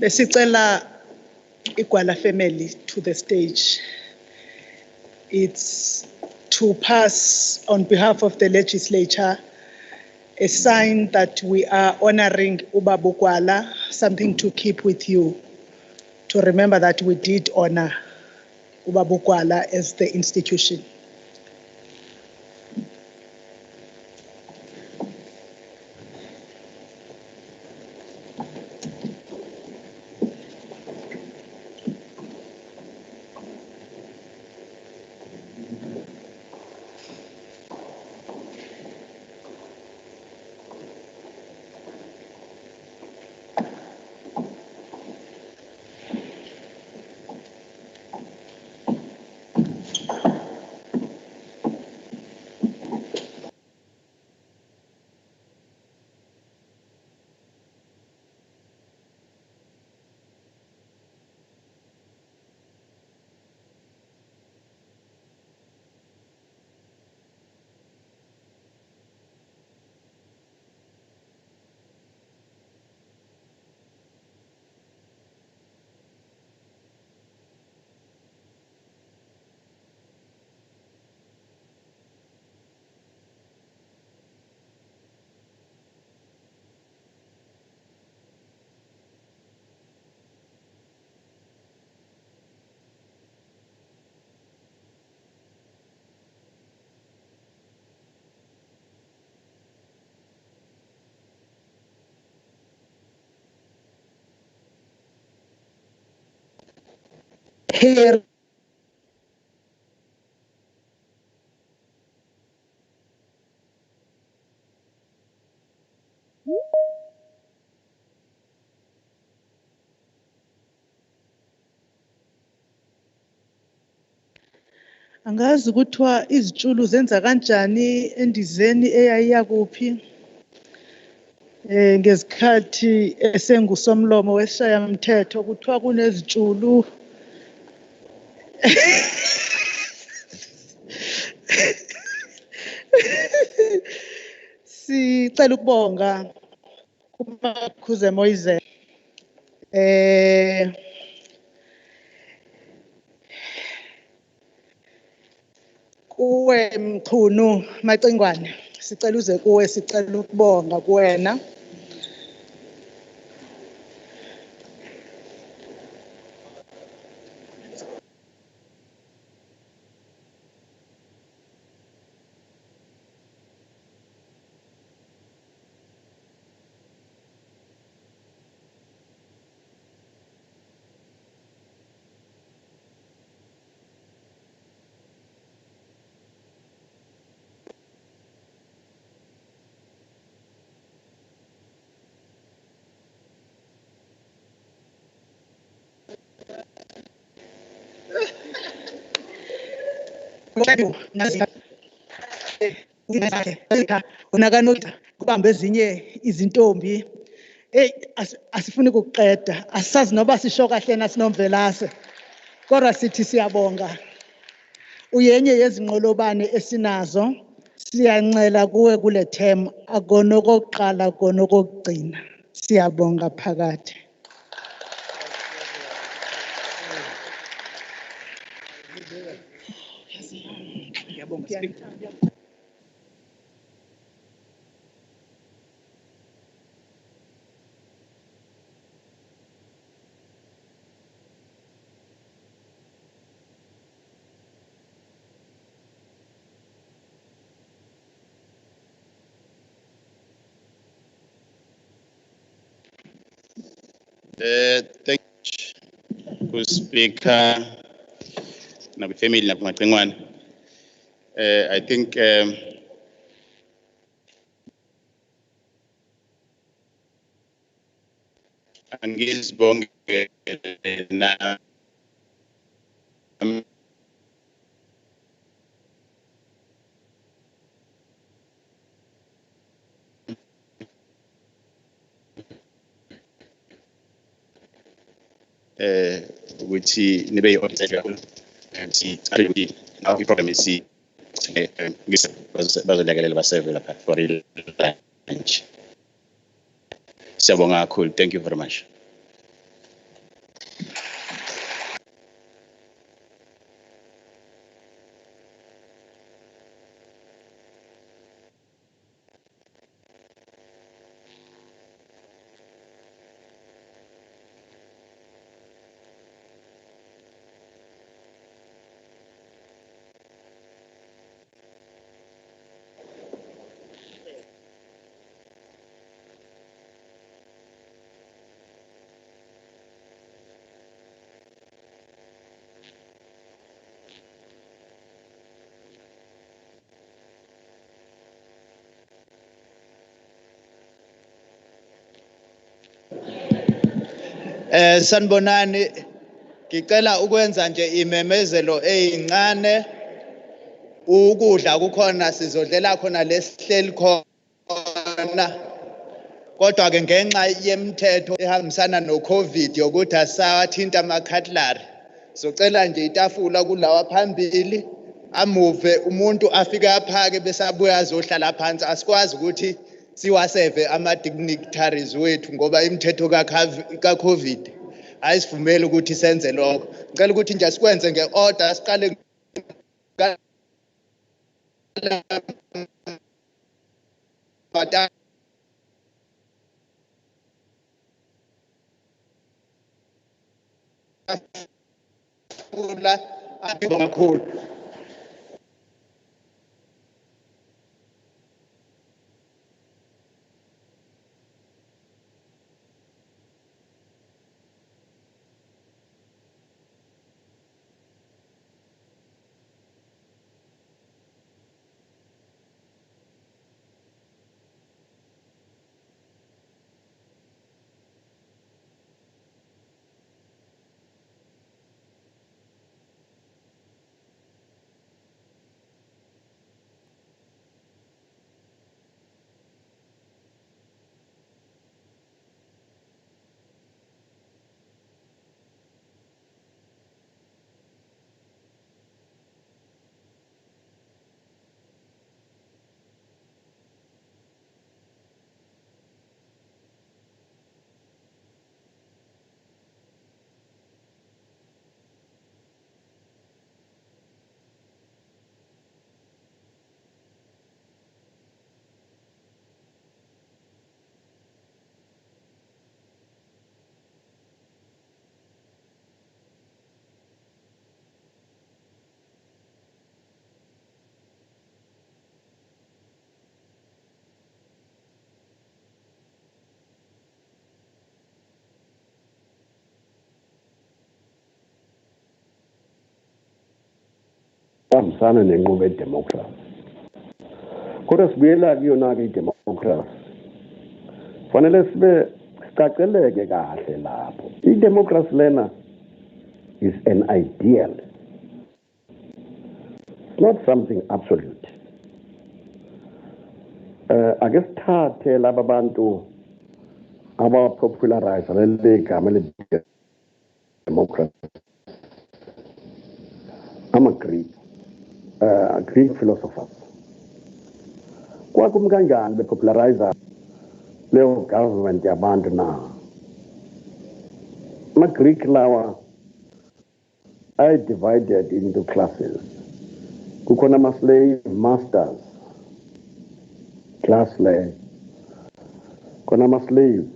Besicela iGWALA family to the stage. It's to pass on behalf of the legislature a sign that we are honoring Ubaba GWALA, something to keep with you, to remember that we did honor Ubaba GWALA as the institution. Here. Angazi ukuthiwa izitshulu zenza kanjani endizeni eyayiya kuphi ngezikhathi esengusomlomo weshayamthetho kuthiwa kunezitshulu sicela ukubonga kuMakhuze Moise kuwe Mchunu Macingwane, sicela uze kuwe, sicela ukubonga kuwena. unakanota kubamba ezinye izintombi asifuni ukuqeda asazi noba sisho kahle nasinomvelase kodwa sithi siyabonga uyenye yezinqolobane esinazo siyancela kuwe kule term akona okokuqala akona okugcina siyabonga phakathi Thank you, Speaker. Now, family, I think angizibonge na ukuthi nibe yi-auditor kakhulu ukuthi now i-program bazolekelela baseve lapha for lunch. Siyabonga kakhulu. Thank you very much. Sanibonani, ngicela ukwenza nje imemezelo eyincane. Ukudla kukhona sizodlela khona lesihleli khona. Kodwa ke ngenxa yemithetho ehambisana no-COVID yokuthi asawathinta ama-cutlery. Socela nje itafula kulawa phambili, amuve umuntu afike aphake bese abuya azohlala phansi. Asikwazi ukuthi siwaseve ama-dignitaries wethu ngoba imithetho ka-COVID ayisivumeli ukuthi senze lokho. Ngicela ukuthi nje sikwenze nge-order, siqale kakhulu. Hambisana nenqubo yedemokhrasi. Kodwa sibuyela kuyona-ke idemokhrasi. Fanele sibe sicaceleke kahle lapho. Idemokhrasi lena is an ideal. not something absolute. Ake sithathe laba bantu aba-popularize leli gama le-democracy. I'm a Greek philosophers. Kwakum kanjani bepopularize leyo government yabantu na? Ama-Greek lawa are divided into classes. Kukhona ama-slave masters, class le. Kukhona ama-slaves,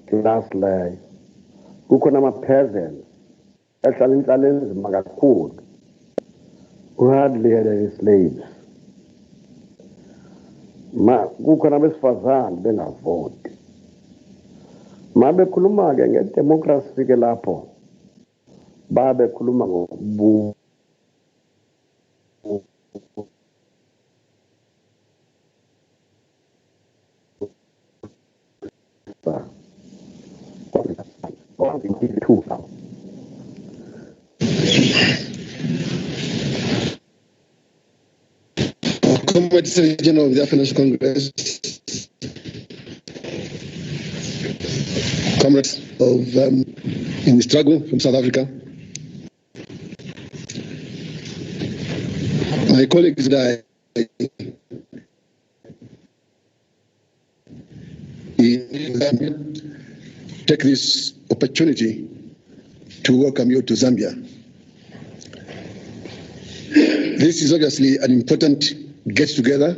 class le. Kukhona ama-peasants, ehlala inhlala enzima kakhulu, who hardly had any slaves. Kukhona abesifazane bengavoti. Bekhuluma-ke ngedemocracy ke lapho babekhuluma ngokubu Comrade Secretary General of the African National Congress, comrades of in the struggle from South Africa, my colleagues and I take this opportunity to welcome you to Zambia. This is obviously an important get-together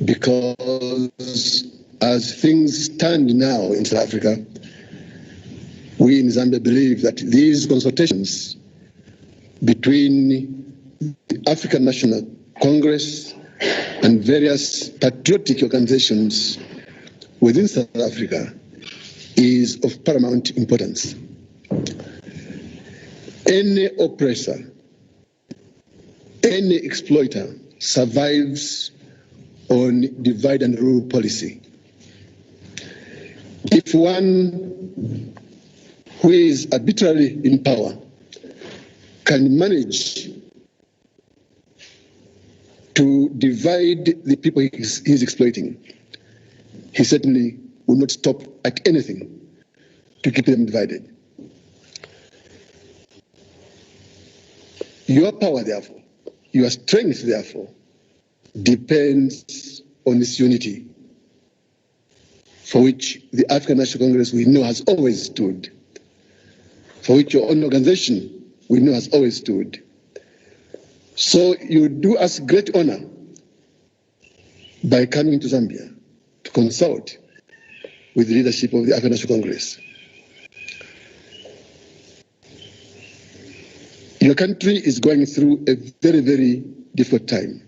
because as things stand now in South Africa, we in Zambia believe that these consultations between the African National Congress and various patriotic organizations within South Africa is of paramount importance. Any oppressor, any exploiter survives on divide and rule policy. If one who is arbitrarily in power can manage to divide the people he is exploiting, he certainly will not stop at anything to keep them divided. Your power, therefore, your strength, therefore, depends on this unity for which the African National Congress we know has always stood, for which your own organization we know has always stood. So you do us great honor by coming to Zambia to consult with the leadership of the African National Congress. Your country is going through a very, very difficult time.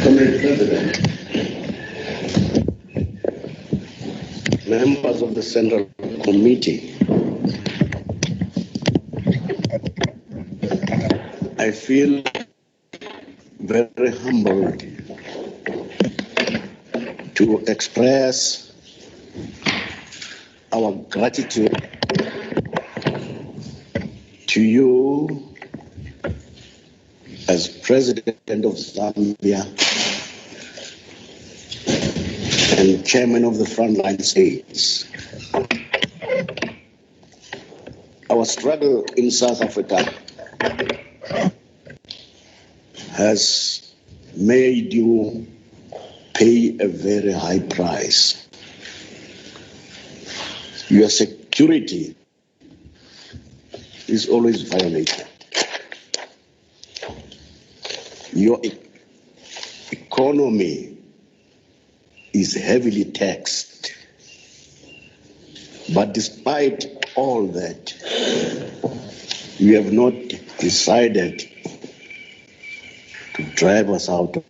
Comrade President, members of the Central Committee, I feel very humbled to express our gratitude to you as President of Zambia and Chairman of the Frontline States. Our struggle in South Africa has made you pay a very high price. Your security is always violated. Your economy is heavily taxed. But despite all that, you have not decided to drive us out of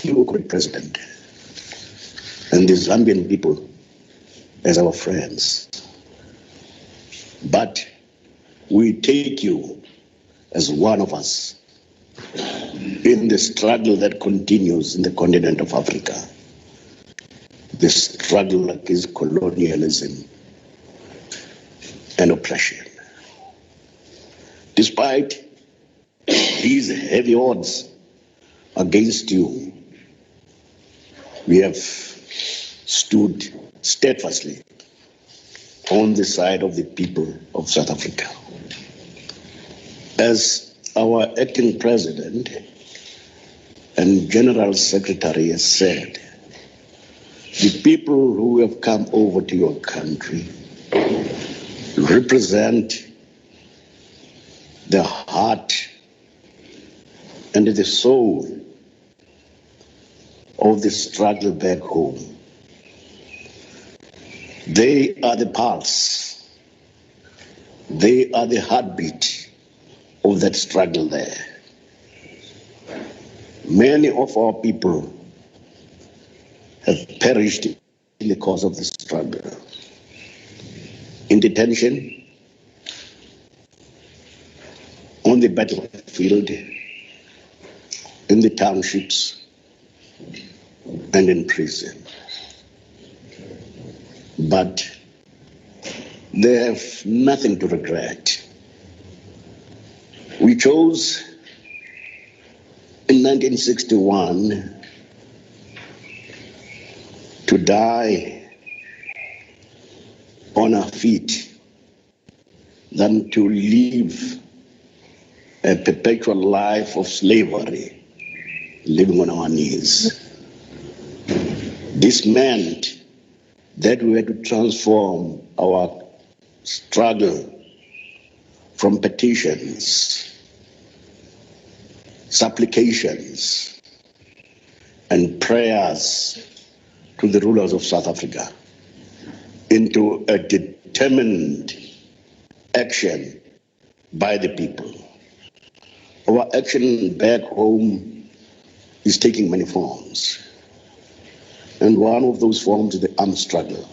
you, great president, and the Zambian people as our friends. But we take you as one of us, in the struggle that continues in the continent of Africa, the struggle against colonialism and oppression. Despite these heavy odds against you, we have stood steadfastly on the side of the people of South Africa. As our acting president and general secretary has said, the people who have come over to your country represent the heart and the soul of the struggle back home. They are the pulse. They are the heartbeat of that struggle there. Many of our people have perished in the course of the struggle. In detention, on the battlefield, in the townships, and in prison. But they have nothing to regret. We chose in 1961 to die on our feet than to live a perpetual life of slavery, living on our knees. This meant that we had to transform our struggle from petitions, supplications, and prayers to the rulers of South Africa into a determined action by the people. Our action back home is taking many forms. And one of those forms is the armed struggle.